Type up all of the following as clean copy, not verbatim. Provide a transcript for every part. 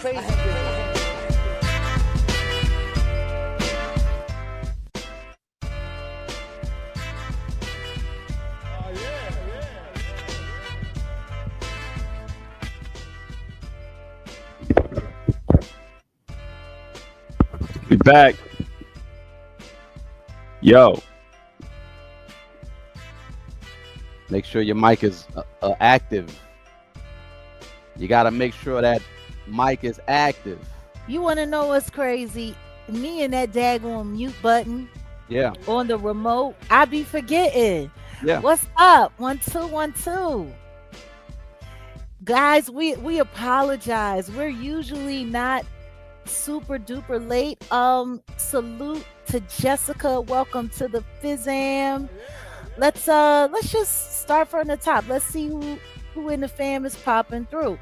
We back. Yo, make sure your mic is active. You got to make sure that mic is active. You want to know what's crazy? Me and that daggone mute button Yeah, on the remote, I be forgetting. yeah. What's up? 1 2 1 2. Guys, we apologize. We're usually not super duper late. Salute to Jessica. Welcome to the Fizam. Let's just start from the top. Let's see who in the fam is popping through.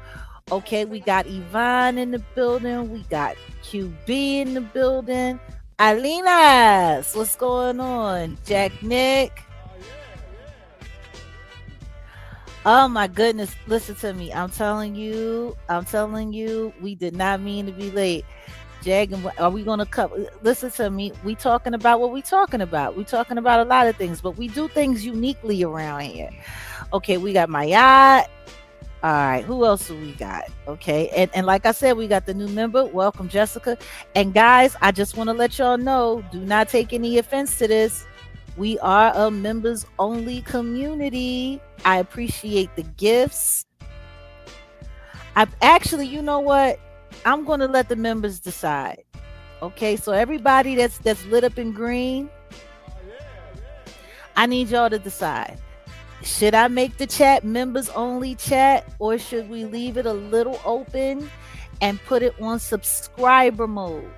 Okay, we got Yvonne in the building. We got QB in the building. Alinas, what's going on? Jack Nick. Oh my goodness, listen to me. I'm telling you, we did not mean to be late. Jag, are we gonna cover? Listen to me. We talking about what we talking about. We talking about a lot of things, but we do things uniquely around here. Okay, we got Mayat. All right, who else do we got? Okay, and like I said, we got the new member. Welcome, Jessica. And guys, I just want to let y'all know, do not take any offense to this. We are a members only community. I appreciate the gifts. I actually, you know what? I'm going to let the members decide. Okay, so everybody that's lit up in green, I need y'all to decide. Should I make the chat members only chat, or should we leave it a little open and put it on subscriber mode?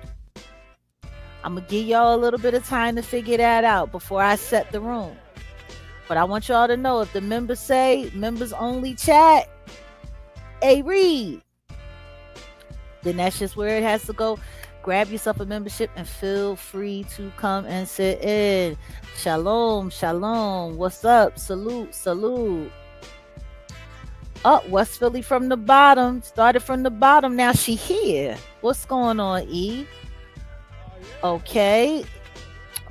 I'm going to give y'all a little bit of time to figure that out before I set the room. But I want y'all to know, if the members say members only chat, hey, read, then that's just where it has to go. Grab yourself a membership and feel free to come and sit in. Shalom, shalom. What's up? Salute, salute. Oh, West Philly from the bottom. Started from the bottom. Now she here. What's going on, E? Okay.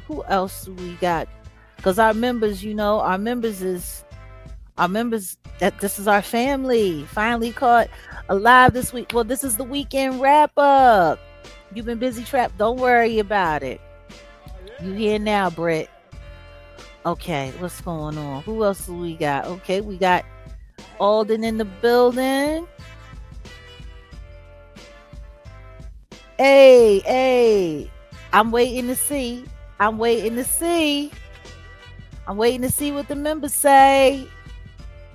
Who else do we got? Because our members, that this is our family. Finally caught alive this week. Well, this is the weekend wrap up. You've been busy trapped. Don't worry about it. You here now, Brett. Okay, what's going on? Who else do we got? Okay, we got Alden in the building. Hey. I'm waiting to see what the members say.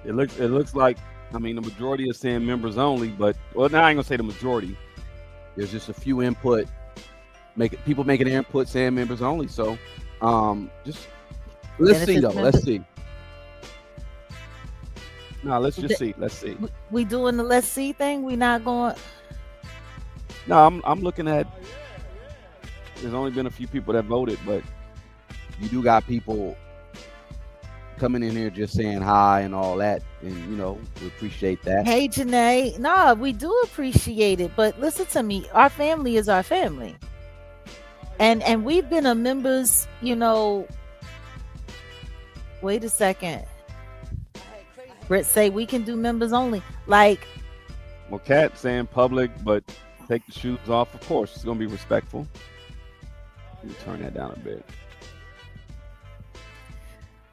It looks like, I mean, the majority is saying members only, but now I ain't gonna say the majority. There's just a few people making their input saying members only. So, just let's see though. Let's see. No, let's just see. Let's see. We doing the let's see thing. We not going. No, I'm looking at. There's only been a few people that voted, but you do got people coming in here just saying hi and all that, and we appreciate that. Hey, Janae. No, we do appreciate it, but listen to me. Our family is our family, and we've been a members. Wait a second. Britt say we can do members only. Like, well, Kat saying public, but take the shoes off. Of course, it's gonna be respectful. Let me turn that down a bit.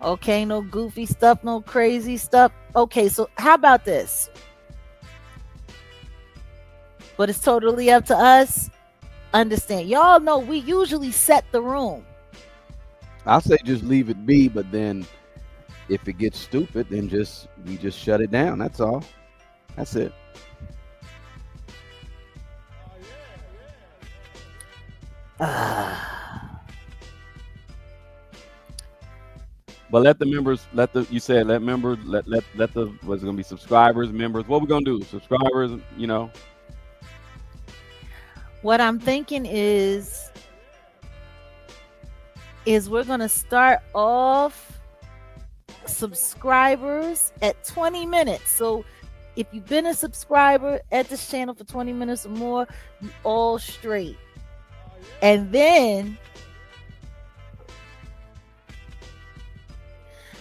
Okay, no goofy stuff, no crazy stuff. Okay, so how about this? But it's totally up to us. Understand? Y'all know we usually set the room. I'll say just leave it be, but then if it gets stupid, then we just shut it down. That's all. That's it. But let the members, let the what's gonna be subscribers, members. What we gonna do? Subscribers, What I'm thinking is we're gonna start off subscribers at 20 minutes. So If you've been a subscriber at this channel for 20 minutes or more, you all straight. And then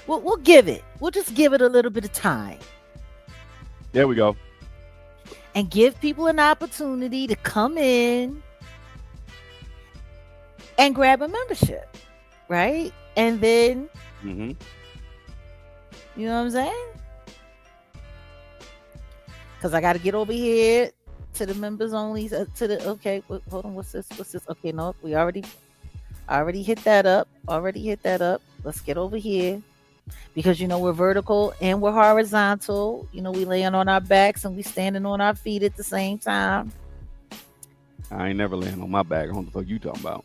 we'll give it. We'll just give it a little bit of time. There we go. And give people an opportunity to come in and grab a membership, right? And then, Mm-hmm. you know what I'm saying? Because I got to get over here to the members only. Okay, hold on. What's this? Okay, no, we already hit that up. Let's get over here. Because we're vertical and we're horizontal. We laying on our backs and we standing on our feet at the same time. I ain't never laying on my back. I don't know what the fuck you talking about.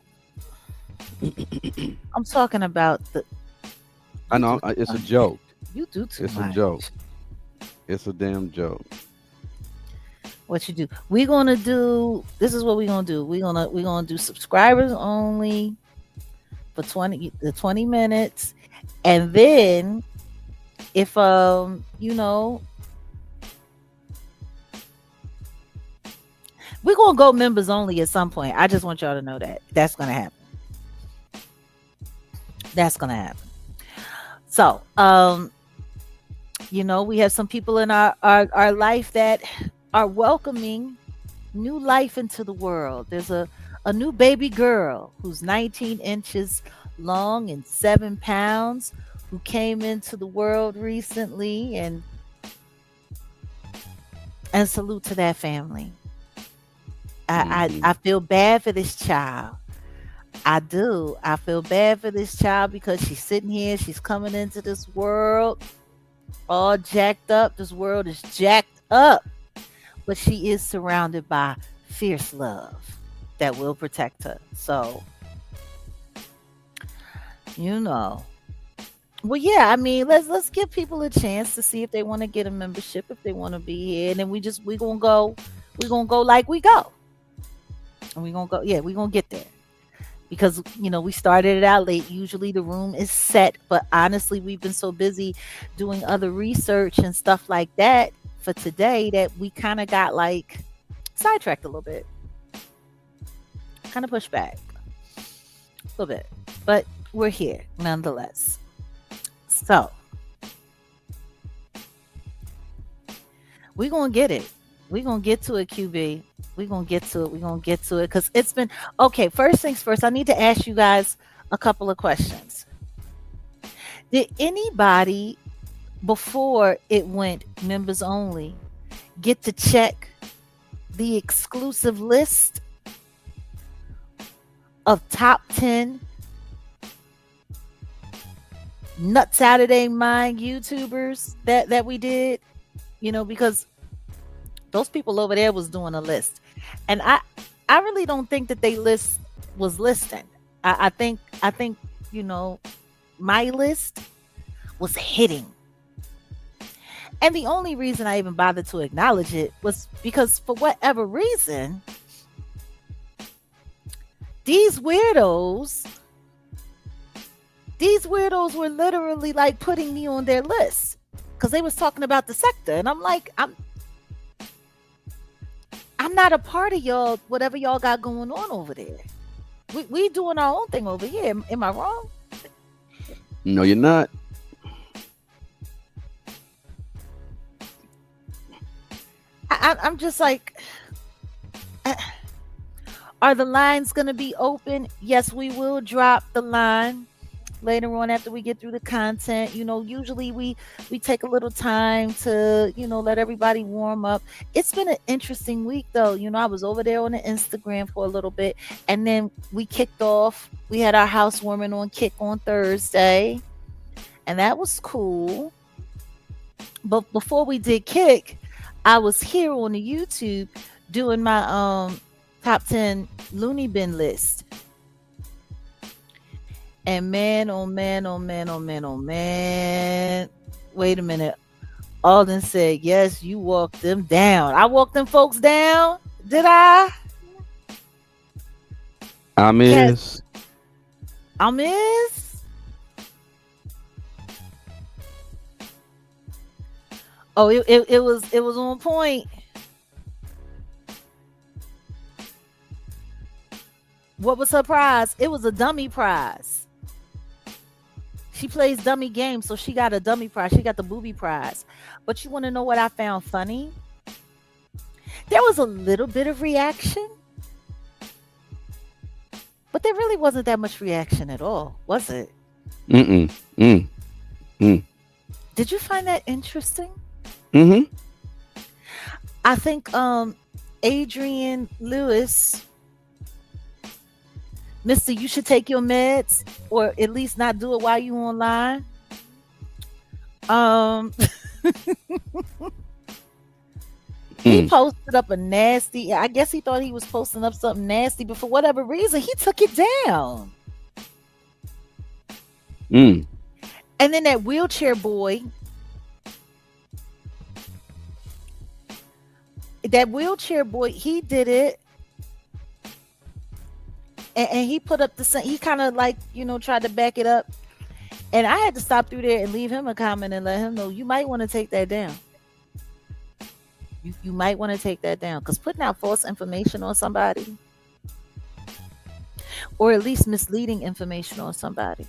I'm talking about I know it's a joke. You do too much. It's a joke. It's a damn joke. What you do? We're gonna do. This is what we're gonna do. We're gonna do subscribers only for 20 minutes. And then if we're gonna go members only at some point. I just want y'all to know that that's gonna happen. So we have some people in our life that are welcoming new life into the world. There's a new baby girl who's 19 inches long and 7 pounds who came into the world recently, and salute to that family. I feel bad for this child. I do. I feel bad for this child because she's sitting here, she's coming into this world all jacked up. This world is jacked up, but she is surrounded by fierce love that will protect her. So, well, yeah, I mean, let's give people a chance to see if they want to get a membership, if they want to be here, and then we're gonna go like we go, and we're gonna get there. Because we started it out late. Usually the room is set, but honestly, we've been so busy doing other research and stuff like that for today that we kind of got like sidetracked a little bit, kind of pushed back a little bit, but we're here nonetheless. So we're gonna get it. We're gonna get to it, QB. We're gonna get to it because it's been okay. First things first, I need to ask you guys a couple of questions. Did anybody, before it went members only, get to check the exclusive list of top 10 nuts out of their mind YouTubers that we did? Because those people over there was doing a list, and I really don't think that they was listing. I think my list was hitting, and the only reason I even bothered to acknowledge it was because for whatever reason, these weirdos were literally like putting me on their list because they was talking about the sector, and I'm like, I'm not a part of y'all, whatever y'all got going on over there. We doing our own thing over here. Am I wrong? No, you're not. I'm just like, are the lines going to be open? Yes, we will drop the line later on after we get through the content. Usually we take a little time to let everybody warm up. It's been an interesting week though. I was over there on the Instagram for a little bit, and then we kicked off. We had our housewarming on Kick on Thursday, and that was cool. But before we did Kick, I was here on the YouTube doing my top 10 loony bin list. And man, oh man, oh man, oh man, oh man. Wait a minute. Alden said, yes, you walked them down. I walked them folks down? Did I? I miss. Oh, it was on point. What was her prize? It was a dummy prize. She plays dummy games, so she got a dummy prize. She got the booby prize. But you want to know what I found funny? There was a little bit of reaction, but there really wasn't that much reaction at all, was it? Mm-mm. Mm. Mm. Did you find that interesting? Mm-hmm. I think Adrian Lewis, Mister, you should take your meds, or at least not do it while you online. Um, he Mm. posted up a nasty. I guess he thought he was posting up something nasty, but for whatever reason, he took it down. Mm. And then that wheelchair boy, he did it, and he put up the same. He kind of like tried to back it up, and I had to stop through there and leave him a comment and let him know you might want to take that down. You might want to take that down because putting out false information on somebody, or at least misleading information on somebody,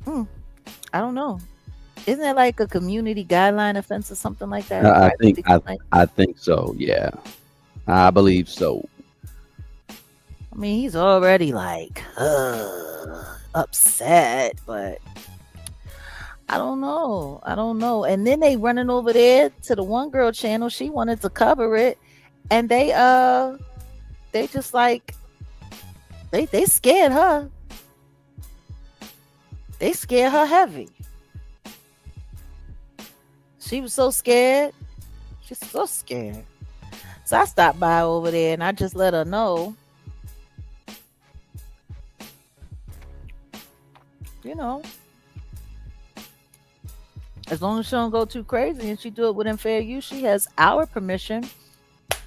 I don't know. Isn't that like a community guideline offense or something like that? I think Privacy I complaint? I think so. Yeah, I believe so. I mean, he's already like upset, but I don't know. I don't know. And then they running over there to the one girl channel. She wanted to cover it, and they just like they scared her. They scared her heavy. She was so scared. She's so scared. So I stopped by over there and I just let her know, you know, as long as she don't go too crazy and she do it within fair use, she has our permission.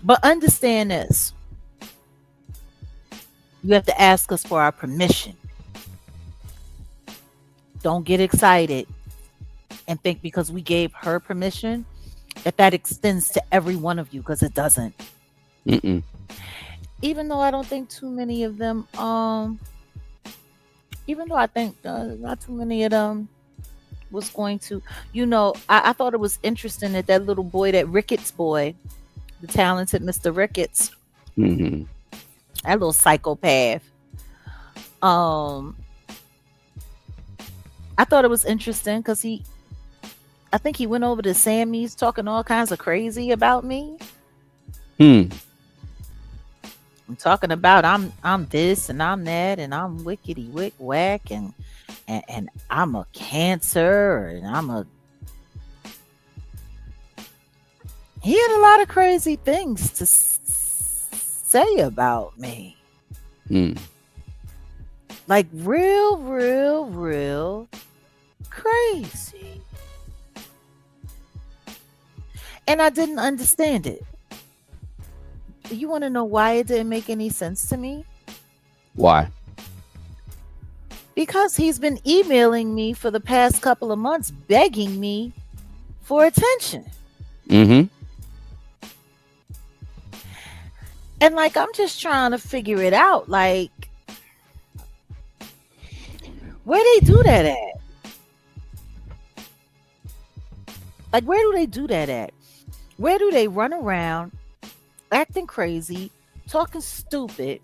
But understand this. You have to ask us for our permission. Don't get excited and think because we gave her permission that extends to every one of you, because it doesn't. Mm-mm. Even though I don't think too many of them even though I think not too many of them was going to, I thought it was interesting that little boy, that Ricketts boy, the talented Mr. Ricketts, Mm-hmm. that little psychopath. Um, I thought it was interesting because I think he went over to Sammy's talking all kinds of crazy about me. Hmm. I'm talking about I'm this and I'm that and I'm wickety wick whack and I'm a cancer and he had a lot of crazy things to say about me. Hmm. Like real crazy. And I didn't understand it. You want to know why it didn't make any sense to me? Why? Because he's been emailing me for the past couple of months begging me for attention. Mm-hmm. And like I'm just trying to figure it out. Like, where they do that at? Like, where do they do that at? Where do they run around acting crazy, talking stupid,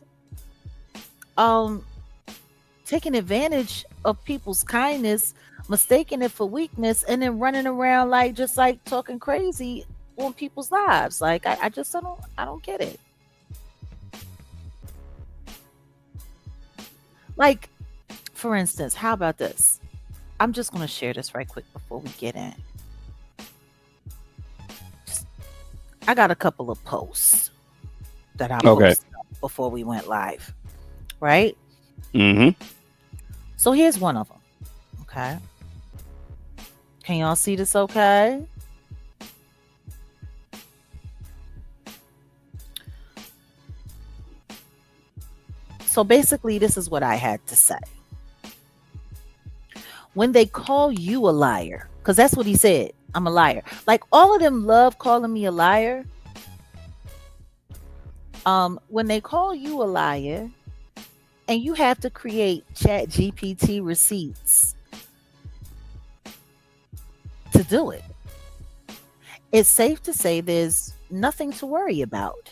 taking advantage of people's kindness, mistaking it for weakness, and then running around like just like talking crazy on people's lives? Like I just don't get it. Like, for instance, how about this? I'm just gonna share this right quick before we get in. I got a couple of posts that I Okay. posted before we went live, right? Mm-hmm. So here's one of them. Okay. Can y'all see this okay? So basically, this is what I had to say. When they call you a liar, because that's what he said. I'm a liar. Like all of them love calling me a liar. When they call you a liar and you have to create chat GPT receipts to do it, it's safe to say there's nothing to worry about.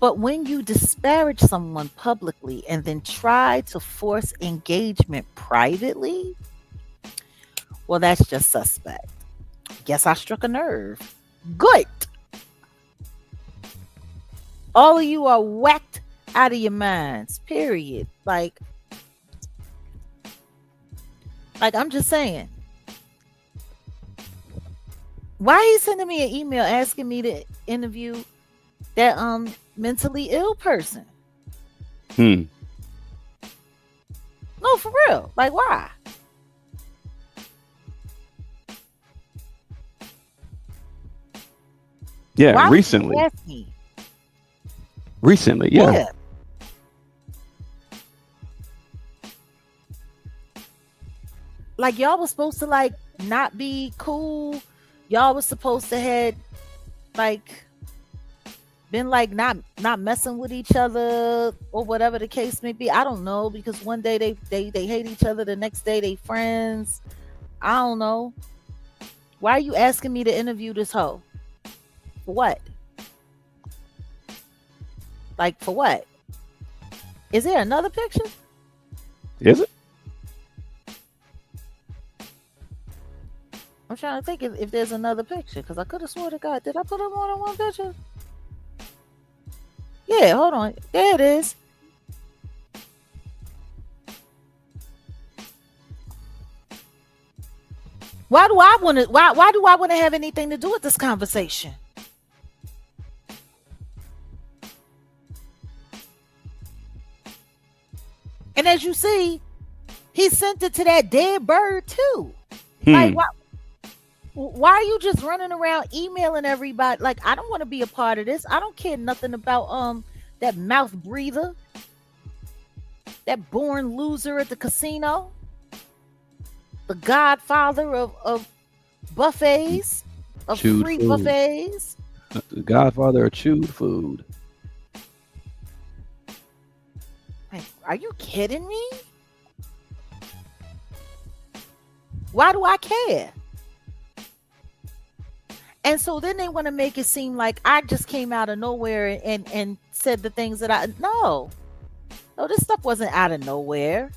But when you disparage someone publicly and then try to force engagement privately, well, that's just suspect. Guess I struck a nerve. Good. All of you are whacked out of your minds, period. Like I'm just saying. Why are you sending me an email asking me to interview that mentally ill person? Hmm. No, for real. Like why? Yeah, Why would you recently. ask me? Recently, yeah. Yeah. Like y'all was supposed to like not be cool. Y'all was supposed to had like been like not messing with each other or whatever the case may be. I don't know, because one day they hate each other, the next day they friends. I don't know. Why are you asking me to interview this hoe? For what? Like for what? Is there another picture? Is it? I'm trying to think if there's another picture, because I could have swore to God, did I put up more than one picture? Yeah, hold on. There it is. Why do I want to? Why do I want to have anything to do with this conversation? And as you see, he sent it to that dead bird too. Like why are you just running around emailing everybody? Like, I don't want to be a part of this. I don't care nothing about that mouth breather, that born loser at the casino, the godfather of buffets, of Chewed free food. buffets. The godfather of chewed food. Like, are you kidding me? Why do I care? And so then they want to make it seem like I just came out of nowhere and said the things that I no, this stuff wasn't out of nowhere.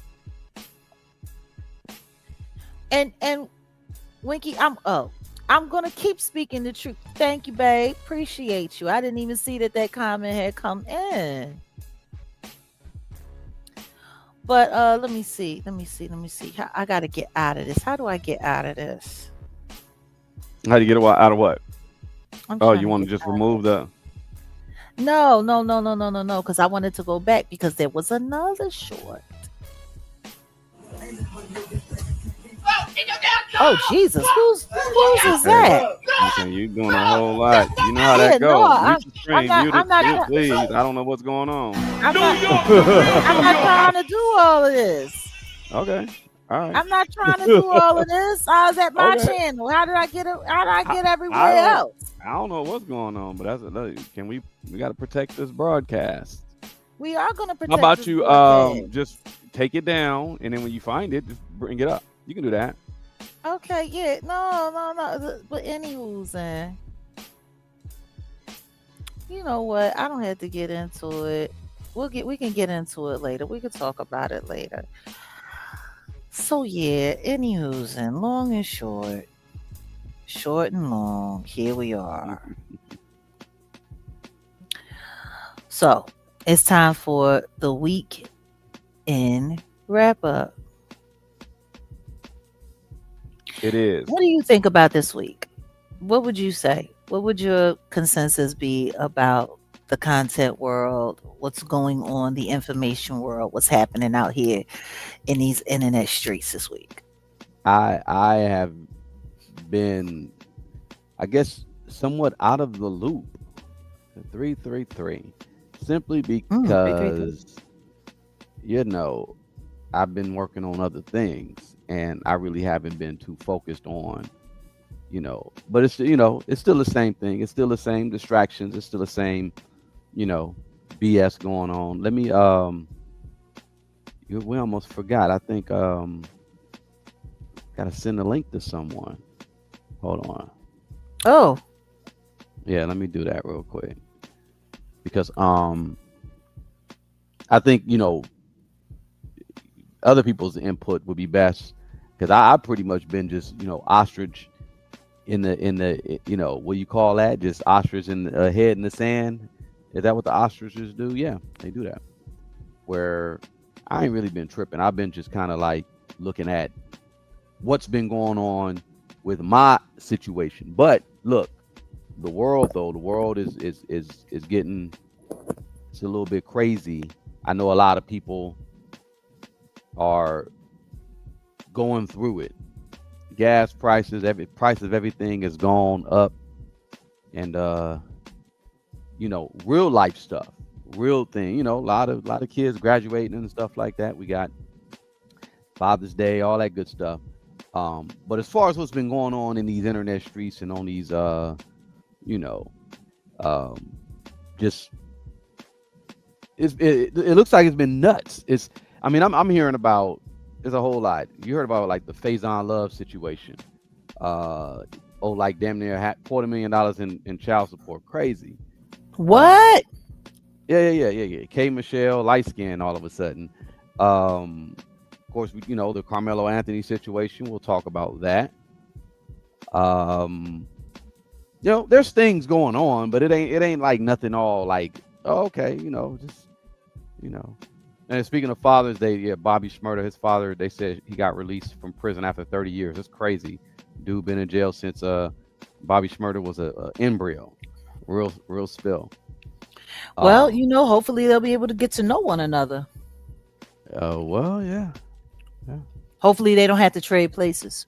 And Winky, I'm gonna keep speaking the truth. Thank you, babe. Appreciate you. I didn't even see that comment had come in. But let me see. I gotta get out of this. How do I get out of this? How do you get out of what? I'm Oh, trying you to want to get just out of remove this. the? No. Because I wanted to go back because there was another short. Oh Jesus, whose is that? Okay, you doing a whole lot. You know how Yeah, that no, goes. Mute the I'm screen. not. Mute I'm it. not. Mute, please. I don't know what's going on. I'm not trying to do all of this. Okay. All right. I'm not trying to do all of this. I was at my Okay. channel. How did I get I everywhere don't. else? I don't know what's going on, but can we got to protect this broadcast. We are gonna How protect about this you broadcast. just take it down, and then when you find it, just bring it up. You can do that. Okay, yeah, no. But anywho's, you know what? I don't have to get into it. We can get into it later. We can talk about it later. So yeah, anywho's, and long and short and long, here we are. So it's time for the week in wrap up. It is. What do you think about this week? What would you say? What would your consensus be about the content world? What's going on, the information world? What's happening out here in these internet streets this week? I have been, I guess, somewhat out of the loop. 333, simply because 333. you know I've been working on other things, and I really haven't been too focused on, but it's still the same thing. It's still the same distractions. It's still the same, you know, BS going on. Let me we almost forgot. I think gotta send a link to someone. Hold on. Oh, Yeah, let me do that real quick because I think other people's input would be best because I pretty much been just ostrich in the what you call that, just ostrich in the head in the sand. Is that what the ostriches do? Yeah, they do that. Where I ain't really been tripping. I've been just kind of like looking at what's been going on with my situation. But look, the world is getting, it's a little bit crazy. I know a lot of people are going through it. Gas prices, every price of everything has gone up, and real life stuff, real thing. A lot of kids graduating and stuff like that. We got Father's Day, all that good stuff. But as far as what's been going on in these internet streets and on these, um, just it looks like it's been nuts. I'm hearing about, there's a whole lot. You heard about like the Faison Love situation. Like damn near $250,000 in child support. Crazy. what? Yeah. K Michelle, light skin all of a sudden. Of course, the Carmelo Anthony situation. We'll talk about that. There's things going on, but it ain't like nothing all like, oh, okay, just you know. And speaking of Father's Day, yeah, Bobby Shmurda, his father, they said he got released from prison after 30 years. That's crazy. Dude been in jail since Bobby Shmurda was a embryo. Real spill. Well, Um, hopefully they'll be able to get to know one another. well, yeah. Yeah. Hopefully they don't have to trade places.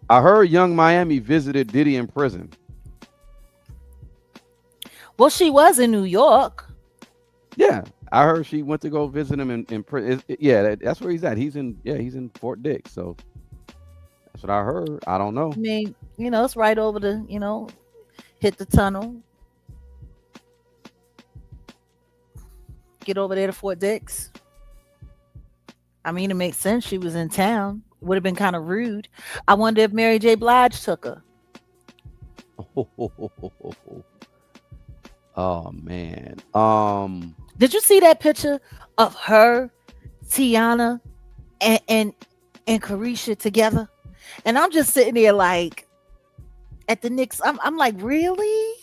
I heard Young Miami visited Diddy in prison. Well, she was in New York. Yeah, I heard she went to go visit him in prison. Yeah, that's where he's at. He's in Fort Dix. So that's what I heard. I don't know. I mean, it's right over the, hit the tunnel, get over there to Fort Dix. I mean, it makes sense. She was in town. Would have been kind of rude. I wonder if Mary J. Blige took her. Oh man. Did you see that picture of her, Tiana, and Carisha together? And I'm just sitting there like, at the Knicks. I'm like, really?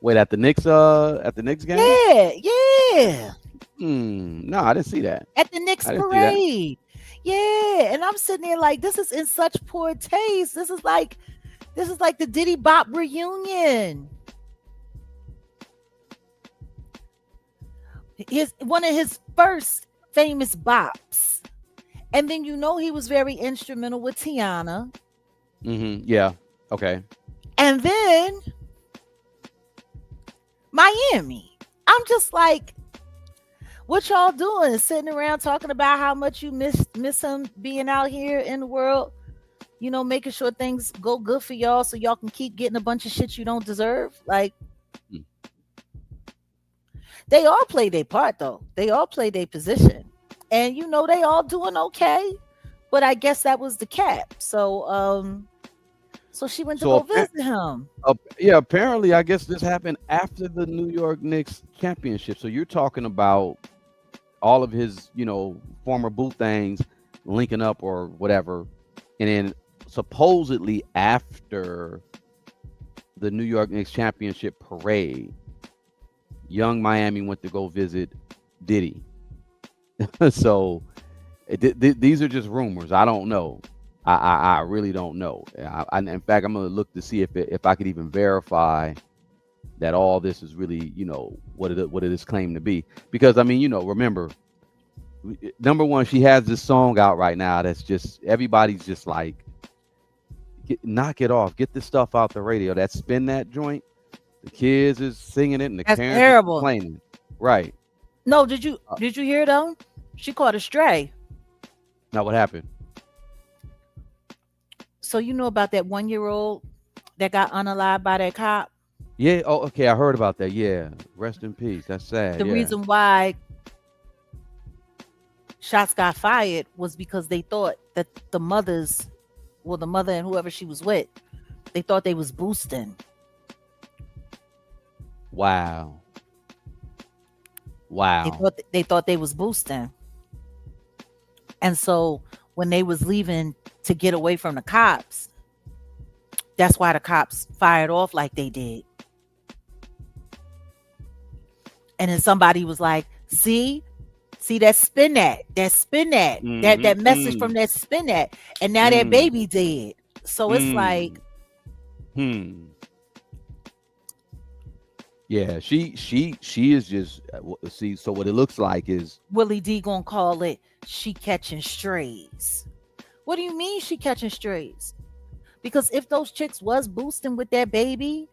Wait, at the Knicks game? Yeah. No, I didn't see that. At the Knicks I didn't see that. parade. Yeah. And I'm sitting there like, this is in such poor taste. This is like the Diddy Bop reunion. One of his first famous bops. And then he was very instrumental with Tiana. Yeah. Okay. And then Miami. I'm just like, what y'all doing? Sitting around talking about how much you miss him being out here in the world, making sure things go good for y'all so y'all can keep getting a bunch of shit you don't deserve. Like, they all play their part though. They all play their position. And they all doing okay. But I guess that was the cap. So she went to go visit him. Yeah, apparently I guess this happened after the New York Knicks championship. So you're talking about all of his, former boo things linking up or whatever. And then supposedly after the New York Knicks championship parade, Young Miami went to go visit Diddy. So these are just rumors. I don't know. I really don't know. In fact, I'm going to look to see if I could even verify that all this is really, what it is claimed to be. Because, I mean, remember, number one, she has this song out right now that's just, everybody's just like, knock it off. Get this stuff out the radio. That Spin That joint. The kids is singing it and the That's parents terrible. Are complaining. Right. No, did you hear though? She caught a stray. Now what happened? So you know about that 1-year-old that got unalived by that cop? Yeah. Oh, okay. I heard about that. Yeah. Rest in peace. That's sad. The Yeah. reason why shots got fired was because they thought that the mothers, well, the mother and whoever she was with, they thought they was boosting. Wow. They Wow. thought they thought they was boosting. And so when they was leaving to get away from the cops, that's why the cops fired off like they did. And then somebody was like, see that spin Mm-hmm. that message from that spin that, and now that Mm. baby dead. So it's like, Mm. Hmm. Yeah. She is just see. So what it looks like is Willie D gonna call it she catching strays. What do you mean she catching strays? Because if those chicks was boosting with that baby,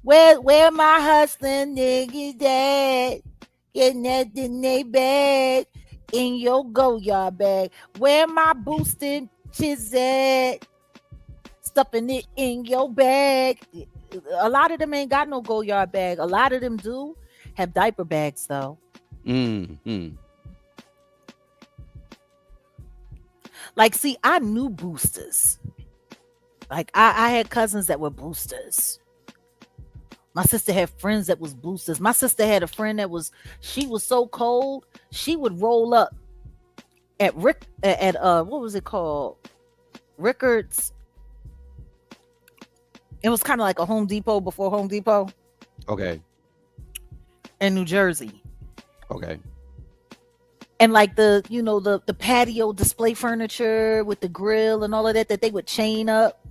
where my hustling niggas at? Getting that in they bag, in your go yard bag. Where my boosting chicks at? Stuffing it in your bag. A lot of them ain't got no go yard bag. A lot of them do have diaper bags though. mm. Like, see, I knew boosters. Like, I had cousins that were boosters. My sister had friends that was boosters. My sister had a friend that she was so cold, she would roll up at what was it called? Rickard's. It was kind of like a Home Depot before Home Depot Okay. in New Jersey. Okay. And like the patio display furniture with the grill and all of that they would chain up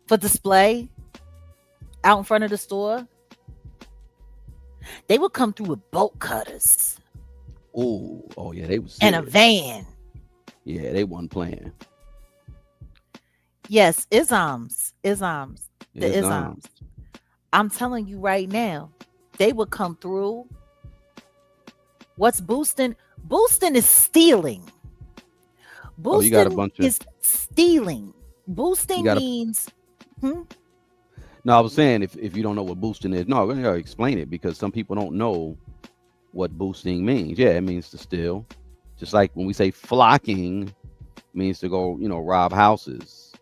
for display out in front of the store. They would come through with bolt cutters. Oh yeah, they was and a serious. van. Yeah, they wasn't playing. Yes, isms. The It's isms. I'm telling you right now, they would come through. What's boosting? Boosting is stealing. Oh, you got a Boosting bunch of is stealing. you Boosting got a means no. I was saying if you don't know what boosting is, no, I'm gonna explain it because some people don't know what boosting means. Yeah, it means to steal. Just like when we say flocking, means to go, rob houses.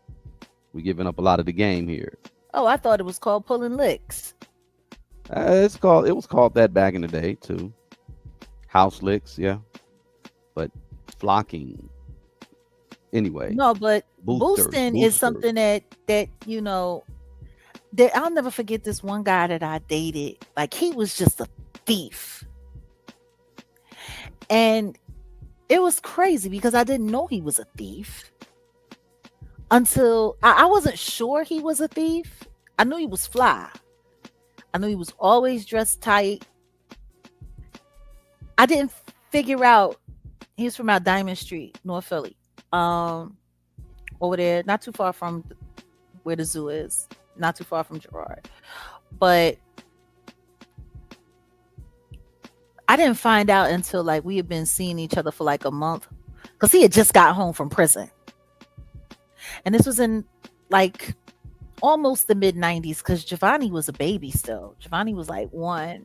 We're giving up a lot of the game here. oh, I thought it was called pulling licks. It was called that back in the day too. House licks, yeah. But flocking. Anyway, No, but boosting is boosters. something that I'll never forget this one guy that I dated. Like, he was just a thief. And it was crazy because I didn't know he was a thief until I wasn't sure he was a thief. I knew he was fly. I knew he was always dressed tight. I didn't figure out he was from out Diamond Street, North Philly. Over there, not too far from where the zoo is, not too far from Gerard. But I didn't find out until like we had been seeing each other for like a month, because he had just got home from prison. And this was in like almost the mid 90s, because Giovanni was a baby still. Giovanni was like 1.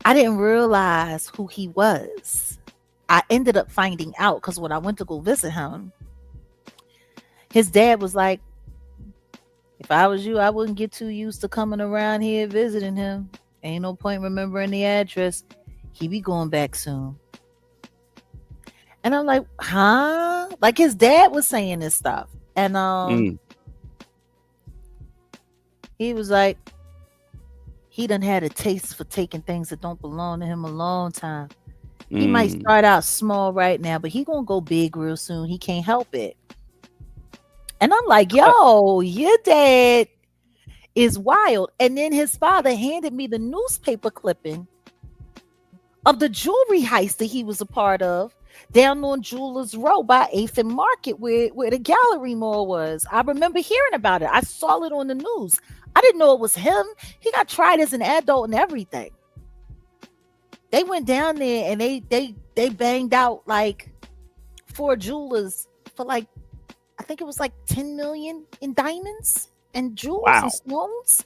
I didn't realize who he was. I ended up finding out because when I went to go visit him, his dad was like, if I was you, I wouldn't get too used to coming around here visiting him. Ain't no point remembering the address. He be going back soon. And I'm like, huh? Like, his dad was saying this stuff. And he was like, he done had a taste for taking things that don't belong to him a long time. He might start out small right now, but he gonna go big real soon. He can't help it. And I'm like, yo, your dad is wild. And then his father handed me the newspaper clipping of the jewelry heist that he was a part of. down on Jewelers Row by 8th and Market, where the Gallery Mall was. I remember hearing about it. I saw it on the news. I didn't know it was him. He got tried as an adult and everything. They went down there and they banged out like 4 jewelers for like, I think it was like 10 million in diamonds and jewels and Wow. stones.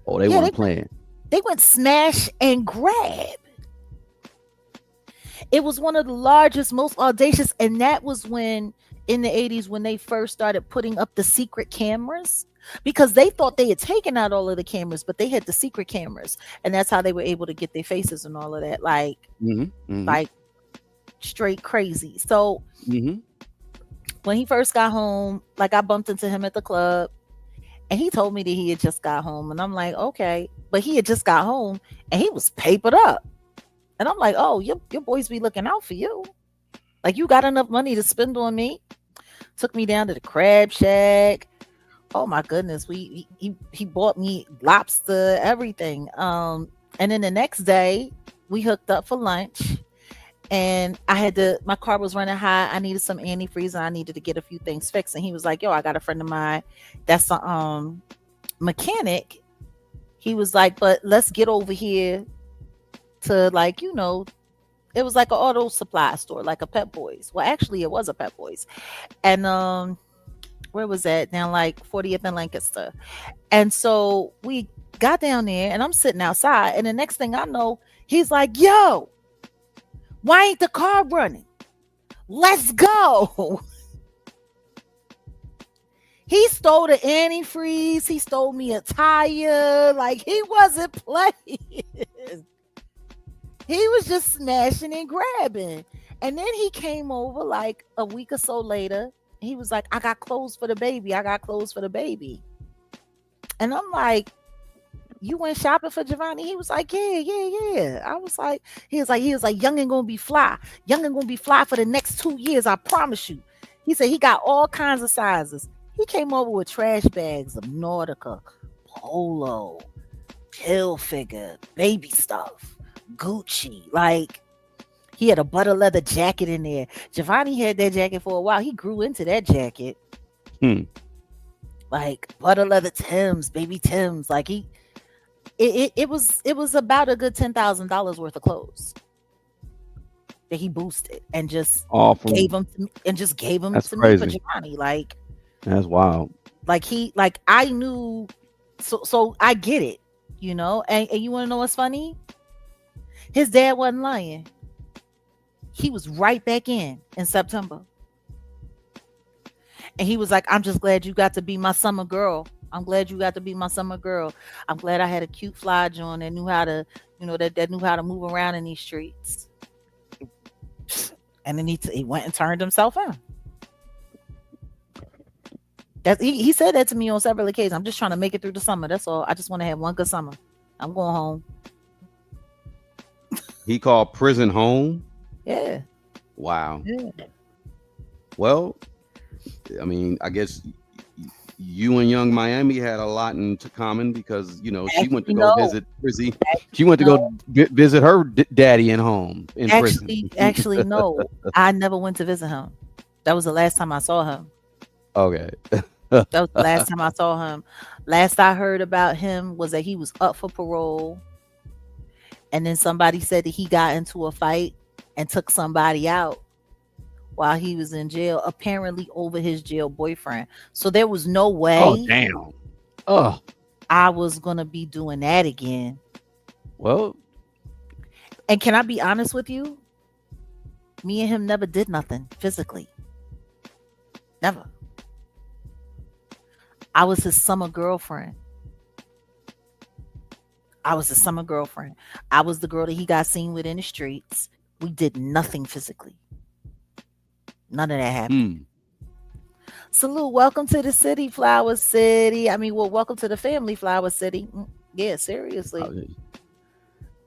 Oh, they Yeah, weren't playing. they went smash and grab. It was one of the largest, most audacious, and that was when in the 80s when they first started putting up the secret cameras, because they thought they had taken out all of the cameras, but they had the secret cameras, and that's how they were able to get their faces and all of that, Mm-hmm. Mm-hmm. like straight crazy. So Mm-hmm. when he first got home, like I bumped into him at the club, and he told me that he had just got home, and I'm like, okay, but he had just got home and he was papered up. And I'm like, oh, your boys be looking out for you. Like, you got enough money to spend on me. Took me down to the crab shack. Oh my goodness. He bought me lobster, everything. And then the next day we hooked up for lunch, and my car was running high. I needed some antifreeze and I needed to get a few things fixed. And he was like, yo, I got a friend of mine that's a mechanic. He was like, but let's get over here to, like, it was like an auto supply store, like a Pep Boys. Well, actually it was a Pep Boys. And where was that? Down like 40th and Lancaster. And so we got down there and I'm sitting outside, and the next thing I know, he's like, yo, why ain't the car running? Let's go. He stole the antifreeze. He stole me a tire. Like, he wasn't playing. He was just smashing and grabbing. And then he came over like a week or so later. He was like, I got clothes for the baby. I got clothes for the baby. And I'm like, you went shopping for Giovanni? He was like, yeah. I was like, he was like, youngin' gonna be fly. Youngin' gonna be fly for the next 2 years. I promise you. He said he got all kinds of sizes. He came over with trash bags of Nautica, Polo, Hilfiger, baby stuff, Gucci. Like, he had a butter leather jacket in there. Giovanni had that jacket for a while. He grew into that jacket. Like butter leather Timbs, baby Timbs. Like, it was about a good $10,000 worth of clothes that he boosted and just gave them to me, That's to crazy. me for Giovanni. Like, That's wild. like I knew, so I get it, and you want to know what's funny? His dad wasn't lying. He was right back in September. And he was like, I'm just glad you got to be my summer girl. I'm glad you got to be my summer girl. I'm glad I had a cute fly John that knew how to, that knew how to move around in these streets. And then he went and turned himself in. He said that to me on several occasions. I'm just trying to make it through the summer. That's all. I just want to have one good summer. I'm going home. He called prison home. Yeah. Wow. Yeah. Well, I mean, I guess you and Young Miami had a lot in common because she went to go visit Prizzy. She went to go visit her daddy in home in prison. Actually, no. I never went to visit him. That was the last time I saw him. Okay. That was the last time I saw him. Last I heard about him was that he was up for parole. And then somebody said that he got into a fight and took somebody out while he was in jail, apparently over his jail boyfriend. So there was no way I was going to be doing that again. Well. And can I be honest with you? Me and him never did nothing physically. Never. I was his summer girlfriend. I was the girl that he got seen with in the streets. We did nothing physically. None of that happened. Salute. Welcome to the city, Flower City. I mean, welcome to the family, Flower City. Yeah, seriously.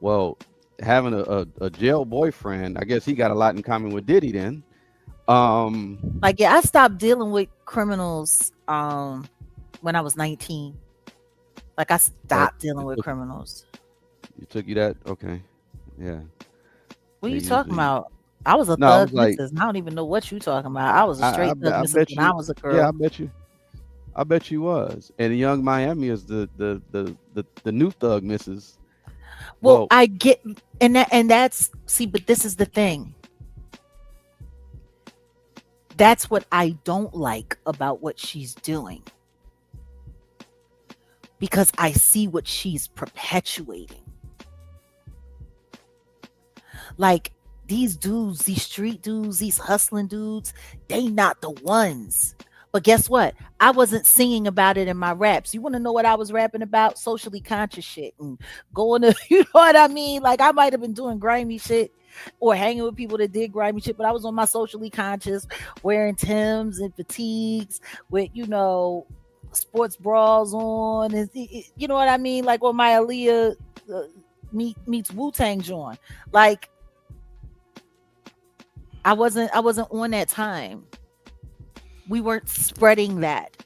Well, having a jail boyfriend, I guess he got a lot in common with Diddy then. I stopped dealing with criminals when I was 19. Like, I stopped dealing with criminals. You took you that? Okay. Yeah. What are you talking about? I was a No, I thug was like, missus. I don't even know what you talking about. I was a straight thug I missus bet when I you. was a Yeah, girl. I bet you was. And Young Miami is the new thug missus. Well, Well, I get, and that's, see, but this is the thing. That's what I don't like about what she's doing, because I see what she's perpetuating. Like, these dudes, these street dudes, these hustling dudes, they not the ones. But guess what? I wasn't singing about it in my raps. You want to know what I was rapping about? Socially conscious shit and going to, you know what I mean? Like, I might have been doing grimy shit or hanging with people that did grimy shit, but I was on my socially conscious, wearing Timbs and fatigues with, sports bras on. And, you know what I mean? Like, on my Aaliyah meets Wu Tang joint. Like, I wasn't on that time. We weren't spreading that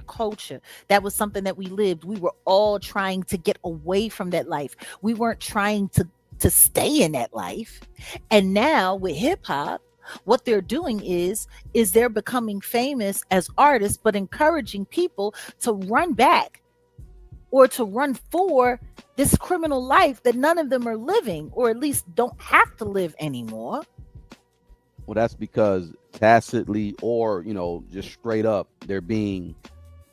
culture. That was something that we lived. We were all trying to get away from that life. We weren't trying to stay in that life. And now with hip hop, what they're doing is they're becoming famous as artists, but encouraging people to run back or to run for this criminal life that none of them are living, or at least don't have to live anymore. well, that's because tacitly or just straight up, they're being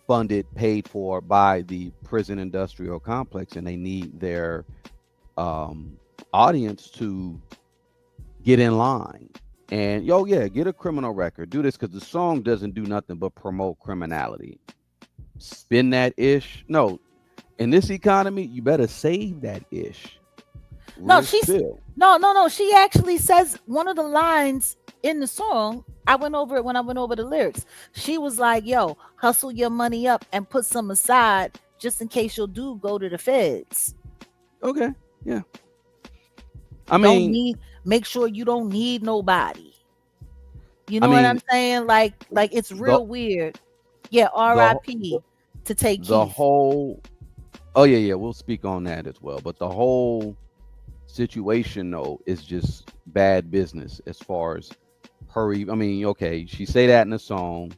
funded, paid for by the prison industrial complex, and they need their um, audience to get in line. And yeah, get a criminal record. Do this because the song doesn't do nothing but promote criminality. Spin that ish. No, in this economy, you better save that ish. No, Real she's spill. no. She actually says one of the lines in the song. I went over it when I went over the lyrics. She was like, "Yo, hustle your money up and put some aside just in case you'll do go to the feds. Okay. Yeah. I Don't mean, need Make sure you don't need nobody." You I know what I'm mean saying? Like it's the real weird. Yeah, the R.I.P. to Take the Keith. whole. Oh yeah, we'll speak on that as well. But the whole situation though is just bad business as far as her. I mean, okay, she say that in the song.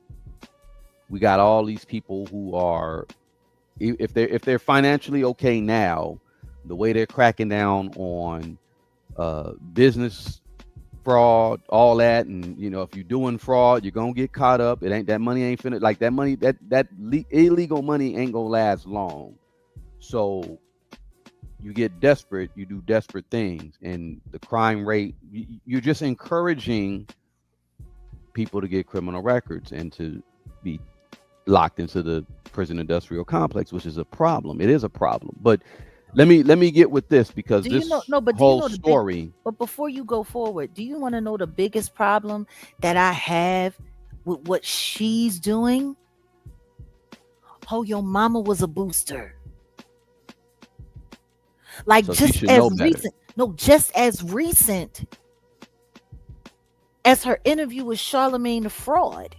We got all these people who are, if they're financially okay now, the way they're cracking down on business fraud, all that, and if you're doing fraud, you're gonna get caught up. It ain't that money ain't finna like that money that illegal money ain't gonna last long. So you get desperate, you do desperate things, and the crime rate, you're just encouraging people to get criminal records and to be locked into the prison industrial complex, which is a problem. It is a problem. But let me get with this because Do you know, this no, but do you whole know the big, story. but before you go forward, do you want to know the biggest problem that I have with what she's doing? Oh, your mama was a booster. Like, So she should know better. just as recent as her interview with Charlemagne the Fraud.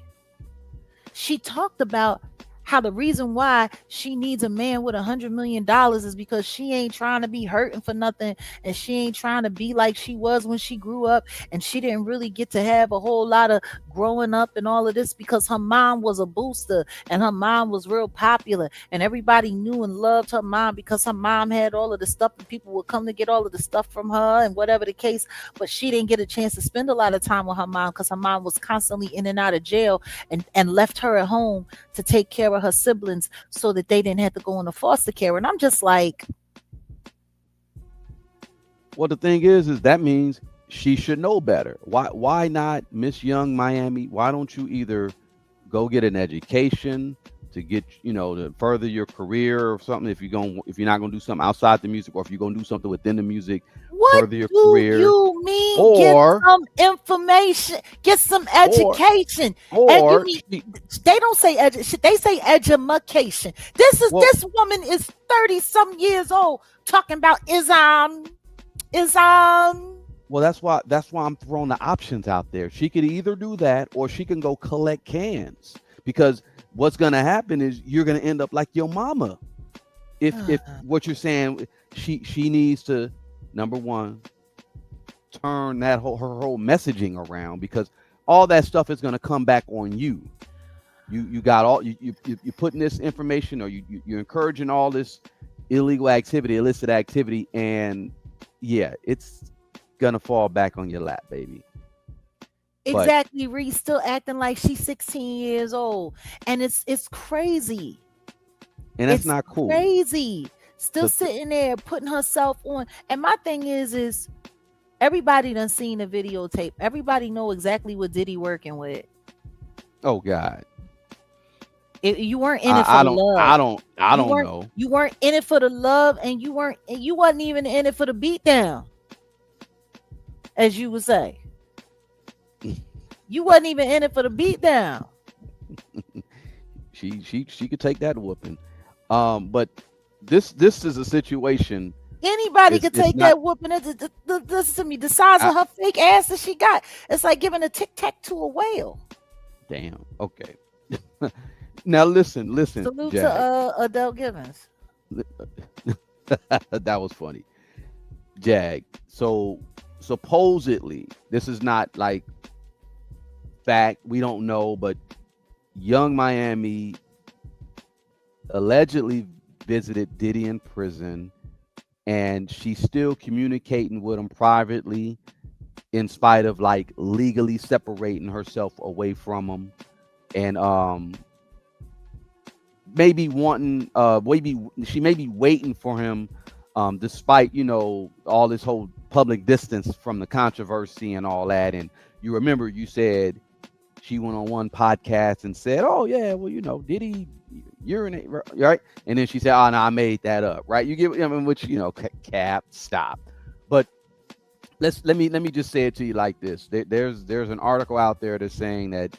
She talked about how the reason why she needs a man with $100 million is because she ain't trying to be hurting for nothing, and she ain't trying to be like she was when she grew up, and she didn't really get to have a whole lot of growing up and all of this because her mom was a booster and her mom was real popular and everybody knew and loved her mom because her mom had all of the stuff and people would come to get all of the stuff from her and whatever the case. But she didn't get a chance to spend a lot of time with her mom because her mom was constantly in and out of jail, and left her at home to take care of her siblings so that they didn't have to go into foster care. And I'm just like, Well, the thing is that means she should know better. Why not Miss Young Miami? Why don't you either go get an education to get to further your career or something, if you're not gonna do something outside the music, or if you're gonna do something within the music, what further your do career, you mean get or some information, get some or education? And you or need, they don't say they say education. well, This woman is 30 some years old talking about Islam. that's why I'm throwing the options out there. She could either do that or she can go collect cans, because what's gonna happen is you're gonna end up like your mama. If what you're saying, she needs to, number one, turn that her whole messaging around, because all that stuff is going to come back on you. You got all you putting this information, or you're encouraging all this illegal activity, illicit activity, and yeah, it's gonna fall back on your lap, baby. But Exactly. Reese still acting like she's 16 years old. And it's crazy. and that's It's not cool. crazy. Still To, sitting there putting herself on. And my thing is everybody done seen the videotape. Everybody know exactly what Diddy working with. oh God, You weren't in it for the love. I You don't weren't know. you weren't in it for the love, and you wasn't even in it for the beatdown, as you would say. You wasn't even in it for the beatdown. She could take that whooping. But this is a situation. Anybody could It's take not. that whooping. Listen to me. The size I, of her fake ass that she got, it's like giving a tic tac to a whale. damn. Okay. Now listen, Salute to Jag. Adele Givens. That was funny, Jag. So supposedly, this is not like fact. We don't know, but Young Miami allegedly visited Diddy in prison, and she's still communicating with him privately, in spite of like legally separating herself away from him, and maybe wanting maybe she may be waiting for him, despite all this whole public distance from the controversy and all that. And you remember you said she went on one podcast and said, oh yeah, well, did he urinate, right? And then she said, oh no, I made that up, right? You get, I mean, which, cap, stop. But let me just say it to you like this. There's an article out there that's saying that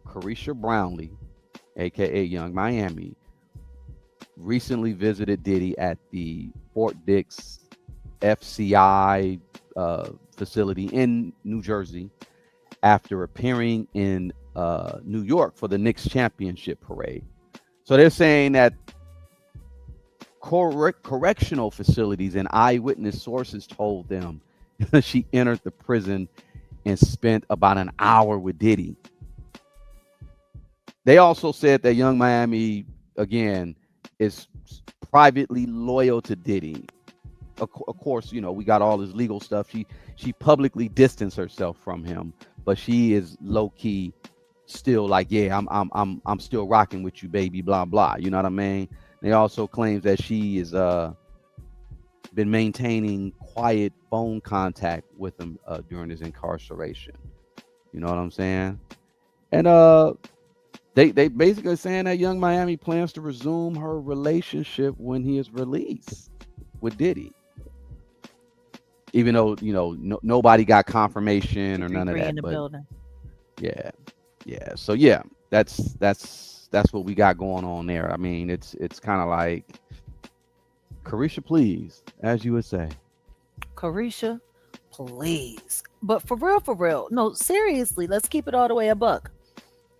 Carisha Brownlee, aka Young Miami, recently visited Diddy at the Fort Dix FCI facility in New Jersey after appearing in New York for the Knicks championship parade. So they're saying that correctional facilities and eyewitness sources told them she entered the prison and spent about an hour with Diddy. They also said that Young Miami, again, is privately loyal to Diddy. Of course, we got all his legal stuff. She publicly distanced herself from him, but she is low key still like, yeah, I'm still rocking with you, baby, blah blah. You know what I mean? They also claim that she is been maintaining quiet phone contact with him during his incarceration. You know what I'm saying? And they basically saying that Young Miami plans to resume her relationship when he is released with Diddy. Even though nobody got confirmation or none of Free in that, the but building. yeah. So yeah, that's what we got going on there. I mean, it's kind of like Carisha, please, as you would say. Carisha, please. But for real, no, seriously, let's keep it all the way a buck.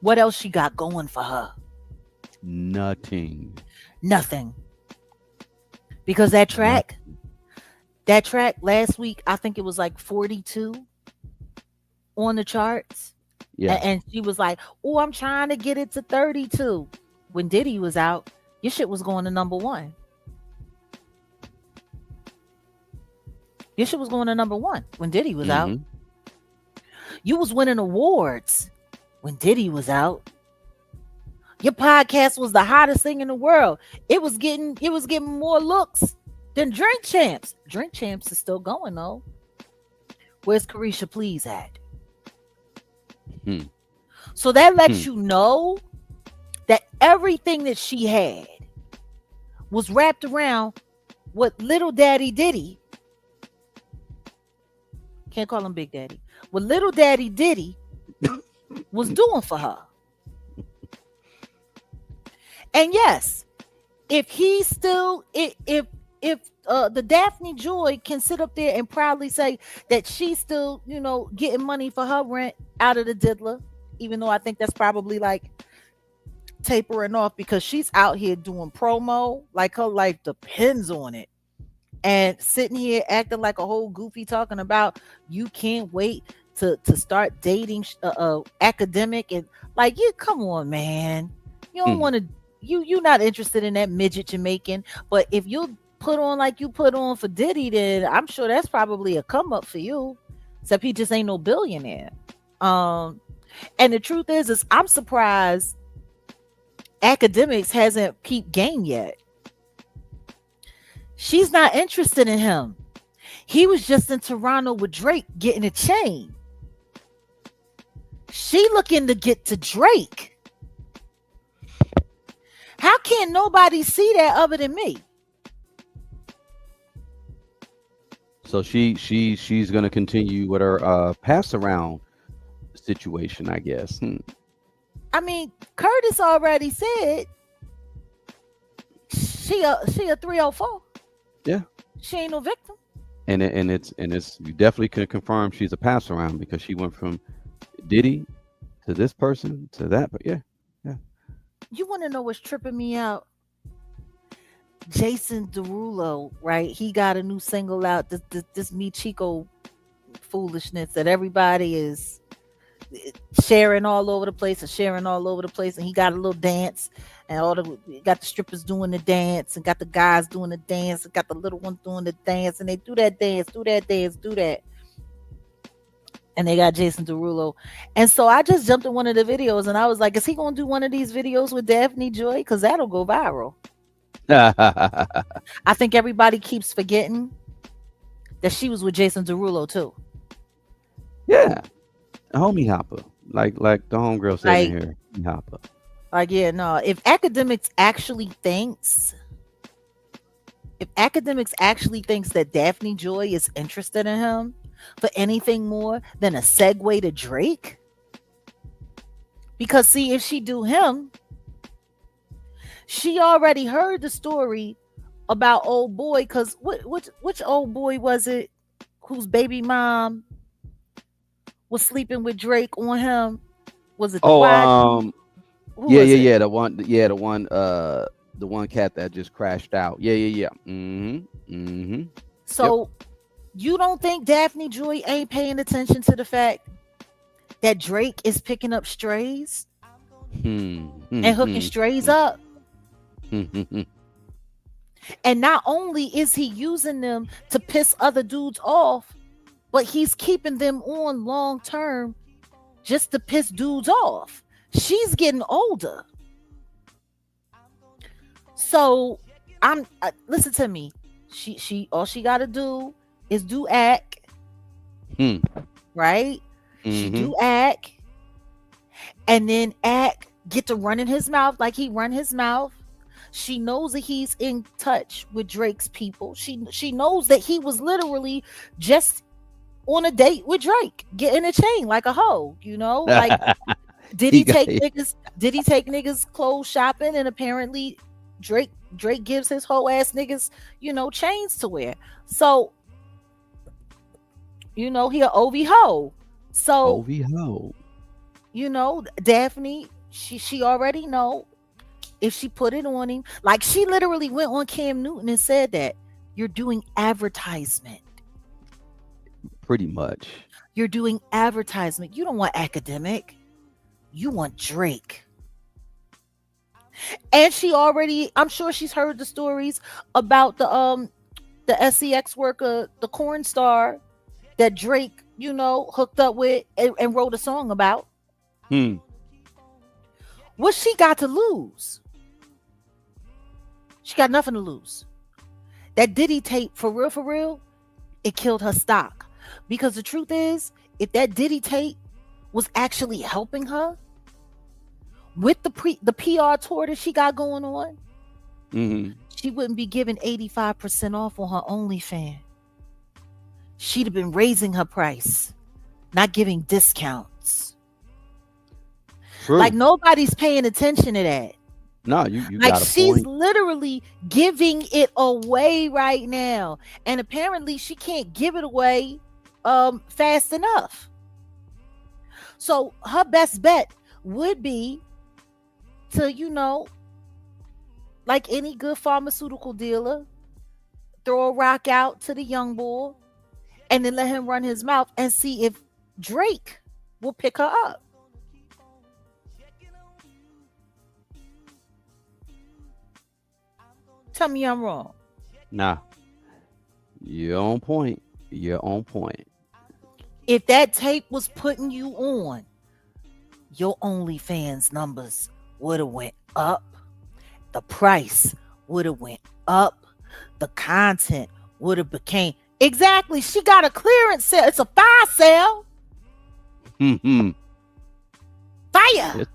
What else she got going for her? Nothing. Nothing. Because that track last week, I think it was like 42 on the charts. Yeah. And she was like, oh, I'm trying to get it to 32. When Diddy was out, your shit was going to number one. Your shit was going to number one when Diddy was out. You was winning awards when Diddy was out. Your podcast was the hottest thing in the world. It was getting more looks than Drink Champs. Drink Champs is still going though. Where's Carisha Please at? So that lets you know that everything that she had was wrapped around what Little Daddy Diddy, can't call him Big Daddy, what Little Daddy Diddy was doing for her. And yes, if he still, if the Daphne Joy can sit up there and proudly say that she's still, getting money for her rent out of the diddler, even though I think that's probably like tapering off because she's out here doing promo like her life depends on it. and sitting here acting like a whole goofy talking about you can't wait to start dating academic and like you come on man. You don't Hmm. want to you not interested in that midget Jamaican, but if you put on like you put on for Diddy, then I'm sure that's probably a come up for you. Except he just ain't no billionaire. Um and the truth is I'm surprised academics hasn't peeped game yet. She's not interested in him. He was just in Toronto with Drake getting a chain. She looking to get to Drake. How can nobody see that other than me? So she's gonna continue with her pass around situation, I guess. Hmm. I mean, Curtis already said she a 304. Yeah. She ain't no victim. And it's you definitely can confirm she's a pass around because she went from Diddy to this person to that. But yeah, yeah. You want to know what's tripping me out? Jason Derulo, right? He got a new single out. This Me Chico foolishness that everybody is sharing all over the place and sharing all over the place. And he got a little dance, and got the strippers doing the dance, and got the guys doing the dance, and got the little ones doing the dance, and they do that dance, do that dance, do that. And they got Jason Derulo. And so I just jumped in one of the videos and I was like, is he going to do one of these videos with Daphne Joy? Because that'll go viral. I think everybody keeps forgetting that she was with Jason Derulo too. Yeah, a homie hopper, like the homegirl said in Like, here, homie hopper. yeah, no. If academics actually thinks that Daphne Joy is interested in him for anything more than a segue to Drake, because see, if she do him, she already heard the story about old boy. Because which old boy was it whose baby mom was sleeping with Drake on him? Was it the Oh, YG? Who yeah, was yeah, it? yeah. The one cat that just crashed out. Yeah, yeah, yeah. Mm-hmm. Mm-hmm. Yep. So you don't think Daphne Joy ain't paying attention to the fact that Drake is picking up strays Hmm. Hmm. and hooking Hmm. strays up? Hmm. Hmm. Hmm. And not only is he using them to piss other dudes off, but he's keeping them on long term just to piss dudes off. She's getting older. So listen to me. She all she got to do is do act, Hmm. right? She Mm-hmm. do act, and then act get to run in his mouth like he run his mouth. She knows that he's in touch with Drake's people. She knows that he was literally just on a date with Drake, getting a chain like a hoe, like did He he got take niggas clothes shopping, and apparently Drake gives his whole ass niggas, chains to wear. So, he a OV hoe. So, OVO. Daphne, she already know if she put it on him. Like she literally went on Cam Newton and said that you're doing advertisement. Pretty much. You're doing advertisement. You don't want academic. You want Drake. And I'm sure she's heard the stories about the SEX worker, the corn star that Drake, hooked up with and wrote a song about. Hmm. What she got to lose? She got nothing to lose. That Diddy tape, for real, it killed her stock. Because the truth is, if that Diddy tape was actually helping her with the PR tour that she got going on, Mm-hmm. she wouldn't be giving 85% off on her OnlyFans. She'd have been raising her price, not giving discounts. True. Like nobody's paying attention to that. No, you Like got a she's point. literally giving it away right now. And apparently she can't give it away fast enough. So her best bet would be to, like any good pharmaceutical dealer, throw a rock out to the young boy, and then let him run his mouth and see if Drake will pick her up. Tell me I'm wrong. Nah, you're on point. You're on point. If that tape was putting you on, your OnlyFans numbers would have went up. The price would have went up. The content would have became exactly. She got a clearance sale. It's a fire sale. Hmm. Fire.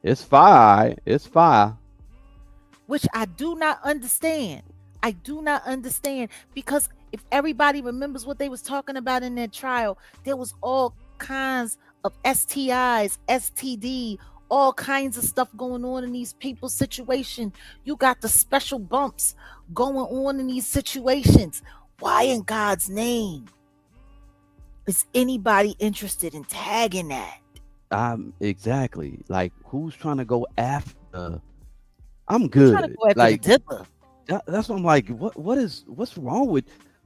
It's fire. It's fire. Which I do not understand. I do not understand because if everybody remembers what they was talking about in that trial, there was all kinds of STIs, STD, all kinds of stuff going on in these people's situation. You got the special bumps going on in these situations. Why in God's name is anybody interested in tagging that? Exactly. Like, who's trying to go after? I'm Who's trying to good. go after Like, the dipper? that's what I'm like.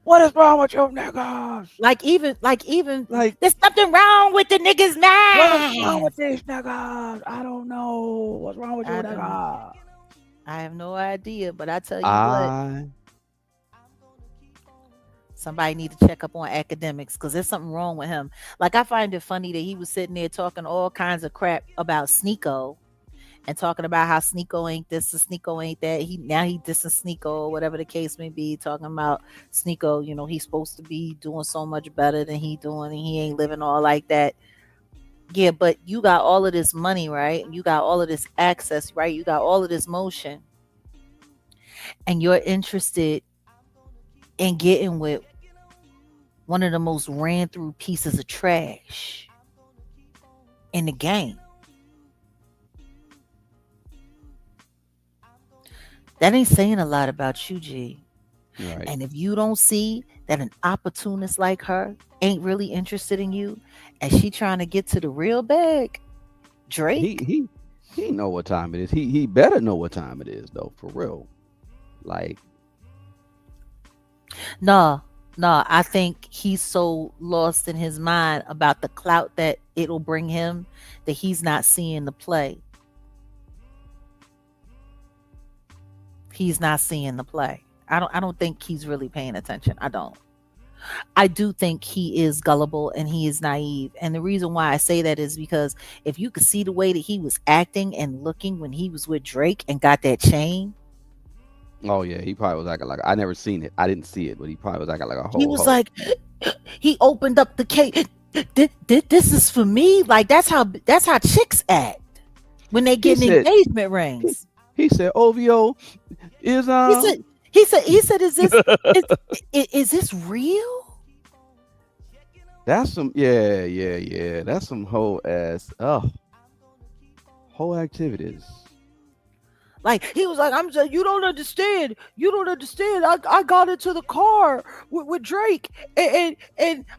What's wrong with your niggas? Like even Like, there's something wrong with the niggas' what is wrong mind. with these niggas? I don't know. What's wrong with your I don't. nigga? I have no idea, but I tell you what, I somebody need to check up on academics because there's something wrong with him. Like I find it funny that he was sitting there talking all kinds of crap about Sneeko and talking about how Sneeko ain't this and Sneeko ain't that. He dissing Sneeko, whatever the case may be, talking about Sneeko, he's supposed to be doing so much better than he doing and he ain't living all like that. Yeah, but you got all of this money, right? You got all of this access, right? You got all of this motion, and you're interested in getting with one of the most ran through pieces of trash in the game. That ain't saying a lot about you, G. right. And if you don't see that an opportunist like her ain't really interested in you and she trying to get to the real bag, He Drake, he he know what time it is. He better know what time it is though, for real. Like, nah, I think he's so lost in his mind about the clout that it'll bring him that he's not seeing the play. He's not seeing the play. I don't think he's really paying attention. I don't. I do think he is gullible and he is naive. And the reason why I say that is because if you could see the way that he was acting and looking when he was with Drake and got that chain, oh yeah, he probably was acting like, I never seen it. I didn't see it, but he probably was acting like a he whole was hoe. like, he opened up the cake. This is for me. Like that's how chicks act when they He get said engagement he, rings. he said OVO is He said is is this real? that's some, yeah. That's some whole ass whole activities. Like he was like, I'm just, you don't understand. You don't understand. I got into the car with Drake, and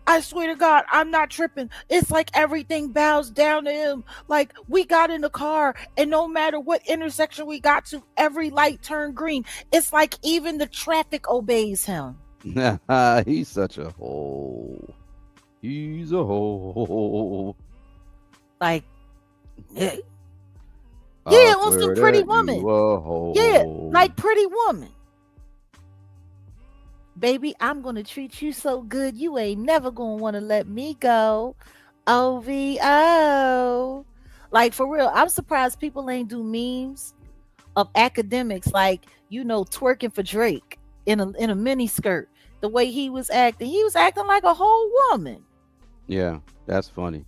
I swear to God, I'm not tripping. It's like everything bows down to him. Like we got in the car, and no matter what intersection we got to, every light turned green. It's like even the traffic obeys him. He's such a hoe. He's a hoe. Like, yeah, I on some swear pretty that woman. you a Yeah, hoe. like pretty woman. Baby, I'm gonna treat you so good, you ain't never gonna want to let me go. OVO. Like for real, I'm surprised people ain't do memes of academics like twerking for Drake in a mini skirt. The way he was acting like a whole woman. Yeah, that's funny.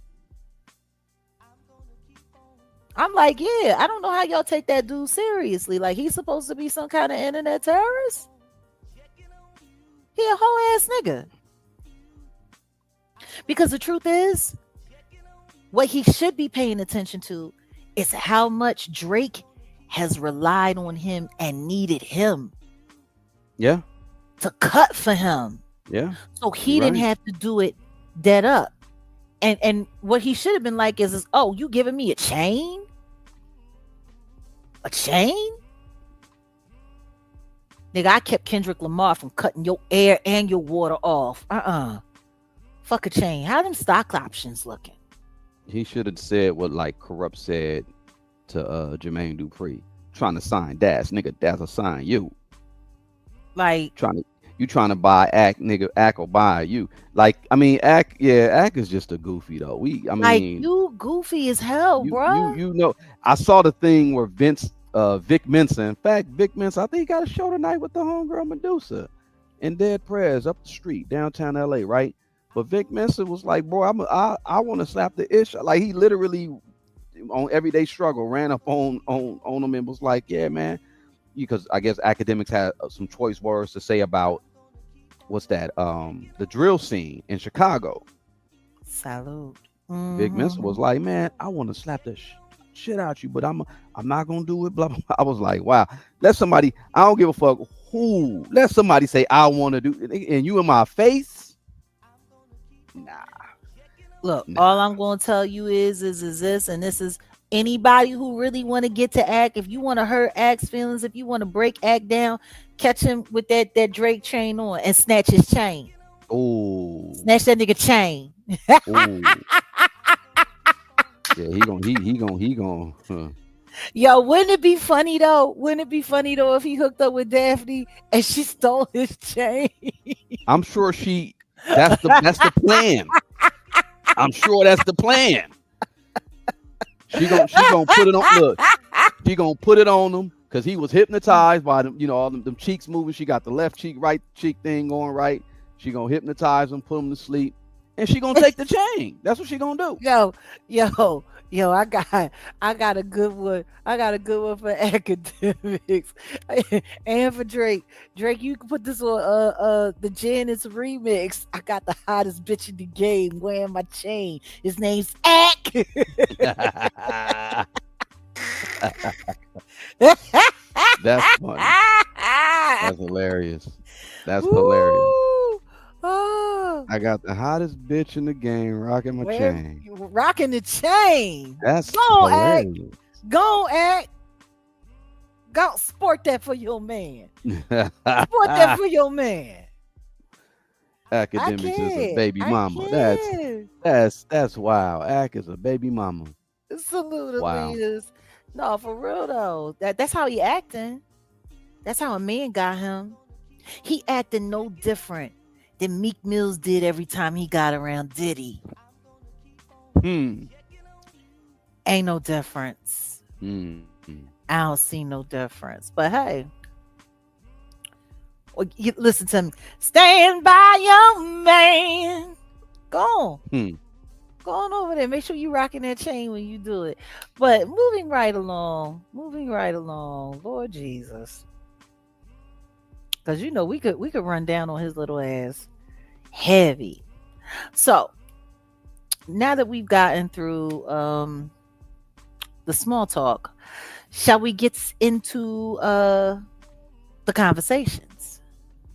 I'm like, yeah, I don't know how y'all take that dude seriously. Like he's supposed to be some kind of internet terrorist. He a whole ass nigga. Because the truth is, what he should be paying attention to is how much Drake has relied on him and needed him Yeah, to cut for him. yeah, So you're he didn't right. have to do it dead up. And what he should have been like is, oh, you giving me a chain? A chain? Nigga, I kept Kendrick Lamar from cutting your air and your water off. Fuck a chain. How them stock options looking? He should have said what like Corrupt said to Jermaine Dupri. Trying to sign Das, nigga, Das will sign you. Like, Trying to you trying to buy Act, nigga, Act will buy you. Like, I mean, Act, yeah, Act is just a goofy though. I like mean, you goofy as hell, bruh. you know, I saw the thing where Vic Mensa. In fact, Vic Mensa, I think he got a show tonight with the homegirl Medusa in Dead Prayers up the street, downtown LA, right? But Vic Mensa was like, bro, I want to slap the ish. Like he literally on Everyday Struggle ran up on him and was like, yeah, man, because I guess academics had some choice words to say about what's that the drill scene in Chicago. Salute. Vic Mensa Mm-hmm. was like, man, I want to slap the shit out you, but I'm not gonna do it. Blah, blah, blah. I was like, wow, let somebody. I don't give a fuck who. Let somebody say I want to do it, and you in my face. Nah, Look, nah. all I'm going to tell you is this, and this is anybody who really want to get to Act. If you want to hurt Act's feelings, if you want to break Act down, catch him with that Drake chain on and snatch his chain. Oh, Snatch that nigga chain. oh, yeah. He gonna. Yo, wouldn't it be funny though? Wouldn't it be funny though if he hooked up with Daphne and she stole his chain? I'm sure she. That's the plan. I'm sure that's the plan. She gonna put it on. Look, she gonna put it on him because he was hypnotized by them. You know, all them cheeks moving. She got the left cheek, right cheek thing going right. She gonna hypnotize him, put him to sleep, and she gonna take the chain. That's what she gonna do. Yo, I got a good one. I got a good one for academics and for Drake. Drake, you can put this on the Janice remix. I got the hottest bitch in the game wearing my chain. His name's Ack. That's funny. That's hilarious. That's hilarious. Oh, I got the hottest bitch in the game rocking my chain. rocking the chain. That's Go Ack. hilarious. Go Ack. Go sport that for your man. Sport that for your man. Academics is a baby I mama. can. That's wild. Ack is a baby mama. Salute Wow. leaders. No, for real though. That's how he acting. That's how a man got him. He acting no different than Meek Mills did every time he got around Diddy. Hmm. Ain't no difference. Hmm. I don't see no difference. But hey, listen to me. Stand by your man. Go on. Go on over there. Make sure you rocking that chain when you do it. But moving right along. Lord Jesus. Because you know we could run down on his little ass heavy. So now that we've gotten through the small talk, shall we get into the conversations?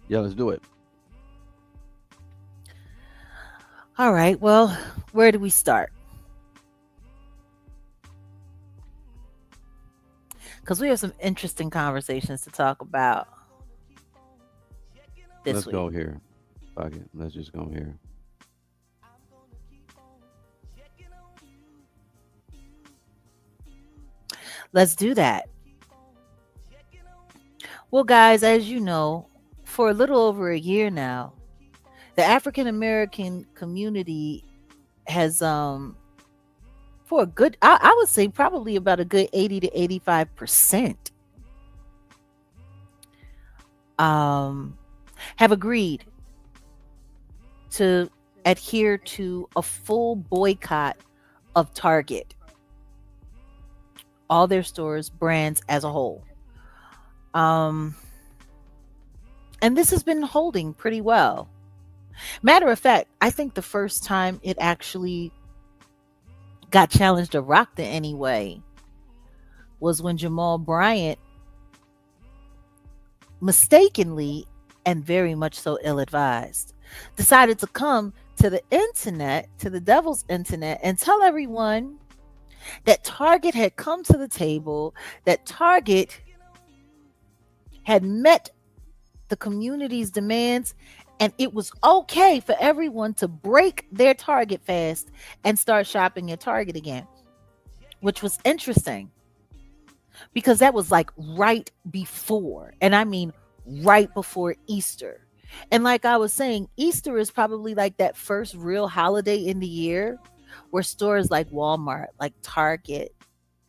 Yeah, let's do it. All right. Well, where do we start? Because we have some interesting conversations to talk about this Let's week. go here. Fuck it. Let's just go here. Let's do that. Well, guys, as you know, for a little over a year now, the African American community has for a good I would say probably about a good 80 to 85% have agreed to adhere to a full boycott of Target, all their stores, brands as a whole. And this has been holding pretty well. Matter of fact, I think the first time it actually got challenged or rocked in any way was when Jamal Bryant mistakenly and very much so ill-advised decided to come to the internet, to the devil's internet, and tell everyone that Target had come to the table, that Target had met the community's demands, and it was okay for everyone to break their Target fast and start shopping at Target again, which was interesting because that was like right before, and I mean right before Easter. And like I was saying, Easter is probably like that first real holiday in the year where stores like Walmart, like Target,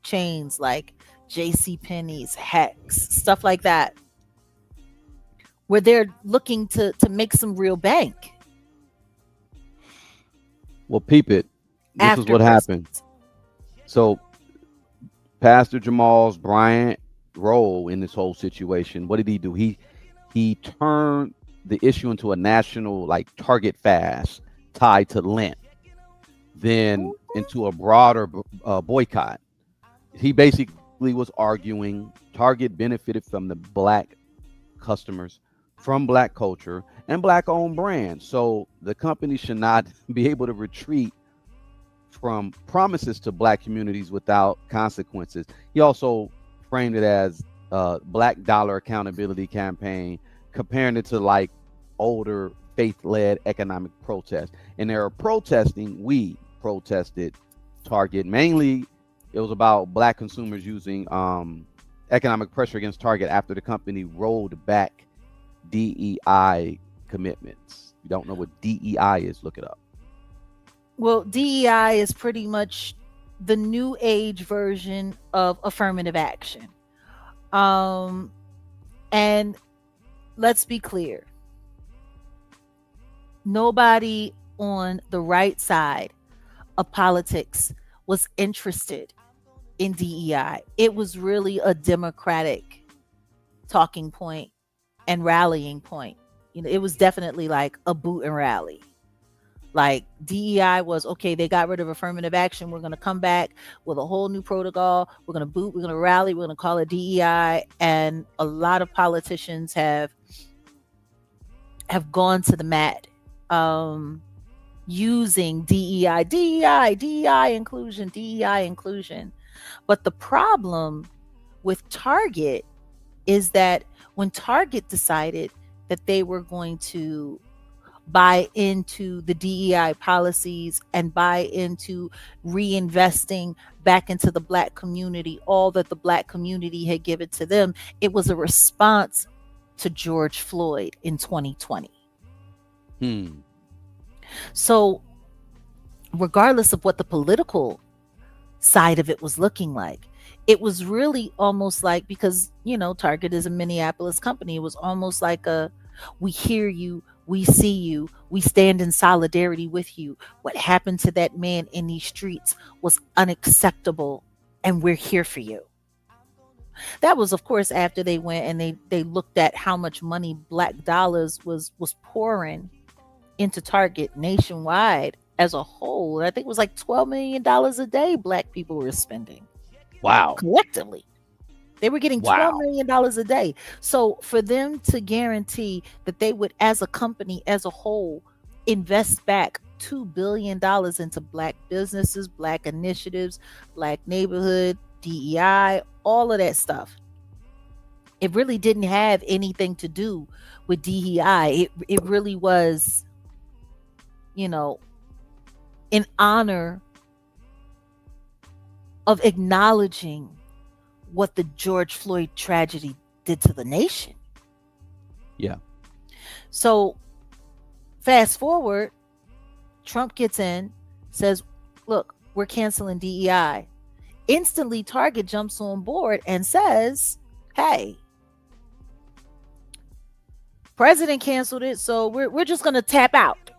chains like JC Penney's, Hex, stuff like that, where they're looking to make some real bank Well, peep it. This is after what happened. Christmas. So Pastor Jamal's Bryant role in this whole situation, what did he do? He turned the issue into a national like Target fast tied to Lent, then into a broader boycott. He basically was arguing Target benefited from the black customers, from black culture and black owned brands. So the company should not be able to retreat from promises to black communities without consequences. He also framed it as a black dollar accountability campaign, comparing it to like older faith-led economic protests. And they're protesting, we protested Target. Mainly it was about black consumers using economic pressure against Target after the company rolled back DEI commitments. If you don't know what DEI is, look it up. Well, DEI is pretty much the new age version of affirmative action. Um, and let's be clear, nobody on the right side of politics was interested in DEI. It was really a Democratic talking point and rallying point. You know, it was definitely like a boot and rally. Like DEI was okay, they got rid of affirmative action. We're going to come back with a whole new protocol. We're going to boot, we're going to rally, we're going to call it DEI. And a lot of politicians have gone to the mat using DEI inclusion, DEI inclusion. But the problem with Target is that when Target decided that they were going to buy into the DEI policies and buy into reinvesting back into the black community, all that the black community had given to them, it was a response to George Floyd in 2020. So regardless of what the political side of it was looking like, it was really almost like, because Target is a Minneapolis company, it was almost like a, we hear you, we see you, we stand in solidarity with you. What happened to that man in these streets was unacceptable, and we're here for you. That was, of course, after they went and they looked at how much money black dollars was pouring into Target nationwide as a whole. I think it was like $12 million a day black people were spending. Wow. Collectively. They were getting $12 million a day. So for them to guarantee that they would, as a company, as a whole, invest back $2 billion into black businesses, black initiatives, black neighborhood, DEI, all of that stuff, it really didn't have anything to do with DEI. It really was, in honor of acknowledging what the George Floyd tragedy did to the nation. Yeah. So fast forward, Trump gets in, says, look, we're canceling DEI. Instantly, Target jumps on board and says, hey, president canceled it, so we're just going to tap out.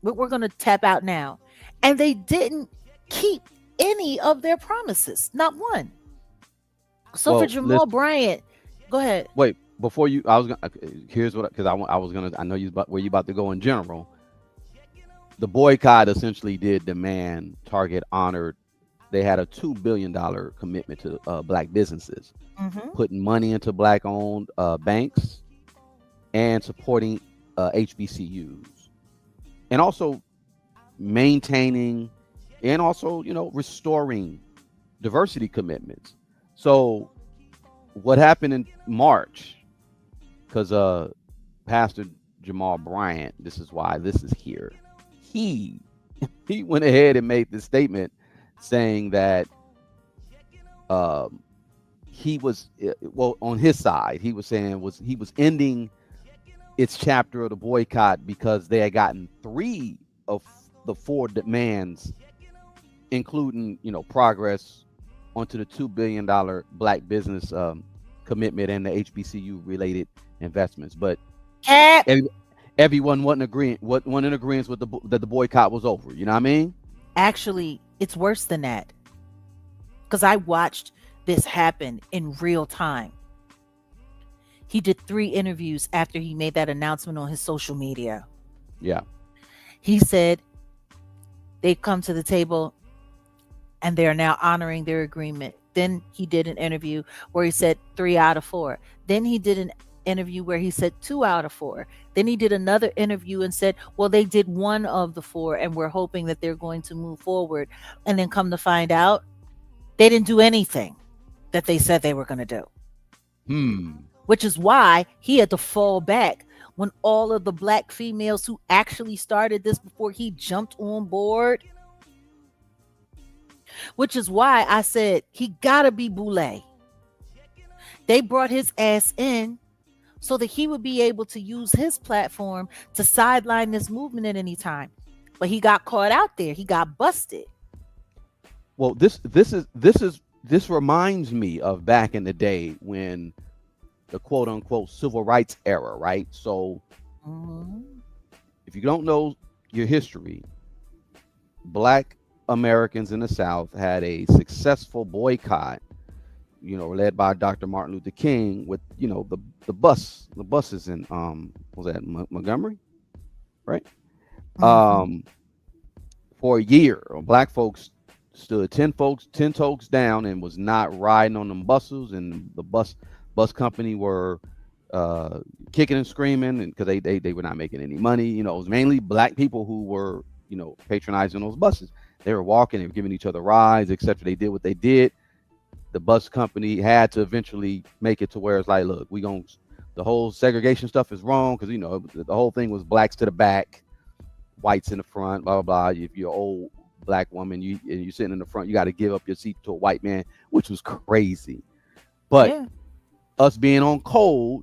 We're going to tap out now. And they didn't keep any of their promises, not one. So for Jamal Bryant, go ahead. Wait, before you, here's what, because I know where you about to go in general. The boycott essentially did demand Target honored. They had a $2 billion commitment to black businesses, putting money into black owned banks and supporting HBCUs, and also maintaining and also restoring diversity commitments. So what happened in March, because Pastor Jamal Bryant, this is why this is here. He he went ahead and made this statement saying that um, he was well, on his side, he was saying he was ending its chapter of the boycott because they had gotten three of the four demands, including progress onto the $2 billion black business commitment and the HBCU related investments. But Cap. every, everyone wasn't agreeing. Wasn't in agreement with that the boycott was over. You know what I mean? Actually, it's worse than that because I watched this happen in real time. He did 3 interviews after he made that announcement on his social media. Yeah. He said they've come to the table and they are now honoring their agreement. Then he did an interview where he said 3 out of 4. Then he did an interview where he said 2 out of 4. Then he did another interview and said, well, they did 1 of the 4 and we're hoping that they're going to move forward. And then come to find out, they didn't do anything that they said they were going to do. Which is why he had to fall back when all of the black females who actually started this before he jumped on board. Which is why I said he gotta be Boulay. They brought his ass in so that he would be able to use his platform to sideline this movement at any time. But he got caught out there. He got busted. Well, this reminds me of back in the day when the quote unquote civil rights era, right? So if you don't know your history, black Americans in the South had a successful boycott, led by Dr. Martin Luther King with, the buses in what was that, Montgomery, right? For a year, black folks stood 10 toes down and was not riding on them buses, and the bus company were kicking and screaming, and because they were not making any money. It was mainly black people who were patronizing those buses. They were walking, they were giving each other rides, etc. They did what they did. The bus company had to eventually make it to where it's like, look, the whole segregation stuff is wrong, because the whole thing was blacks to the back, whites in the front, blah blah blah. If you're an old black woman, you're sitting in the front, you got to give up your seat to a white man, which was crazy. But us being on code,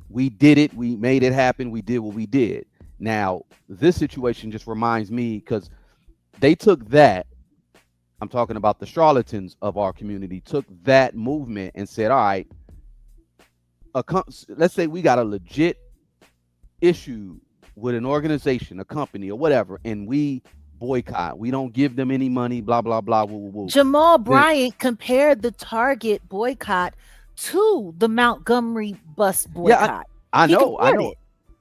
we did it. We made it happen. We did what we did. Now, this situation just reminds me, because they took that, I'm talking about the charlatans of our community, took that movement and said, all right, let's say we got a legit issue with an organization, a company or whatever, and we boycott. We don't give them any money, blah, blah, blah. Woo, woo. Jamal Bryant compared the Target boycott to the Montgomery bus boycott. Yeah, I know.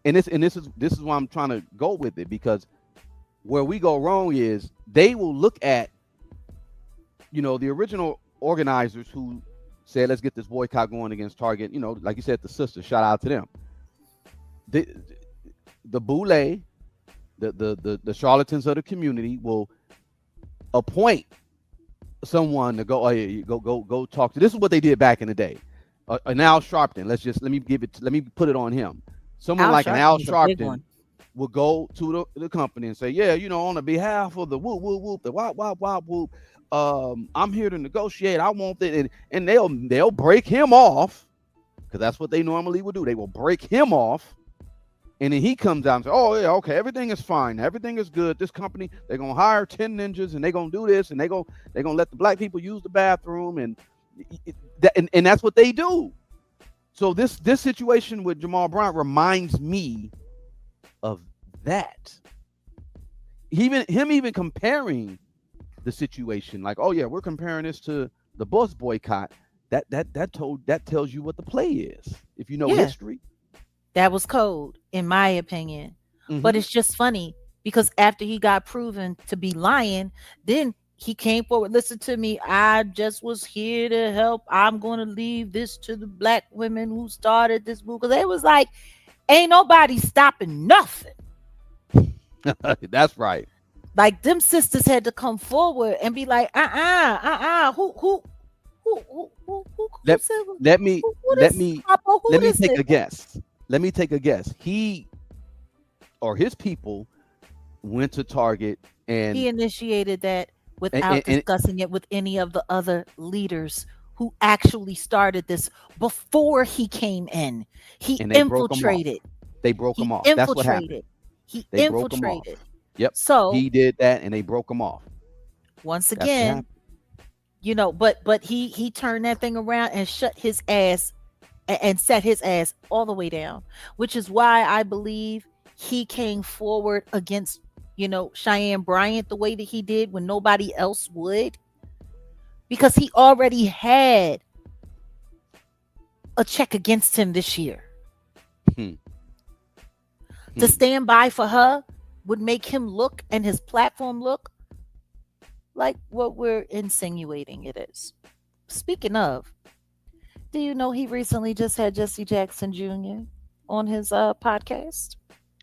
And this is why I'm trying to go with it, because where we go wrong is they will look at, the original organizers who said, let's get this boycott going against Target, like you said, the sisters, shout out to them. The boule, the charlatans of the community will appoint someone to go, go talk to. This is what they did back in the day. An Al Sharpton, let me put it on him. Someone like an Al Sharpton will go to the company and say, yeah, on the behalf of the whoop, whoop, whoop, the wop, wop, wop, whoop, I'm here to negotiate. I want it. And they'll break him off, because that's what they normally would do. They will break him off. And then he comes out and says, oh, yeah, okay, everything is fine. Everything is good. This company, they're going to hire 10 ninjas, and they're going to do this, and they're going to let the black people use the bathroom. And that's what they do. So this situation with Jamal Bryant reminds me of that. Him comparing the situation, like, oh yeah, we're comparing this to the bus boycott. That tells you what the play is, if you know history. That was code, in my opinion. But it's just funny because after he got proven to be lying, then he came forward. Listen to me. I just was here to help. I'm going to leave this to the black women who started this movement. Because they was like, ain't nobody stopping nothing. That's right. Like, them sisters had to come forward and be like, who who let said let me who let this me Papa? Who let me this take a nigga? guess. Let me take a guess. He or his people went to Target and He initiated that and, without and, and discussing it with any of the other leaders who actually started this before he came in. He and they broke them off. infiltrated. They broke He them off. That's what happened. infiltrated. He They broke them off. infiltrated. Yep. So He did that and they broke them off. once That's what again, happened. but he turned that thing around and shut his ass and set his ass all the way down, which is why I believe he came forward against, Cheyenne Bryant the way that he did when nobody else would, because he already had a check against him this year. Hmm. To Hmm. stand by for her would make him look and his platform look like what we're insinuating it is. Speaking of, do you know he recently just had Jesse Jackson Jr. on his podcast?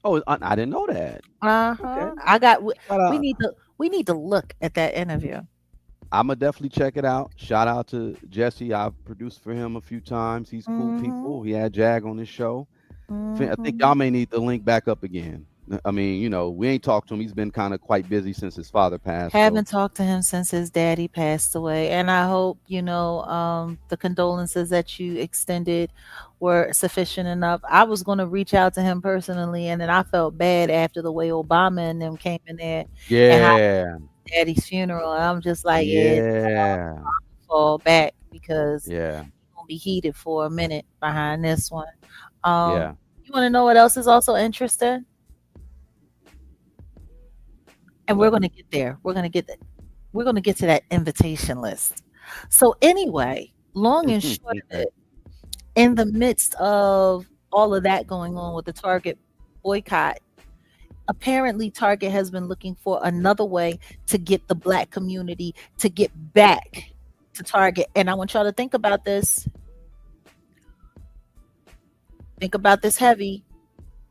Oh, I didn't know that. Okay. Uh-huh. I got Shout we out. need to we need to look at that interview. I'm gonna definitely check it out. Shout out to Jesse. I've produced for him a few times. He's cool Mhm. people. He had Jag on his show. I think Mhm. y'all may need the link back up again. I mean, we ain't talked to him. He's been kind of quite busy since his father passed. So Haven't talked to him since his daddy passed away, and I hope the condolences that you extended were sufficient enough. I was going to reach out to him personally, and then I felt bad after the way Obama and them came in there and how yeah, daddy's funeral. And I'm just like, yeah, yeah, fall back because yeah, you're gonna be heated for a minute behind this one. Um, yeah. you want to know what else is also interesting? And we're What? going to get there. We're going to get to that invitation list. So anyway, long and short of Okay. it, in the midst of all of that going on with the Target boycott, apparently Target has been looking for another way to get the black community to get back to Target. And I want y'all to think about this. Think about this heavy.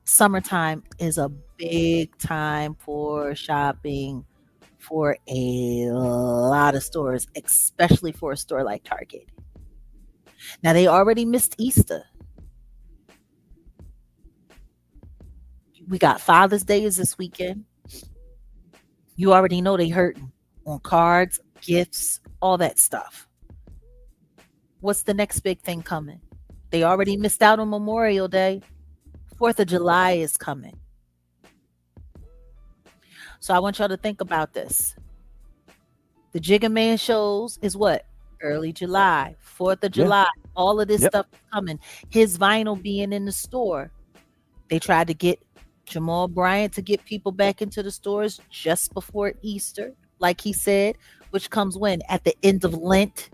Summertime is a big time for shopping for a lot of stores, especially for a store like Target. Now they already missed Easter. We got Father's Day is this weekend. You already know they hurting on cards, gifts, all that stuff. What's the next big thing coming? They already missed out on Memorial Day. 4th of July is coming. So I want y'all to think about this. The Jigga Man shows is what? Early July, 4th of Yeah. July. All of this Yep. stuff is coming. His vinyl being in the store. They tried to get Jamal Bryant to get people back into the stores just before Easter, like he said, which comes when? At the end of Lent.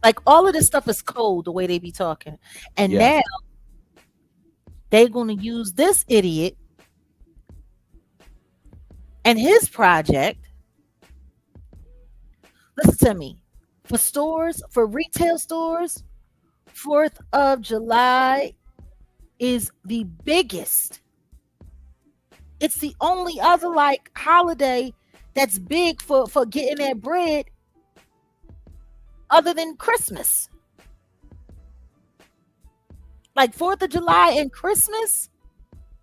Like all of this stuff is cold the way they be talking. And Yeah. now they're going to use this idiot and his project. Listen to me. For stores, for retail stores, 4th of July is the biggest. It's the only other like holiday that's big for getting that bread other than Christmas. Like 4th of July and Christmas,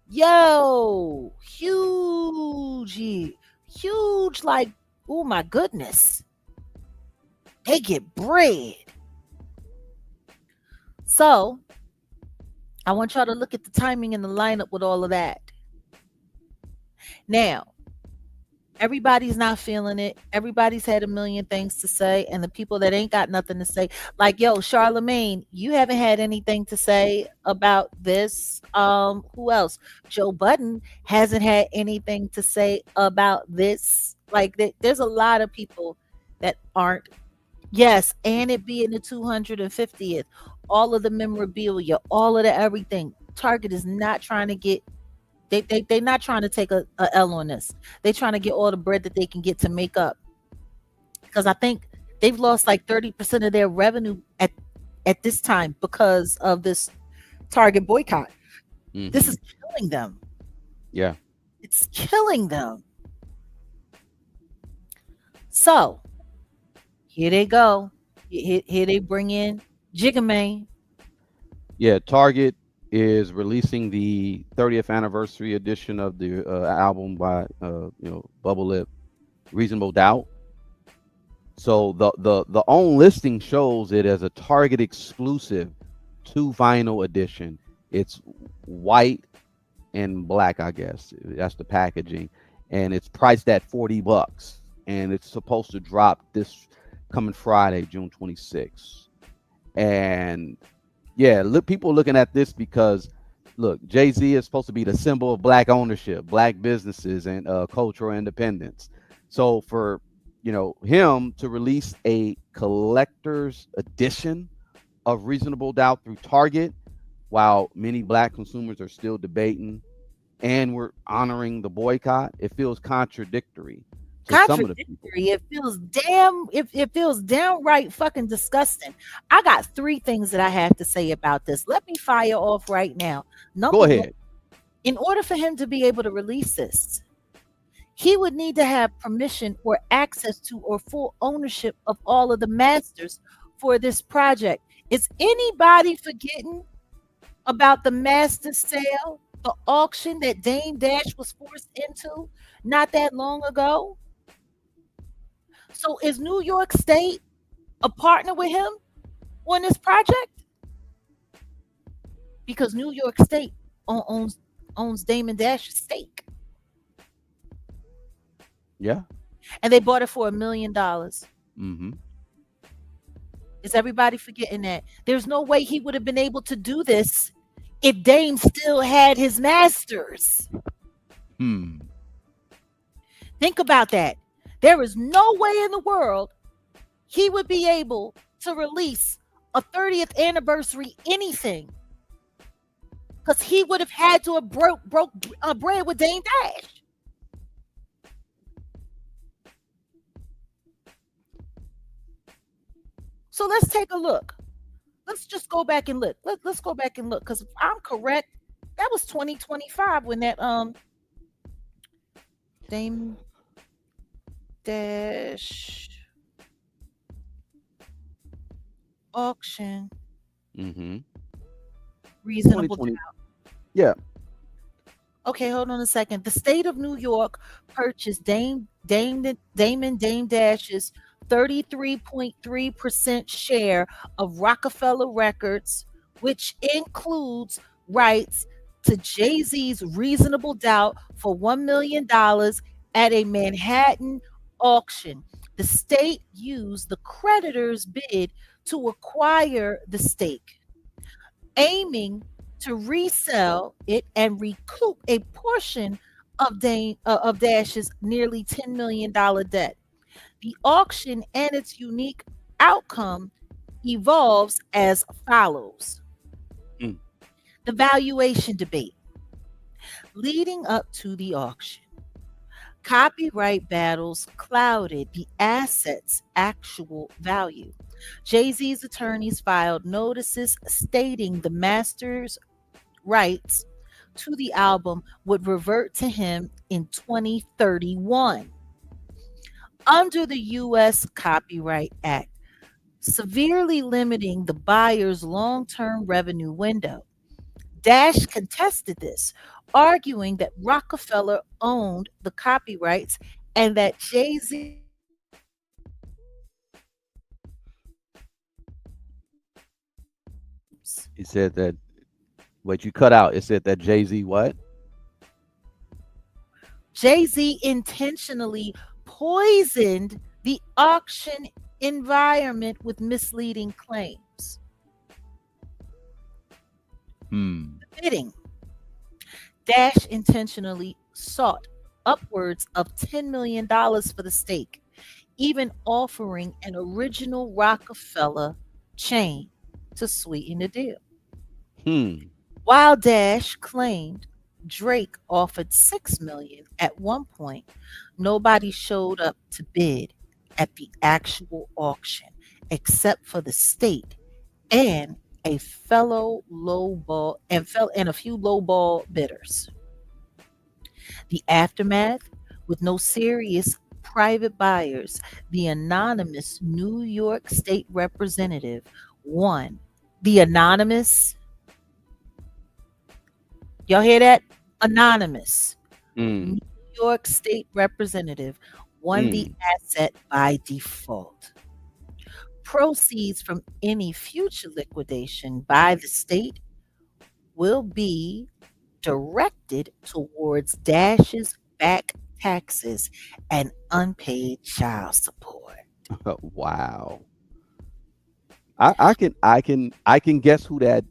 yo, huge, huge, like, oh my goodness. They get bread. So I want y'all to look at the timing and the lineup with all of that. Now, everybody's not feeling it. Everybody's had a million things to say, and the people that ain't got nothing to say, like yo, Charlemagne, you haven't had anything to say about this. Who else? Joe Budden hasn't had anything to say about this. Like, there's a lot of people that aren't. Yes, and it being the 250th, all of the memorabilia, all of the everything. Target is not trying to get they're not trying to take a L on this. They're trying to get all the bread that they can get to make up. Because I think they've lost like 30% of their revenue at this time because of this Target boycott. This Hmm. is killing them. Yeah. It's killing them. So here they go. Here they bring in Jigga Man. Yeah, Target is releasing the 30th anniversary edition of the album by Bubble Lip, Reasonable Doubt. So the own listing shows it as a Target exclusive 2 vinyl edition. It's white and black, I guess. That's the packaging, and it's priced at $40, and it's supposed to drop this coming Friday, June 26th. And yeah, look, people looking at this because look, Jay-Z is supposed to be the symbol of black ownership, black businesses, and cultural independence. So for him to release a collector's edition of Reasonable Doubt through Target, while many black consumers are still debating and we're honoring the boycott, it feels contradictory to some of the people. Contradictory. It feels downright fucking disgusting. I got three things that I have to say about this. Let me fire off right now. Go Number one, ahead. in order for him to be able to release this, he would need to have permission or access to or full ownership of all of the masters for this project. Is anybody forgetting about the master sale, the auction that Dame Dash was forced into not that long ago? So is New York State a partner with him on this project? Because New York State owns Damon Dash's stake, Yeah. and they bought it for $1 million. Mm-hmm. Is everybody forgetting that? There's no way he would have been able to do this if Dame still had his masters. Hmm. Think about that. There is no way in the world he would be able to release a 30th anniversary anything, because he would have had to have broke bread with Dame Dash. So let's take a look. Let's just go back and look. Let's go back and look, because if I'm correct, that was 2025 when that Dame Dash auction Mm-hmm. reasonable. 2020. Yeah. Okay, hold on a second. The state of New York purchased Damon Dame Dash's 33.3% share of Rockefeller Records, which includes rights to Jay-Z's Reasonable Doubt for $1 million at a Manhattan auction. The state used the creditor's bid to acquire the stake, aiming to resell it and recoup a portion of Dash's nearly $10 million debt. The auction and its unique outcome evolves as follows. Mm. The valuation debate. Leading up to the auction, copyright battles clouded the asset's actual value. Jay-Z's attorneys filed notices stating the master's rights to the album would revert to him in 2031 under the U.S. Copyright Act, severely limiting the buyer's long term revenue window. Dash contested this, arguing that Rockefeller owned the copyrights and that Jay Z He said that. What you cut out? It said that Jay-Z what? Jay-Z intentionally poisoned the auction environment with misleading claims. Hmm. Bidding. Dash intentionally sought upwards of $10 million for the stake, even offering an original Rockefeller chain to sweeten the deal. Hmm. While Dash claimed Drake offered 6 million at one point, nobody showed up to bid at the actual auction except for the state and a fellow lowball and a few lowball bidders. The aftermath, with no serious private buyers, the anonymous New York State representative won. The anonymous, y'all hear that? Anonymous New Mm. York State representative won the Mm. asset by default. Proceeds from any future liquidation by the state will be directed towards Dash's back taxes and unpaid child support. Wow. I can guess who that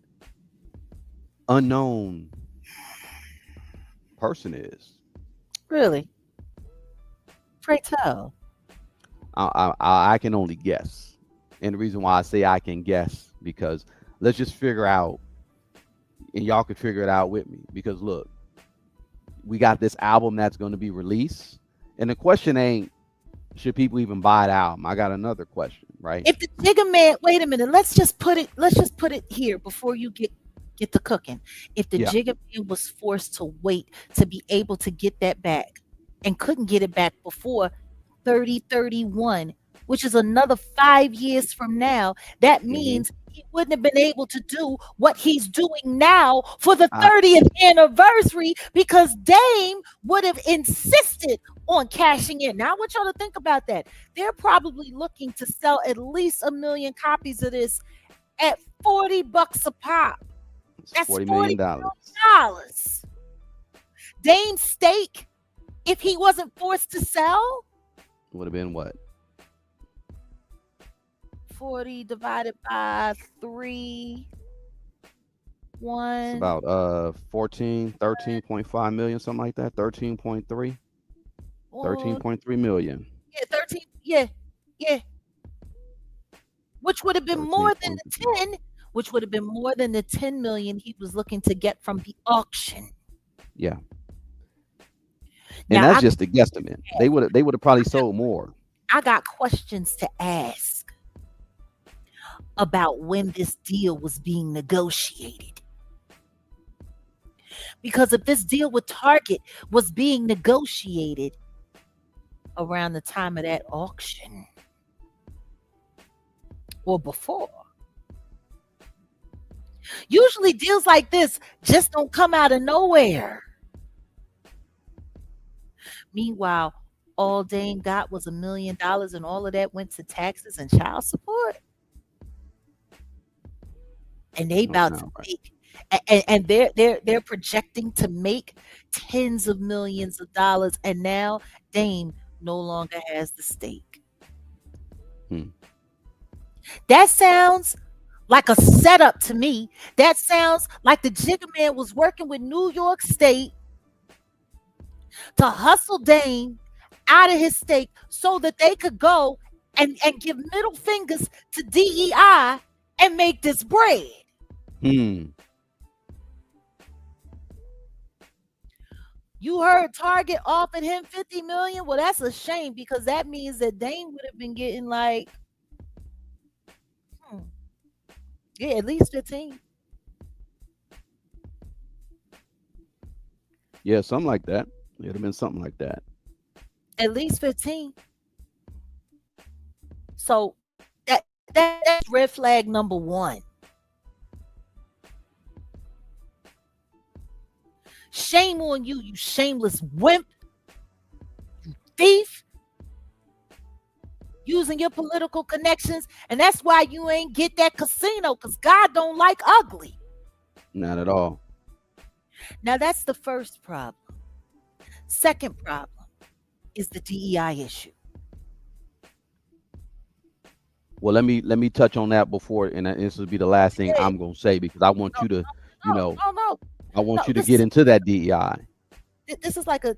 unknown person is. Really? Pray tell. I can only guess, and the reason why I say I can guess because let's just figure out, and y'all can figure it out with me. Because look, we got this album that's going to be released, and the question ain't should people even buy the album. I got another question, right? If the Jigga Man, wait a minute, let's just put it here before you get the cooking. If the Yeah. Jigga Man was forced to wait to be able to get that back and couldn't get it back before 3031, which is another 5 years from now, that Hmm. means he wouldn't have been able to do what he's doing now for the I 30th anniversary because Dame would have insisted on cashing in. Now, I want y'all to think about that. They're probably looking to sell at least a million copies of this at $40 a pop. it's That's $40 million. $40 million. Dame's stake, if he wasn't forced to sell, Would have been what? 40 divided by 3, It's 1, about 13.5 million, something like that. 13.3. 1, 13.3 million. yeah, 13, yeah, yeah, which would have been more than the 13.3. 10, which would have been more than the 10 million he was looking to get from the auction. Yeah. And Now, that's just a guesstimate. They would have probably sold more. I got questions to ask about when this deal was being negotiated. Because if this deal with Target was being negotiated around the time of that auction or before, usually deals like this just don't come out of nowhere. Meanwhile, all Dane got was $1 million and all of that went to taxes and child support. And they Don't about to sound right. make and they're projecting to make tens of millions of dollars, and now Dame no longer has the stake. Hmm. That sounds like a setup to me. That sounds like the Jigga Man was working with New York State to hustle Dame out of his stake so that they could go and give middle fingers to DEI and make this bread. Hmm. You heard Target offered him 50 million. Well, that's a shame because that means that Dame would have been getting like, hmm, yeah, at least 15. Yeah, something like that. It'd have been something like that. At least 15. So that's red flag number one. Shame on you, you shameless wimp, thief, using your political connections, and that's why you ain't get that casino, because God don't like ugly. Not at all. Now that's the first problem. Second problem is the DEI issue. Well, let me touch on that before, and this will be the last thing Yeah, I'm gonna say because I want no, you to, you no, know, no, no, I want no. you to get into that DEI. This is like a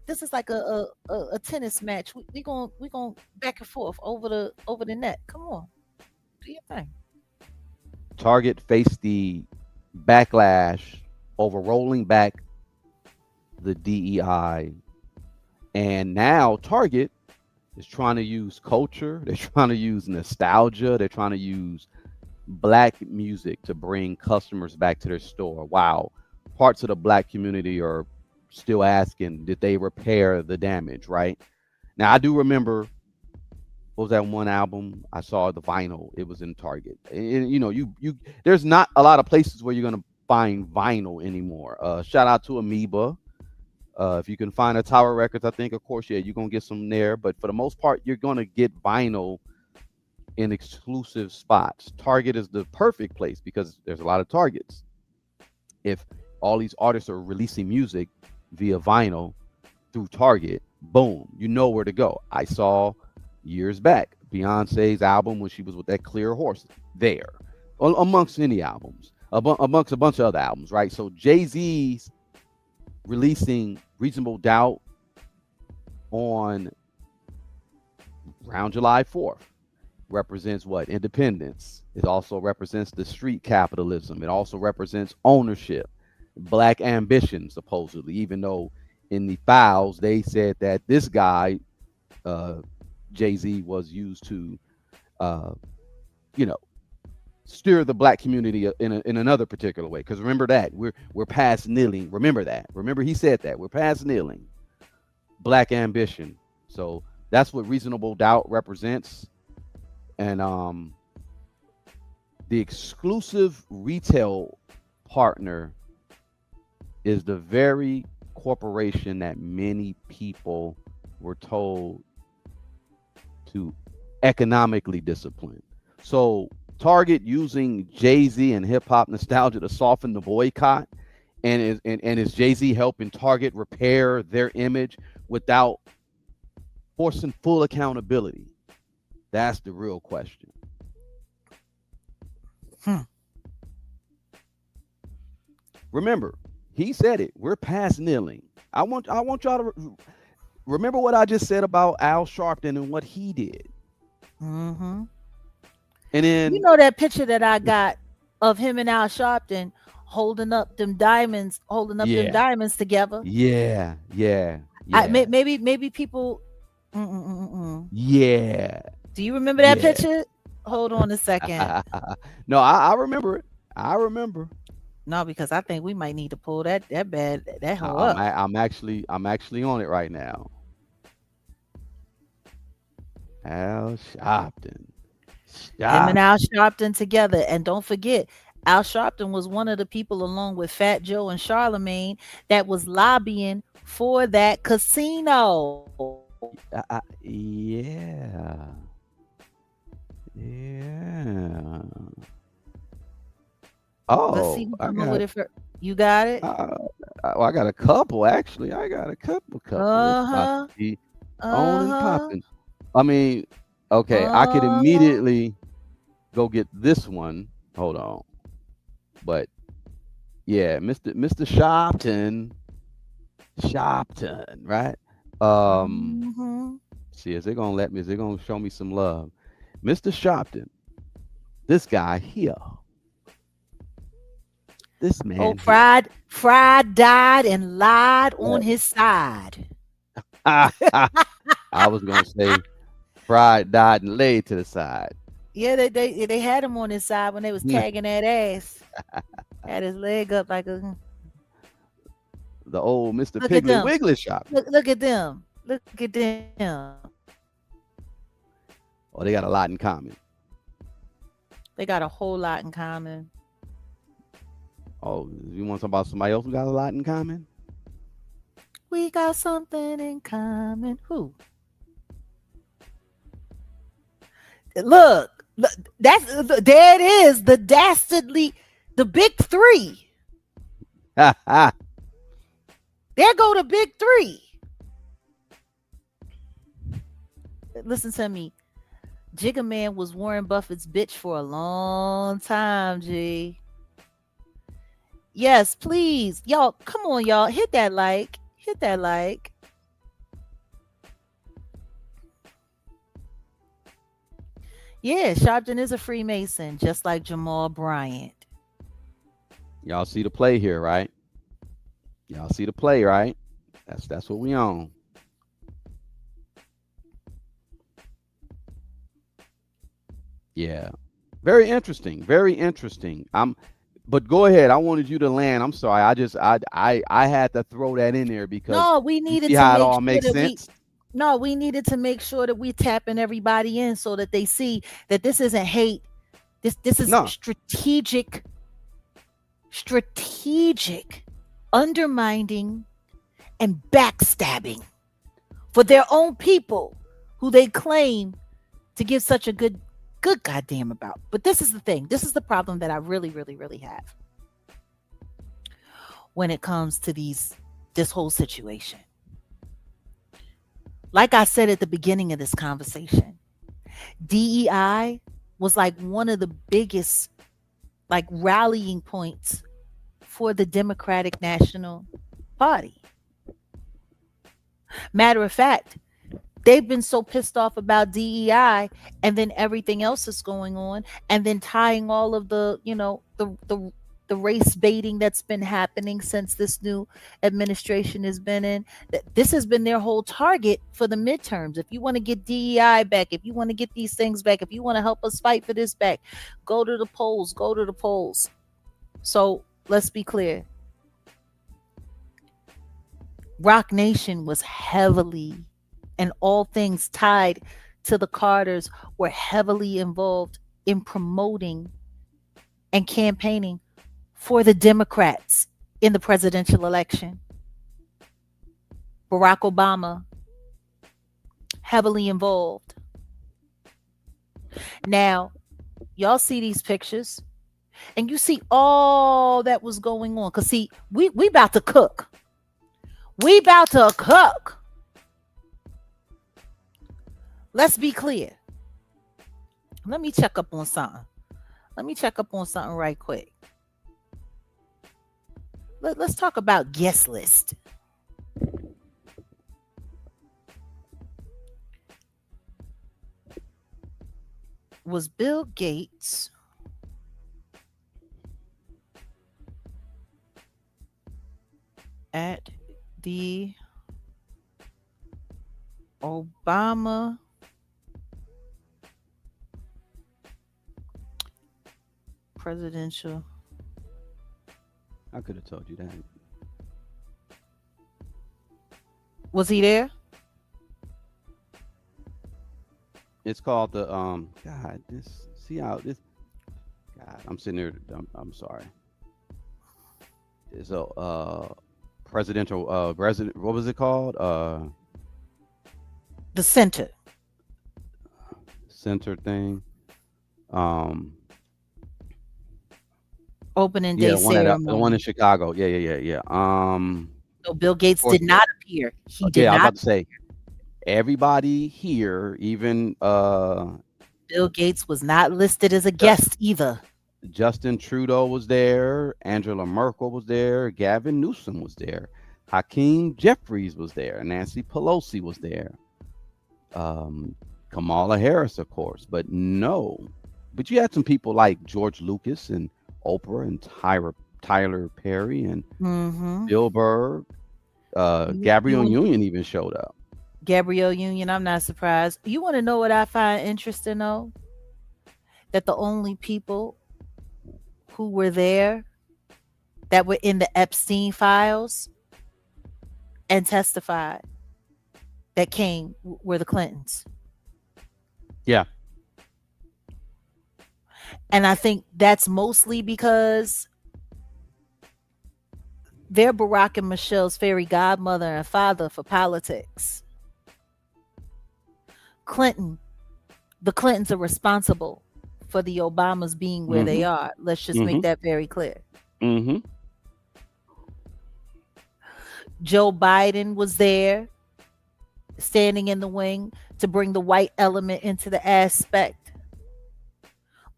tennis match. We going back and forth over the net. Come on, do your thing. Target faced the backlash over rolling back the DEI, and now Target is trying to use culture. They're trying to use nostalgia. They're trying to use black music to bring customers back to their store. Wow. Parts of the black community are still asking, did they repair the damage, right? Now I do remember what was that one album I saw the vinyl. It was in Target. And, you know, you there's not a lot of places where you're gonna find vinyl anymore. Shout out to Amoeba. If you can find a Tower Records, I think of course, yeah, you're gonna get some there. But for the most part, you're gonna get vinyl in exclusive spots. Target is the perfect place because there's a lot of Targets. If all these artists are releasing music via vinyl through Target, boom, you know where to go. I saw years back Beyonce's album when she was with that Clear Horse there, amongst any albums, amongst a bunch of other albums, right? So Jay-Z's releasing Reasonable Doubt on around July 4th represents what? Independence. It also represents the street capitalism. It also represents ownership, black ambition, supposedly, even though in the files they said that this guy, Jay-Z, was used to, you know, steer the black community in another particular way. Because remember that we're past kneeling. Remember that. Remember he said that we're past kneeling. Black ambition. So that's what Reasonable Doubt represents. And the exclusive retail partner is the very corporation that many people were told to economically discipline. So Target using Jay-Z and hip hop nostalgia to soften the boycott, and is Jay-Z helping Target repair their image without forcing full accountability? That's the real question. Remember, he said it. We're past kneeling. I want y'all to remember what I just said about Al Sharpton and what he did. Mm-hmm. And then You know that picture that I got of him and Al Sharpton holding up them diamonds, yeah, together. yeah, yeah. Maybe people. Yeah, Do you remember that yeah. picture? Hold on a second. No, I remember it. I remember. No, because I think we might need to pull that hoe I, I'm up. a- I'm actually on it right now. Al Sharpton. Him and Sharp. Al Sharpton together, and don't forget, Al Sharpton was one of the people, along with Fat Joe and Charlemagne, that was lobbying for that casino. Yeah. Yeah. Let's see Oh, who I come up with got it for. You got it. uh, I got a couple actually. I got a couple. It's Uh about to huh. be on Uh and huh. popping. I mean, okay, I could Uh huh. immediately go get this one. Hold on. But yeah, Mr. Shopton, right? Um, Hmm. see, is they gonna let me? Is they gonna show me some love? Mr. Shopton, this guy here, this Oh, man here. Fried died and lied on Right. his side. I was gonna say Pride died and laid to the side. Yeah, they had him on his side when they was The tagging that ass. Had his leg up like a. old Mr. Look at Piggly them. Wiggly Shopton. Look at them. Look at them. Oh, they got a lot in common. They got a whole lot in common. Oh, you want to talk about somebody else who got a lot in common? We got something in common. Who? Look, that's there. It is the dastardly, the big three. Ha ha. There go the big three. Listen to me. Jigga Man was Warren Buffett's bitch for a long time, G. Yes, please. Y'all, come on, y'all. Hit that like. Hit that like. Yeah, Sharpton is a Freemason, just like Jamal Bryant. Y'all see the play here, right? Y'all see the play, right? That's what we on. Yeah. Very interesting. Very interesting. But go ahead. I wanted you to land. I'm sorry. I had to throw that in there because No, we you needed see to how it make all sure makes that sense. No, we needed to make sure that we tapping everybody in so that they see that this isn't hate. This is No, strategic undermining and backstabbing for their own people who they claim to give such a good goddamn about. But this is the thing. This is the problem that I really have when it comes to this whole situation. Like I said at the beginning of this conversation, DEI was like one of the biggest like rallying points for the Democratic National Party. Matter of fact, they've been so pissed off about DEI and then everything else is going on and then tying all of the, the race baiting that's been happening since this new administration has been in. This has been their whole target for the midterms. If you want to get DEI back, if you want to get these things back, if you want to help us fight for this back, go to the polls, go to the polls. So let's be clear. Rock Nation was heavily, and all things tied to the Carters were heavily involved in promoting and campaigning for the Democrats in the presidential election. Barack Obama, heavily involved. Now, y'all see these pictures and you see all that was going on. Because, see, we about to cook. We about to cook. Let's be clear. Let me check up on something. Right quick. Let's talk about guest list. Was Bill Gates at the Obama presidential? I could have told you that. Was he there? It's called the God. This see how this. God, I'm sitting there. I'm sorry. It's a presidential resident. What was it called? The center Thing. opening Yeah, day the one at the one in ceremony. Chicago. Yeah. So Bill Of Gates course. did not appear. He did Yeah, I was not. about to say everybody here, even Bill Gates was not listed as a Ju- guest either. Justin Trudeau was there, Angela Merkel was there, Gavin Newsom was there, Hakeem Jeffries was there, Nancy Pelosi was there, Kamala Harris, of course. But no, but you had some people like George Lucas and Oprah and Tyler Perry and Mm-hmm. Bill Burr. Gabrielle You Union even showed up. Gabrielle Union, I'm not surprised. You want to know what I find interesting though? That the only people who were there that were in the Epstein files and testified that came were the Clintons. Yeah. And I think that's mostly because they're Barack and Michelle's fairy godmother and father for politics. Clinton, the Clintons are responsible for the Obamas being where Mm-hmm. they are. Let's just make Mm-hmm. that very clear. Mm-hmm. Joe Biden was there, standing in the wing to bring the white element into the aspect.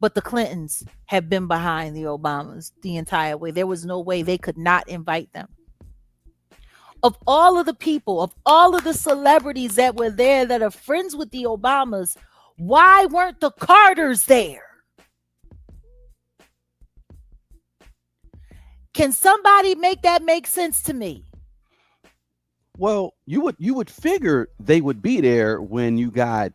But the Clintons have been behind the Obamas the entire way. There was no way they could not invite them. Of all of the people, of all of the celebrities that were there that are friends with the Obamas, why weren't the Carters there? Can somebody make that make sense to me? Well, you would figure they would be there when you got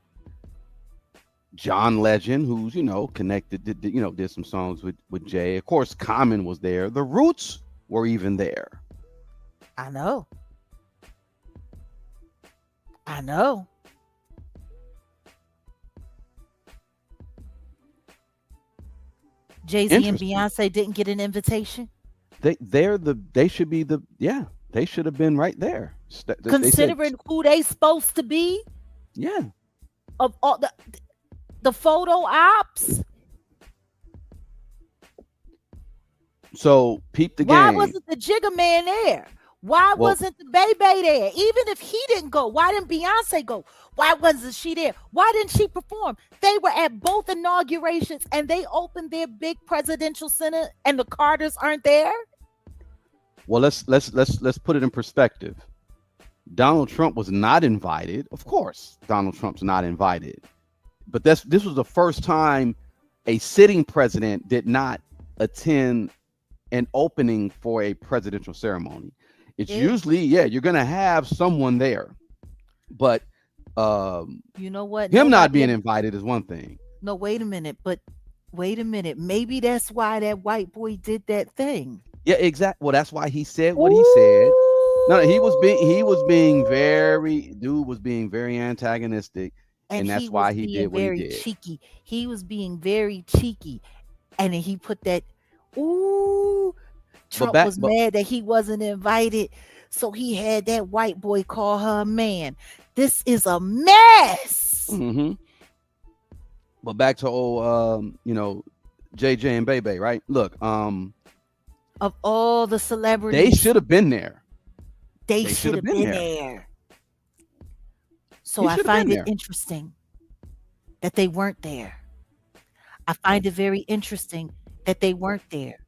John Legend, who's connected, did some songs with Jay. Of course, Common was there. The Roots were even there. I know. I know. Jay-Z and Interesting. Beyonce didn't get an invitation. They should be the yeah, they should have been right there. They said Considering who they supposed to be yeah. of all the photo ops. So peep the Why game. wasn't the Jigga Man there? Why Well, wasn't the Bebe there? Even if he didn't go, why didn't Beyonce go? Why wasn't she there? Why didn't she perform? They were at both inaugurations and they opened their big presidential center and the Carters aren't there. well, let's put it in perspective. Donald Trump was not invited. Of course, Donald Trump's not invited. But this was the first time a sitting president did not attend an opening for a presidential ceremony. It's Yeah. usually, yeah, you're gonna have someone there, but You know what? him not Nobody being ever, invited is one thing. no, wait a minute, but wait a minute. Maybe that's why that white boy did that thing. Yeah, exactly. Well, that's why he said what he said. No, he was being Ooh. very dude was being very antagonistic, And and he that's why was he being did what he very did. cheeky. He was being very cheeky. And then he put that, ooh, But Trump back, was but mad that he wasn't invited. So he had that white boy call her a man. This is a mess. hmm but back to old JJ and Bebe, right? Look, Of all the they celebrities, should have been there. they They should should have have been been there. there. So He I should have been find it there. interesting that they weren't there. I find it very interesting that they weren't there.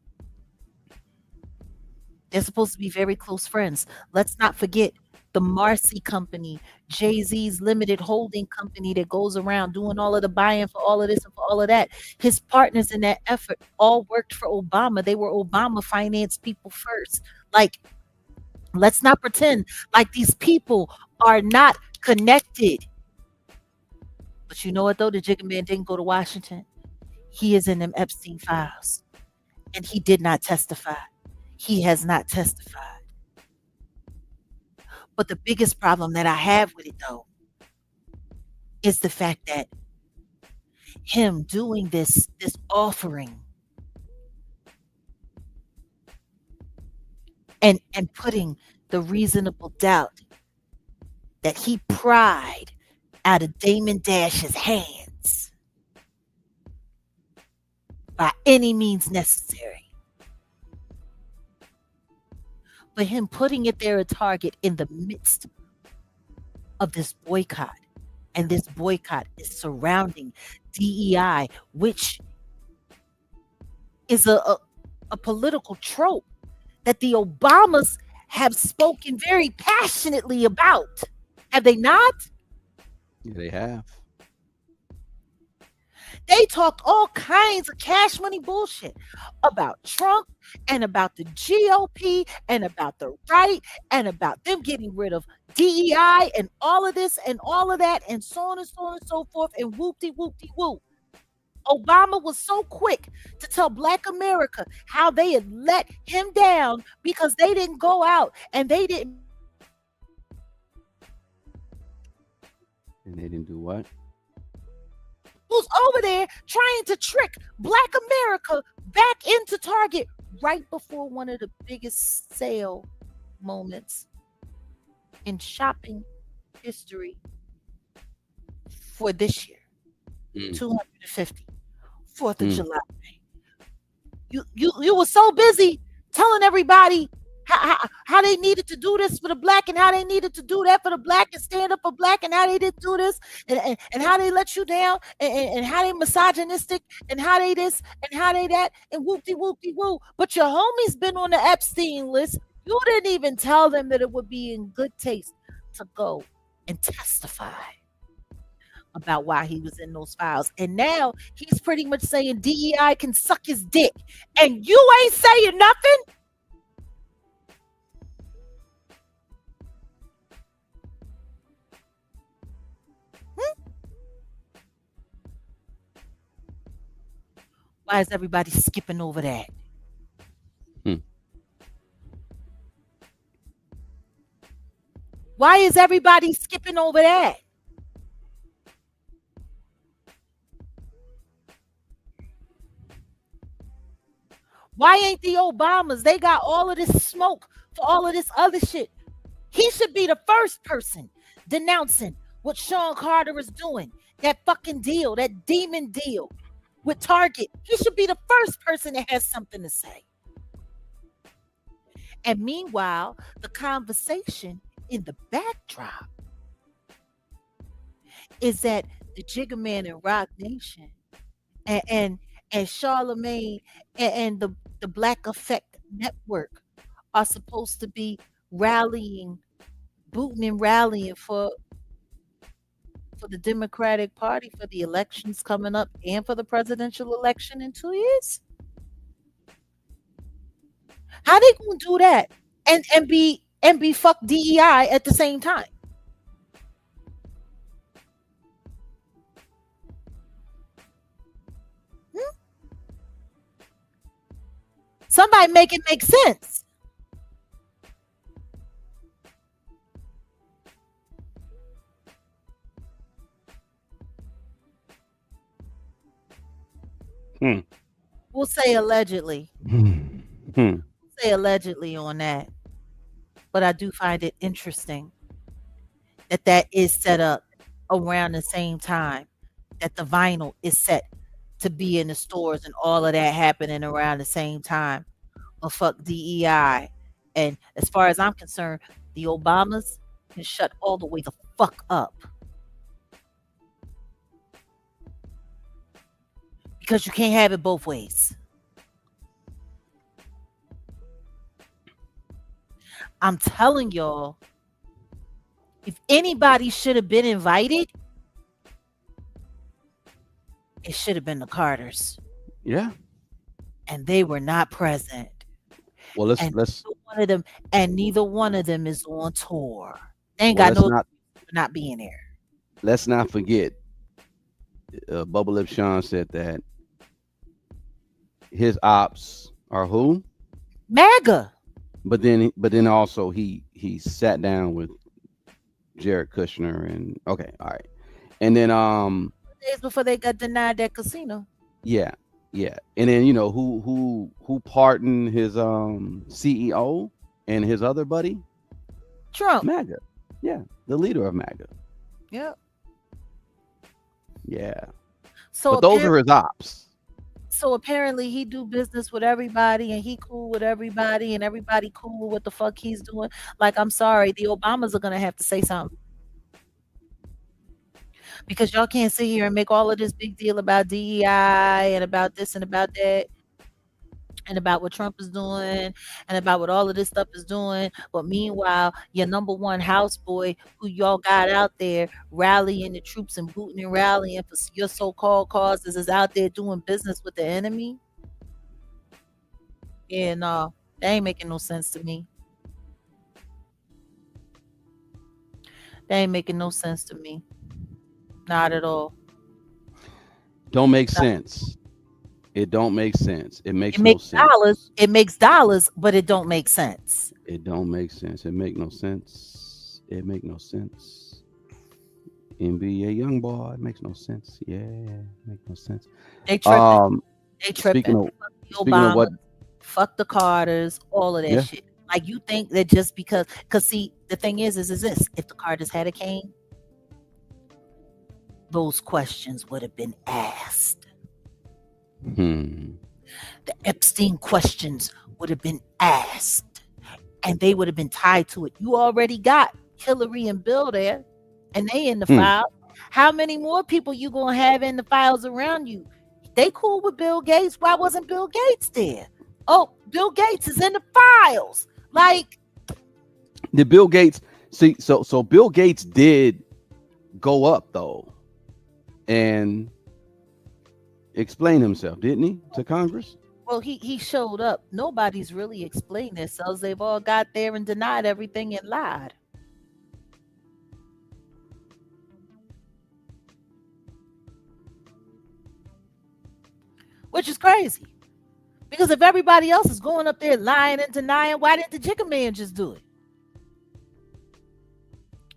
They're supposed to be very close friends. Let's not forget the Marcy Company, Jay-Z's limited holding company that goes around doing all of the buying for all of this and for all of that. His partners in that effort all worked for Obama. They were Obama finance people first. Like, let's not pretend like these people are not connected. But you know what, though? The Jigga Man didn't go to Washington. He is in them Epstein files, and he did not testify. He has not testified. But the biggest problem that I have with it, though, is the fact that him doing this offering and putting the reasonable doubt that he pried out of Damon Dash's hands by any means necessary. But him putting it there a target in the midst of this boycott, and this boycott is surrounding DEI, which is a political trope that the Obamas have spoken very passionately about. Have they not? Yeah, they have. They talked all kinds of cash money bullshit about Trump and about the GOP and about the right and about them getting rid of DEI and all of this and all of that and so on and so on and so forth and whoopty whoopty whoop. Obama was so quick to tell Black America how they had let him down because they didn't go out and they didn't And they didn't do what? who's over there trying to trick Black America back into Target right before one of the biggest sale moments in shopping history for this year. Mm. 250 4th of Mm. July. You were so busy telling everybody how they needed to do this for the Black and how they needed to do that for the Black and stand up for Black and how they didn't do this and how they let you down and how they misogynistic and how they this and how they that and whoopty whoopty woo. But your homie's been on the Epstein list. You didn't even tell them that it would be in good taste to go and testify about why he was in those files. And now he's pretty much saying DEI can suck his dick. And you ain't saying nothing? Why is everybody skipping over that? Hmm. Why is everybody skipping over that? Why ain't the Obamas? They got all of this smoke for all of this other shit. He should be the first person denouncing what Sean Carter is doing. That fucking deal, that demon deal with Target. He should be the first person that has something to say. And meanwhile, the conversation in the backdrop is that the Jigga Man and Rock Nation and Charlemagne and the Black Effect Network are supposed to be rallying, booting and rallying for the Democratic Party for the elections coming up and for the presidential election in 2 years. How they gonna do that and be fuck DEI at the same time? Somebody make it make sense. We'll say allegedly. Say allegedly on that. But I do find it interesting that that is set up around the same time that the vinyl is set to be in the stores and all of that happening around the same time. But fuck DEI. And as far as I'm concerned, the Obamas can shut all the way the fuck up. Because you can't have it both ways. I'm telling y'all, if anybody should have been invited, it should have been the Carters. Yeah. And they were not present. Well, let's neither one of them is on tour. They ain't well, got no not being there. Let's not forget. Bubble Lip Sean said that his ops are who? MAGA. But then also he sat down with Jared Kushner and okay, all right, and then days before they got denied that casino. Yeah, and then who pardoned his CEO and his other buddy? Trump. MAGA. Yeah, the leader of MAGA. Yep. Yeah. So but those are his ops. So apparently he do business with everybody and he cool with everybody and everybody cool with what the fuck he's doing. Like, I'm sorry, the Obamas are gonna have to say something. Because y'all can't sit here and make all of this big deal about DEI and about this and about that and about what Trump is doing and about what all of this stuff is doing. But meanwhile, your number one houseboy who y'all got out there rallying the troops and booting and rallying for your so-called causes is out there doing business with the enemy. Yeah, no, that ain't making no sense to me. That ain't making no sense to me. Not at all. Don't make sense. It don't make sense. It makes no sense. Dollars. It makes dollars, but it don't make sense. It don't make sense. It make no sense. It make no sense. NBA young boy. It makes no sense. Yeah, make no sense. They tripping. They tripping. Speaking of what? Fuck the Carters. All of that shit. Like, you think that just because see, the thing is this: if the Carters had a cane, those questions would have been asked. The Epstein questions would have been asked and they would have been tied to it. You already got Hillary and Bill there and they in the file. How many more people you gonna have in the files around you? They cool with Bill Gates. Why wasn't Bill Gates there? Oh, Bill Gates is in the files. Like, did Bill Gates see? So Bill Gates did go up though and explain himself, didn't he, to Congress? Well, he showed up. Nobody's really explained themselves. They've all got there and denied everything and lied. Which is crazy. Because if everybody else is going up there lying and denying, why didn't the Jigga Man just do it?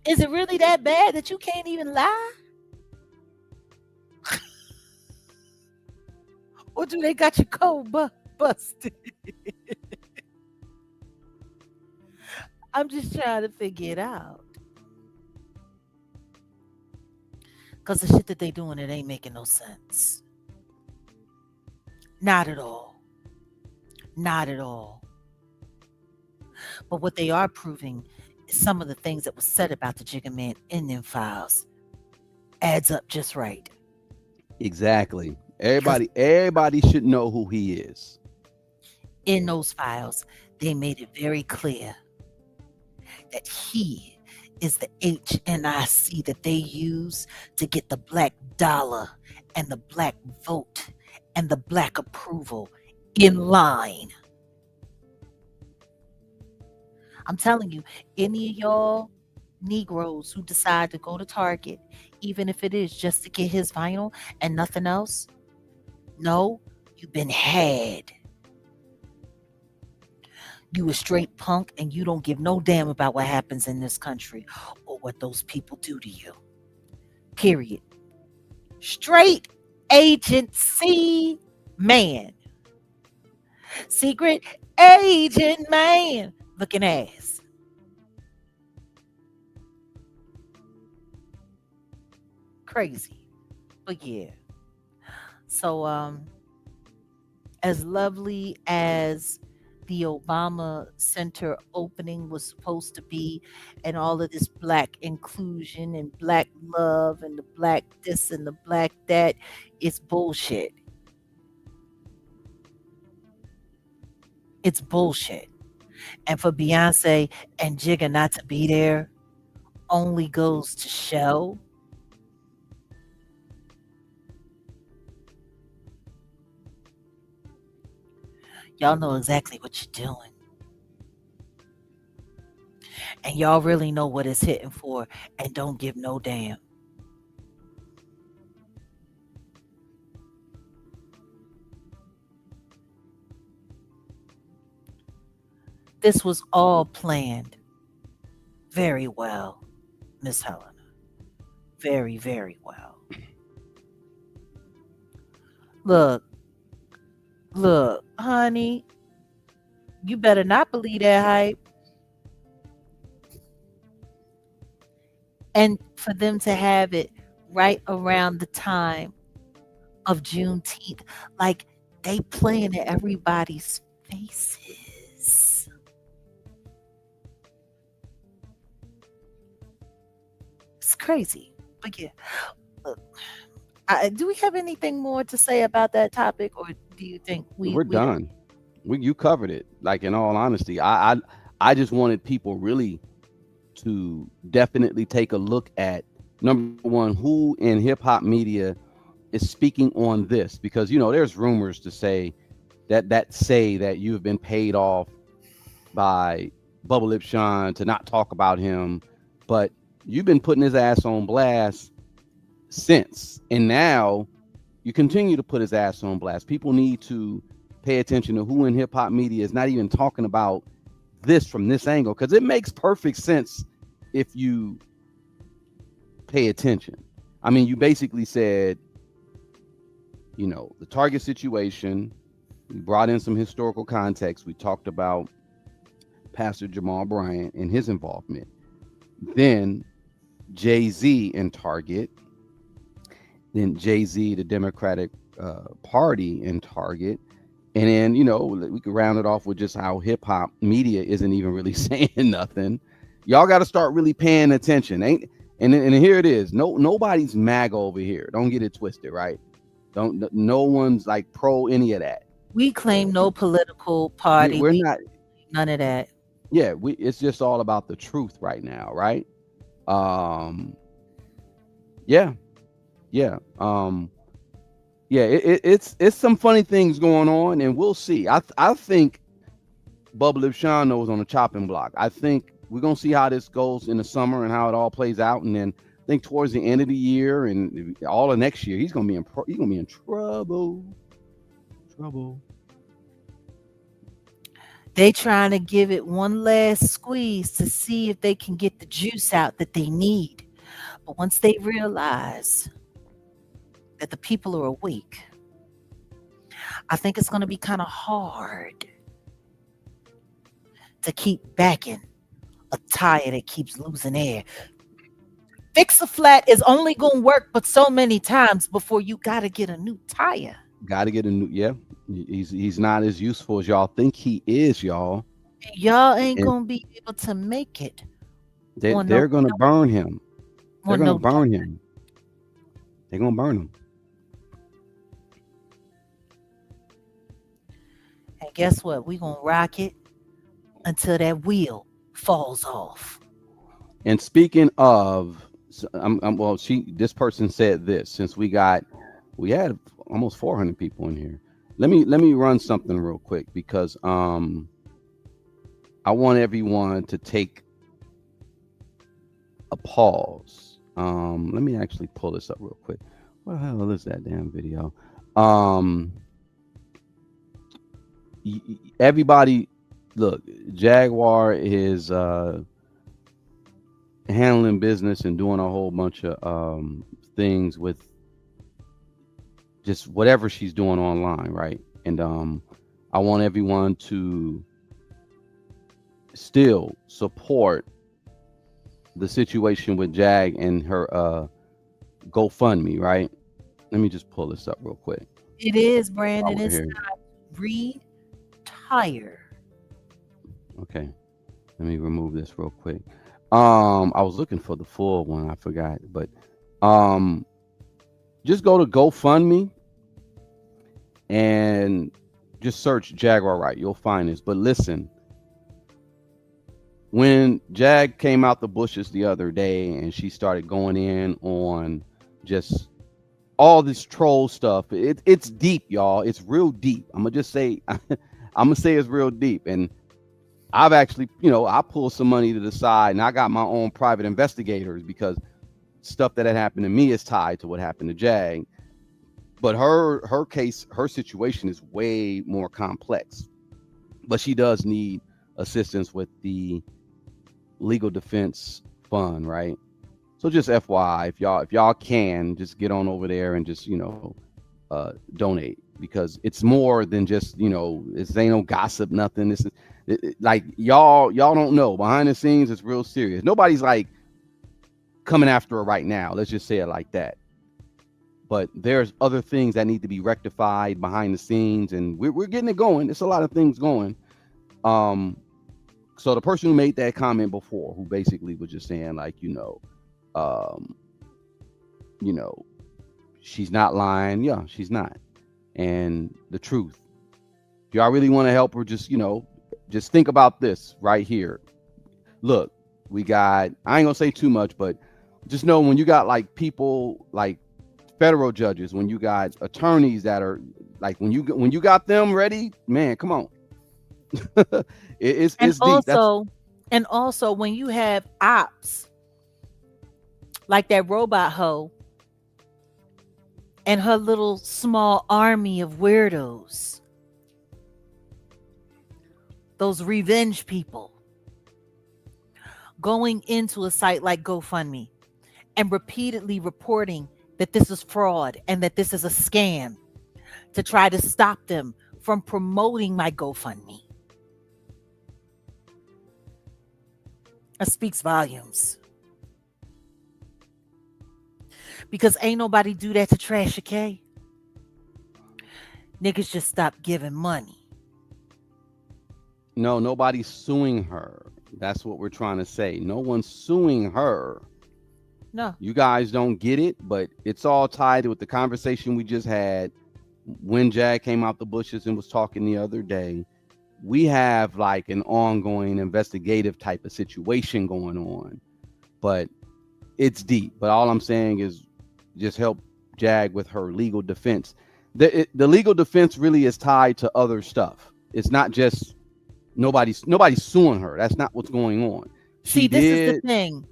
Is it really that bad that you can't even lie? Or do they got you cold busted? I'm just trying to figure it out. Because the shit that they doing, it ain't making no sense. Not at all. Not at all. But what they are proving is some of the things that was said about the Jigga Man in them files adds up just right. Exactly. Because Everybody should know who he is. in those files, they made it very clear that he is the HNIC that they use to get the black dollar and the black vote and the black approval in line. I'm telling you, any of y'all Negroes who decide to go to Target, even if it is just to get his vinyl and nothing else, no, you've been had. You a straight punk and you don't give no damn about what happens in this country or what those people do to you. Period. Straight agency man. Secret agent man looking ass. Crazy. But yeah. So as lovely as the Obama Center opening was supposed to be, and all of this black inclusion and black love and the black this and the black that, it's bullshit. It's bullshit. And for Beyonce and Jigga not to be there only goes to show y'all know exactly what you're doing. And y'all really know what it's hitting for and don't give no damn. This was all planned very well, Miss Helena. Very, very well. Look, look, honey, you better not believe that hype. And for them to have it right around the time of Juneteenth, like they playing in everybody's faces. It's crazy. But yeah, look, do we have anything more to say about that topic, or do you think We're we don't? done. You covered it. Like, in all honesty, I just wanted people really to definitely take a look at, number one, who in hip hop media is speaking on this, because there's rumors to say that you have been paid off by Bubble Lip Sean to not talk about him, but you've been putting his ass on blast since, and now you continue to put his ass on blast. People need to pay attention to who in hip hop media is not even talking about this from this angle, because it makes perfect sense if you pay attention. I mean, you basically said, the Target situation. We brought in some historical context. We talked about Pastor Jamal Bryant and his involvement. Then Jay-Z and Target. Then Jay-Z, the Democratic Party, and Target. And then, we could round it off with just how hip hop media isn't even really saying nothing. Y'all got to start really paying attention. And here it is. Nobody's MAGA over here. Don't get it twisted, right? No one's like pro any of that. We claim no political party. We're not. None of that. Yeah, it's just all about the truth right now, right? Yeah. It's some funny things going on, and we'll see. I think Bubba Lip Sean knows on the chopping block. I think we're gonna see how this goes in the summer and how it all plays out, and then I think towards the end of the year and all of next year, he's gonna be in trouble. They trying to give it one last squeeze to see if they can get the juice out that they need. But once they realize that the people are awake, I think it's going to be kind of hard to keep backing a tire that keeps losing air. Fix a flat is only going to work but so many times before you got to get a new tire. Got to get a new. Yeah, he's not as useful as y'all think he is, y'all. Y'all ain't And going to be able to make it on they're no, gonna burn him. They're on gonna no. burn him. They're gonna burn him. And guess what? We going to rock it until that wheel falls off. And speaking of, well, this person said this since we had almost 400 people in here. Let me run something real quick because I want everyone to take a pause. Let me actually pull this up real quick. What the hell is that damn video? Everybody, look, Jaguar is handling business and doing a whole bunch of things with just whatever she's doing online, right? And I want everyone to still support the situation with Jag and her GoFundMe, right? Let me just pull this up real quick. It is, While Brandon. we're It's here. not retire. Okay. Let me remove this real quick. I was looking for the full one, I forgot, but just go to GoFundMe and just search Jaguar Wright. You'll find this. But listen, when Jag came out the bushes the other day and she started going in on just all this troll stuff, it's deep, y'all. It's real deep. I'm gonna just say, I'm gonna say it's real deep. And I've actually, I pulled some money to the side and I got my own private investigators because stuff that had happened to me is tied to what happened to Jag. But her case, her situation is way more complex. But she does need assistance with the legal defense fund, right? So just FYI, if y'all can just get on over there and just donate, because it's more than just this ain't no gossip, nothing. This is like y'all don't know behind the scenes. It's real serious. Nobody's like coming after her right now. Let's just say it like that. But there's other things that need to be rectified behind the scenes, and we're getting it going. There's a lot of things going. So the person who made that comment before, who basically was just saying like, she's not lying. Yeah, she's not. And the truth, if y'all really want to help her, just think about this right here. Look, we got, I ain't gonna say too much, but just know when you got like people like federal judges, when you got attorneys that are like, when you got them ready, man, come on. It's deep. And also when you have ops like that robot hoe and her little small army of weirdos, those revenge people going into a site like GoFundMe and repeatedly reporting that this is fraud and that this is a scam to try to stop them from promoting my GoFundMe. That speaks volumes. Because ain't nobody do that to Trash K. Niggas just stop giving money. No, nobody's suing her. That's what we're trying to say. No one's suing her. No. You guys don't get it, but it's all tied with the conversation we just had when Jag came out the bushes and was talking the other day. We have like an ongoing investigative type of situation going on, but it's deep. But all I'm saying is just help Jag with her legal defense. The legal defense really is tied to other stuff. It's not just nobody's suing her. That's not what's going on. See, this is the thing.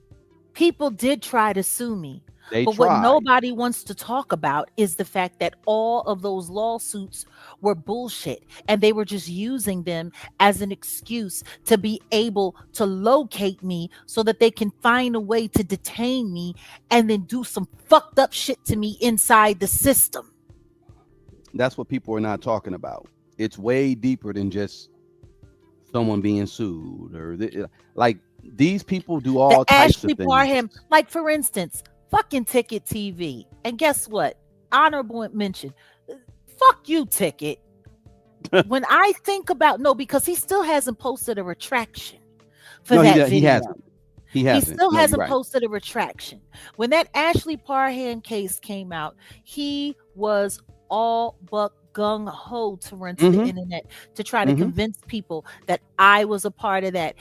People did try to sue me, They But what tried. nobody wants to talk about is the fact that all of those lawsuits were bullshit and they were just using them as an excuse to be able to locate me so that they can find a way to detain me and then do some fucked up shit to me inside the system. That's what people are not talking about. It's way deeper than just someone being sued like these people do The all types of Ashley things. Parham, like for instance, fucking Ticket TV. And guess what? Honorable mention. Fuck you, Ticket. When I think about no, because he still hasn't posted a retraction for No, that he video. hasn't. He He hasn't. still No, you're hasn't right. posted a retraction. When that Ashley Parham case came out, he was all but gung ho to run to the Mm-hmm. internet to try to Mm-hmm. convince people that I was a part of that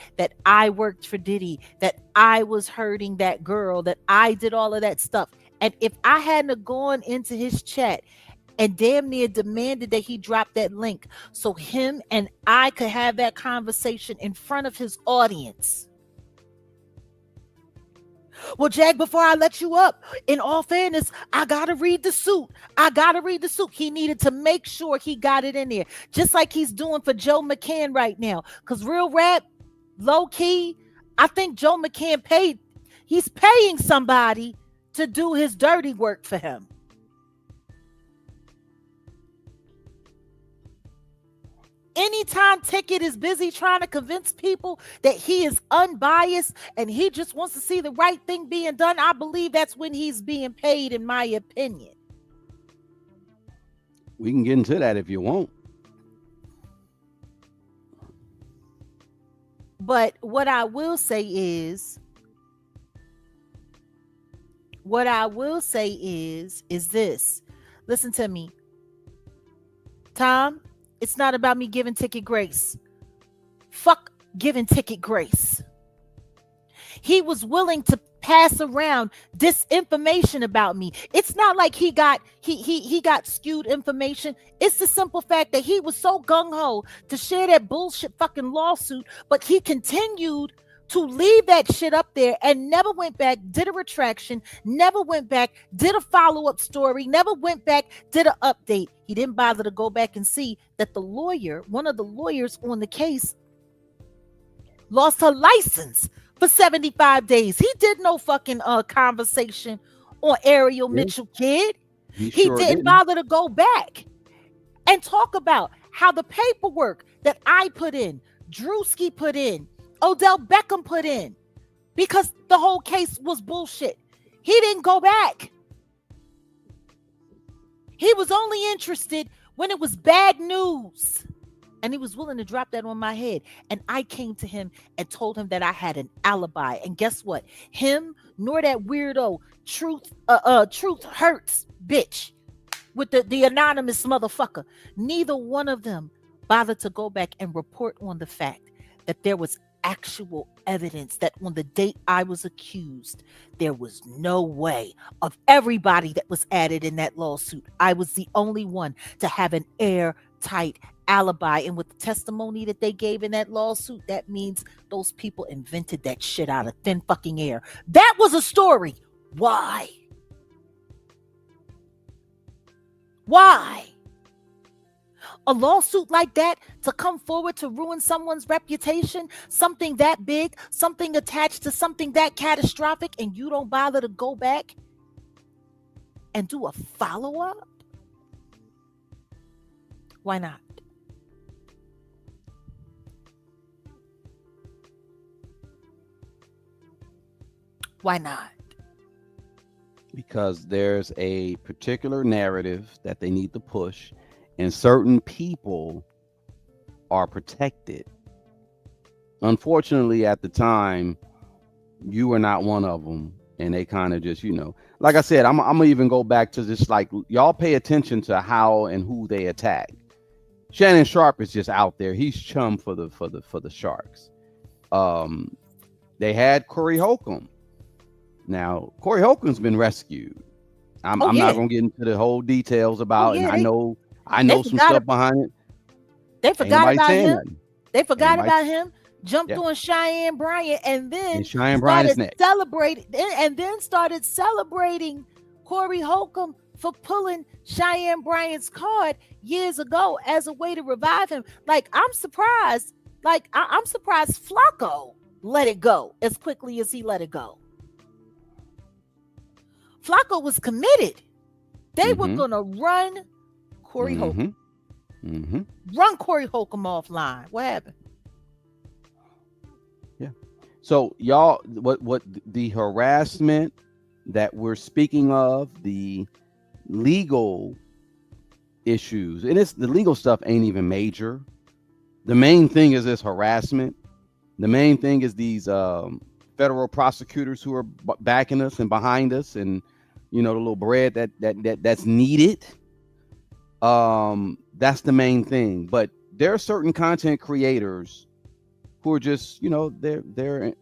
I worked for Diddy, that I was hurting that girl, that I did all of that stuff. And if I hadn't gone into his chat and damn near demanded that he drop that link so him and I could have that conversation in front of his audience. Well, Jag, before I let you up, in all fairness, I gotta read the suit. I gotta read the suit. He needed to make sure he got it in there, just like he's doing for Joe McCann right now. Because real rap, low key, I think Joe McCann he's paying somebody to do his dirty work for him. Anytime Ticket is busy trying to convince people that he is unbiased and he just wants to see the right thing being done, I believe that's when he's being paid, in my opinion. We can get into that if you want. But what I will say is this. Listen to me. Tom, it's not about me giving Ticket grace. Fuck giving Ticket grace. He was willing to pass around disinformation about me. It's not like he got skewed information. It's the simple fact that he was so gung-ho to share that bullshit fucking lawsuit, but he continued to leave that shit up there and never went back, did a retraction, never went back, did a follow-up story, never went back, did an update. He didn't bother to go back and see that the lawyer, one of the lawyers on the case, lost her license for 75 days. He did no fucking conversation on Ariel Mitchell, kid. He He didn't bother to go back and talk about how the paperwork that I put in, Drewski put in, Odell Beckham put in, because the whole case was bullshit. He didn't go back. He was only interested when it was bad news. And he was willing to drop that on my head. And I came to him and told him that I had an alibi. And guess what? Him nor that weirdo Truth Hurts bitch with the anonymous motherfucker, neither one of them bothered to go back and report on the fact that there was actual evidence that on the date I was accused, there was no way of everybody that was added in that lawsuit. I was the only one to have an airtight alibi. And with the testimony that they gave in that lawsuit, that means those people invented that shit out of thin fucking air. That was a story. Why? Why? A lawsuit like that to come forward to ruin someone's reputation, something that big, something attached to something that catastrophic, and you don't bother to go back and do a follow-up? Why not? Why not? Because there's a particular narrative that they need to push, and certain people are protected. Unfortunately, at the time, you were not one of them, and they kind of just, like I said, I'm gonna even go back to this. Like, y'all pay attention to how and who they attack. Shannon Sharp is just out there. He's chum for the Sharks. They had Corey Holcomb. Now, Corey Holcomb's been rescued. I'm not gonna get into the whole details about it. And I know some stuff behind it. They forgot about him. They forgot about him. jumped Yeah. on Cheyenne Bryant, and And then Cheyenne Bryant's started neck. celebrating, and then started celebrating Corey Holcomb for pulling Cheyenne Bryant's card years ago as a way to revive him. Like, I'm surprised. Like, I'm surprised Flacco let it go as quickly as he let it go. Flacco was committed. They were gonna run Corey Holcomb. Run Corey Holcomb offline. What happened? Yeah. So y'all, what the harassment that we're speaking of, the legal issues, and it's the legal stuff ain't even major. The main thing is this harassment. The main thing is these federal prosecutors who are backing us and behind us, and the little bread that's needed. That's the main thing. But there are certain content creators who are just, they're good.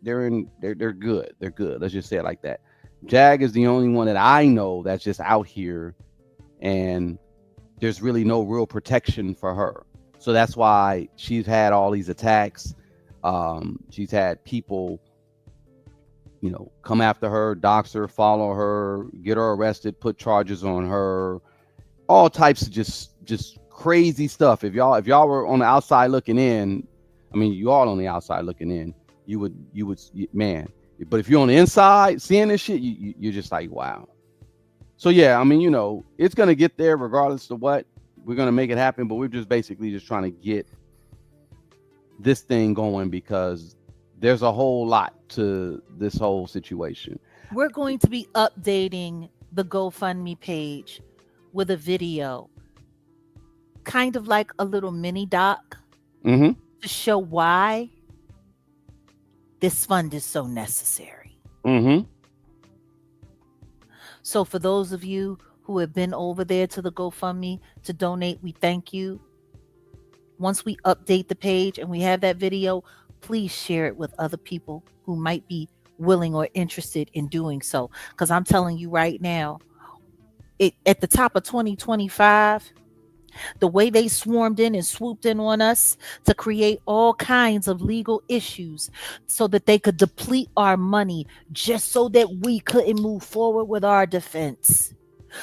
They're good. Let's just say it like that. Jag is the only one that I know that's just out here, and there's really no real protection for her. So that's why she's had all these attacks. She's had people, come after her, dox her, follow her, get her arrested, put charges on her, all types of just crazy stuff. If y'all were on the outside looking in, I mean, you all on the outside looking in, you would, man. But if you're on the inside seeing this shit, you're just like, wow. So yeah, I mean, it's gonna get there regardless of what. We're gonna make it happen, but we're just basically just trying to get this thing going because there's a whole lot to this whole situation. We're going to be updating the GoFundMe page with a video, kind of like a little mini doc, to show why this fund is so necessary. So for those of you who have been over there to the GoFundMe to donate, we thank you. Once we update the page and we have that video, please share it with other people who might be willing or interested in doing so. Because I'm telling you right now, at the top of 2025, the way they swarmed in and swooped in on us to create all kinds of legal issues so that they could deplete our money just so that we couldn't move forward with our defense,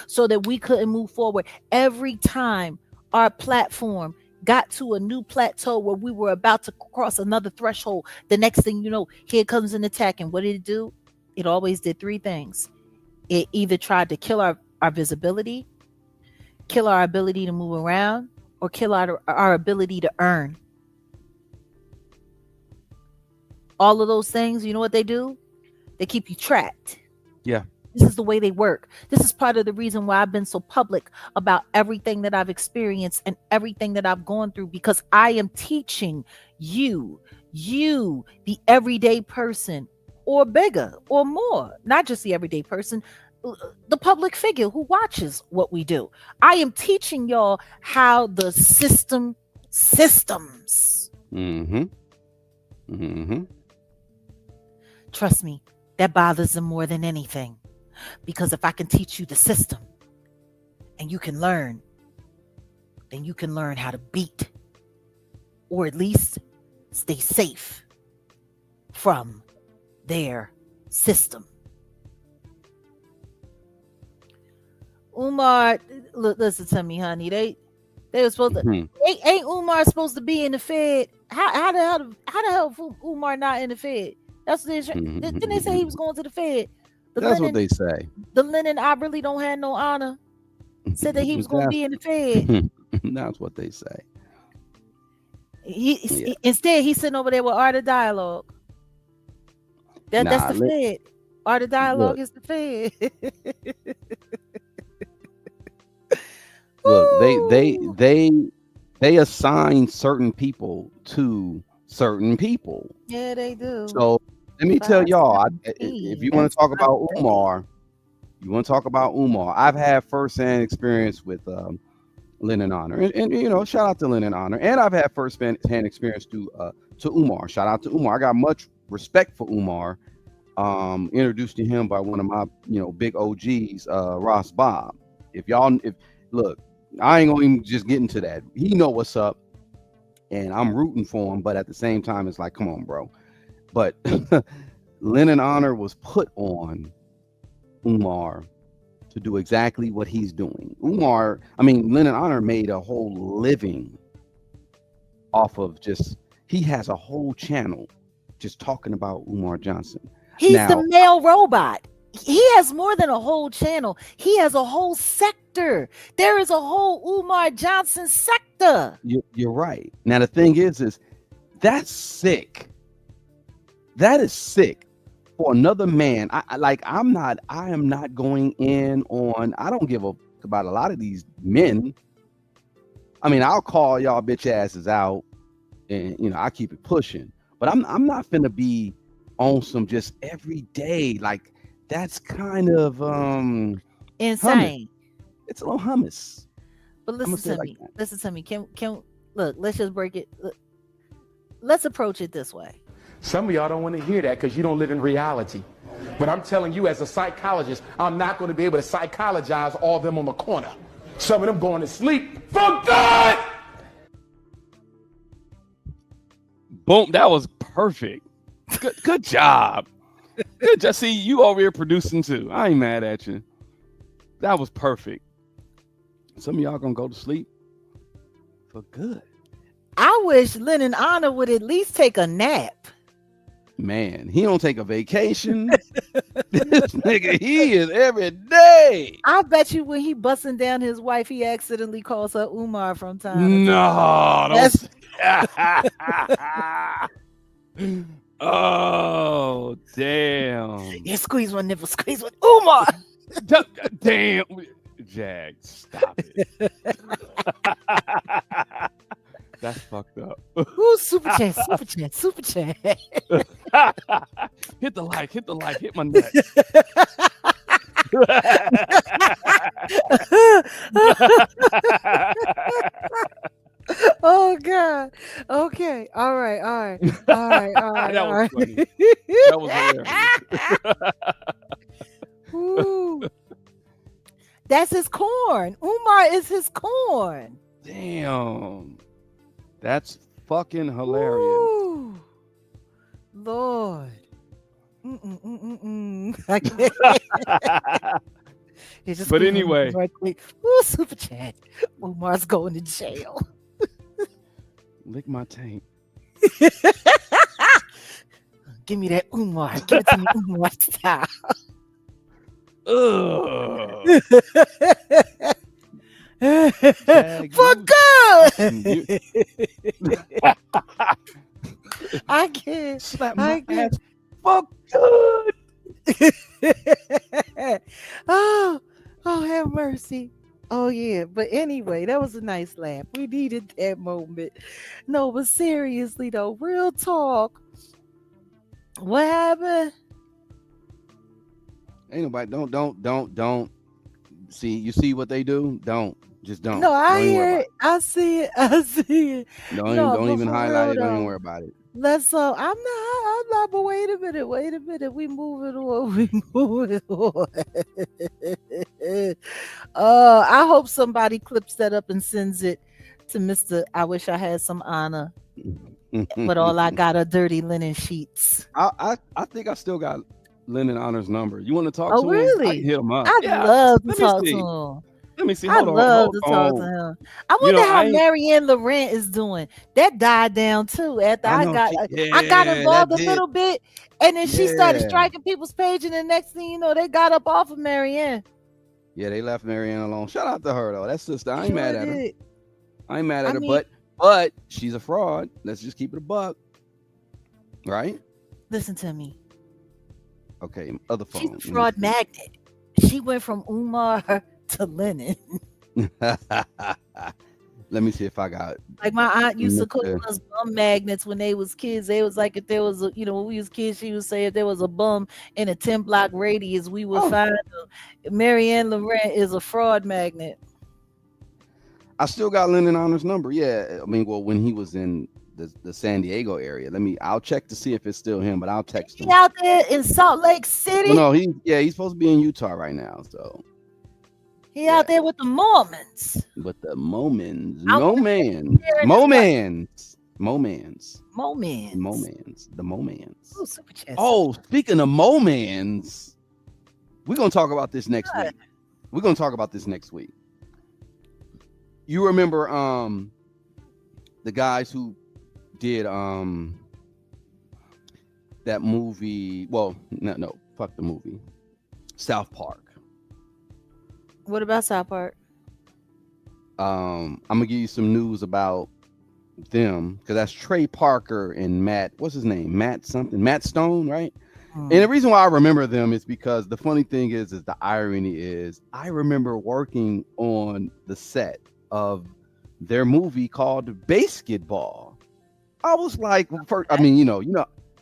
so that we couldn't move forward. Every time our platform got to a new plateau where we were about to cross another threshold, the next thing you know, here comes an attack. And what did it do? It always did three things. It either tried to kill our visibility, kill our ability to move around, or kill our ability to earn. All of those things, you know what they do? They keep you trapped. Yeah. This is the way they work. This is part of the reason why I've been so public about everything that I've experienced and everything that I've gone through, because I am teaching you, the everyday person, or bigger or more, not just the everyday person, the public figure who watches what we do. I am teaching y'all how the systems. Trust me, that bothers them more than anything. Because if I can teach you the system and you can learn, then you can learn how to beat, or at least stay safe from their system. Umar, look, listen to me, honey. They were supposed to. Ain't Umar supposed to be in the Fed? How the hell Umar not in the Fed? That's what didn't they say he was going to the Fed? That's what they say. The Lenin, I really don't have no honor, said that he was going to be in the Fed. That's what they say. Instead, he's sitting over there with Art of Dialogue. That's the Fed. Art of Dialogue is the Fed. Look, they assign certain people to certain people. Yeah, they do. So let me tell y'all, if you want to talk about Umar, I've had firsthand experience with Lennon Honor, and shout out to Lennon Honor, and I've had firsthand experience to Umar. Shout out to Umar. I got much respect for Umar. Introduced to him by one of my big OGs, Ross Bob. If look, I ain't gonna even just get into that. He know what's up. and I'm rooting for him, but at the same time, it's like, come on, bro. But Lennon Honor was put on Umar to do exactly what he's doing. Lennon Honor made a whole living off of he has a whole channel just talking about Umar Johnson. He's the male robot. He has more than a whole channel. He has a whole sector. There is a whole Umar Johnson sector. You're right. Now the thing is that's sick. That is sick for another man. I am not going in on. I don't give a fuck about a lot of these men. I mean, I'll call y'all bitch asses out, and I keep it pushing. But I'm not finna be on some just every day. Like, that's kind of insane. Hummus. It's a little hummus. But listen to me. Can look, let's just break it. Let's approach it this way. Some of y'all don't want to hear that because you don't live in reality. But I'm telling you, as a psychologist, I'm not going to be able to psychologize all of them on the corner. Some of them going to sleep for good. Boom, that was perfect. Good job. Good job. See, you over here producing too. I ain't mad at you. That was perfect. Some of y'all gonna go to sleep for good. I wish Lennon Honor would at least take a nap. Man, he don't take a vacation. This nigga, he is every day. I bet you when he busting down his wife, he accidentally calls her Umar from time to time. No, oh, damn. Yeah, squeeze one nipple, squeeze one. Umar. Damn. Jag, stop it. That's fucked up. Ooh, super chat. Hit the like, hit my nut. Oh God. Okay. All right. That was funny. That was hilarious. Ooh. That's his corn. Umar is his corn. Damn. That's fucking hilarious. Ooh. Lord. I can't. But anyway. Right quick. Ooh, super chat. Umar's going to jail. Lick my tank. Give me that Umar. Give it to me Umar style. For good. I can't. Slap my ass. For good. Oh, have mercy. Oh yeah, but anyway, that was a nice laugh. We needed that moment. No, but seriously though, real talk. What happened? Ain't nobody. Don't. See, you see what they do? Just don't. No, I hear it. I see it. Don't even highlight it. Don't even worry about it. Let's. I'm not. But wait a minute. We moving on. I hope somebody clips that up and sends it to Mr. I wish I had some honor, but all I got are dirty linen sheets. I think I still got Lennon Honor's number. You want to talk to him? Really? I can hit him up. I'd love to talk to him. Let me see. I'd love to talk to him. I wonder how Marianne Laurent is doing. That died down too after I got involved a little bit, and then she started striking people's page, and the next thing you know, they got up off of Marianne. Yeah, they left Marianne alone. Shout out to her though. That sister, I ain't mad at her. I ain't mad at her, but she's a fraud. Let's just keep it a buck, right? Listen to me. Okay, other phone. She's a fraud magnet. She went from Umar to Lennon. Let me see if I got. Like my aunt used to call us bum magnets when they was kids. They was like, if there was a, when we was kids, she would say if there was a bum in a 10-block radius, we would find them. Marianne Laurent is a fraud magnet. I still got Lennon Honor's number. Yeah, I mean, well, when he was in the San Diego area, I'll check to see if it's still him, but I'll text him. He out there in Salt Lake City. Well, no, he's supposed to be in Utah right now, so. He out there with the Mormons. With the Mormons. Momans. Moments. The Momans. Oh, super chat. Oh, speaking of Momans, we're gonna talk about this next week. You remember the guys who did that movie? Well, no, fuck the movie. South Park. What about South Park? I'm gonna give you some news about them because that's Trey Parker and Matt. What's his name? Matt Stone, right? And the reason why I remember them is because the funny thing is the irony is I remember working on the set of their movie called Basketball. I was like,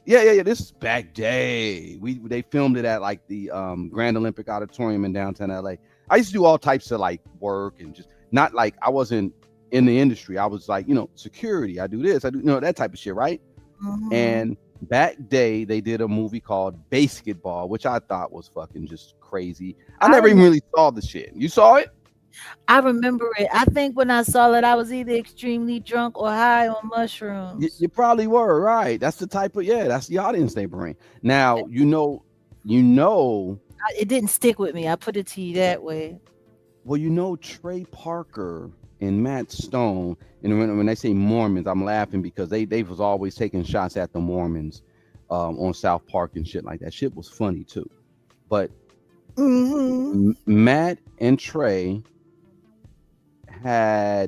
yeah. This is back day. They filmed it at like the Grand Olympic Auditorium in downtown LA. I used to do all types of like work and just not like I wasn't in the industry. I was like, security. I do this. I do that type of shit, right? Mm-hmm. And back day they did a movie called Basketball, which I thought was fucking just crazy. I never even really saw the shit. You saw it? I remember it. I think when I saw it, I was either extremely drunk or high on mushrooms. You probably were, right? That's the type of that's the audience they bring. Now It didn't stick with me. I put it to you that way. Well, Trey Parker and Matt Stone, and when they say Mormons, I'm laughing because they was always taking shots at the Mormons on South Park and shit like that. Shit was funny too. But Matt and Trey they're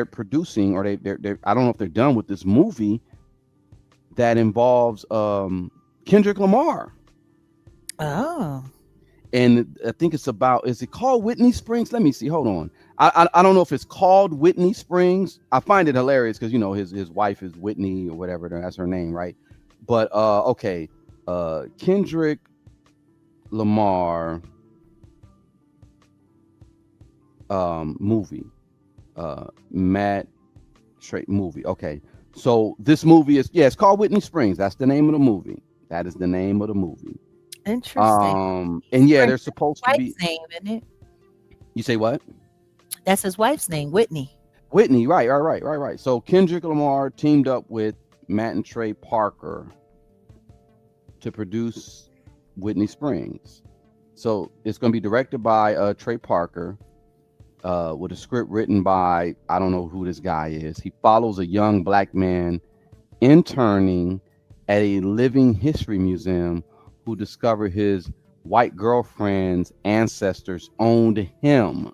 producing, or they're I don't know if they're done with this movie that involves Kendrick Lamar. Oh. And I think is it called Whitney Springs? Let me see. Hold on. I don't know if it's called Whitney Springs. I find it hilarious because his wife is Whitney or whatever. That's her name, right? But okay. Kendrick Lamar movie. Matt Trey movie. Okay. So this movie it's called Whitney Springs. That's the name of the movie. That is the name of the movie. Interesting. And they're supposed to be. Wife's name, isn't it? You say what? That's his wife's name, Whitney. Whitney, right. So Kendrick Lamar teamed up with Matt and Trey Parker to produce Whitney Springs. So it's going to be directed by Trey Parker with a script written by, I don't know who this guy is. He follows a young black man interning at a living history museum who discovered his white girlfriend's ancestors owned him.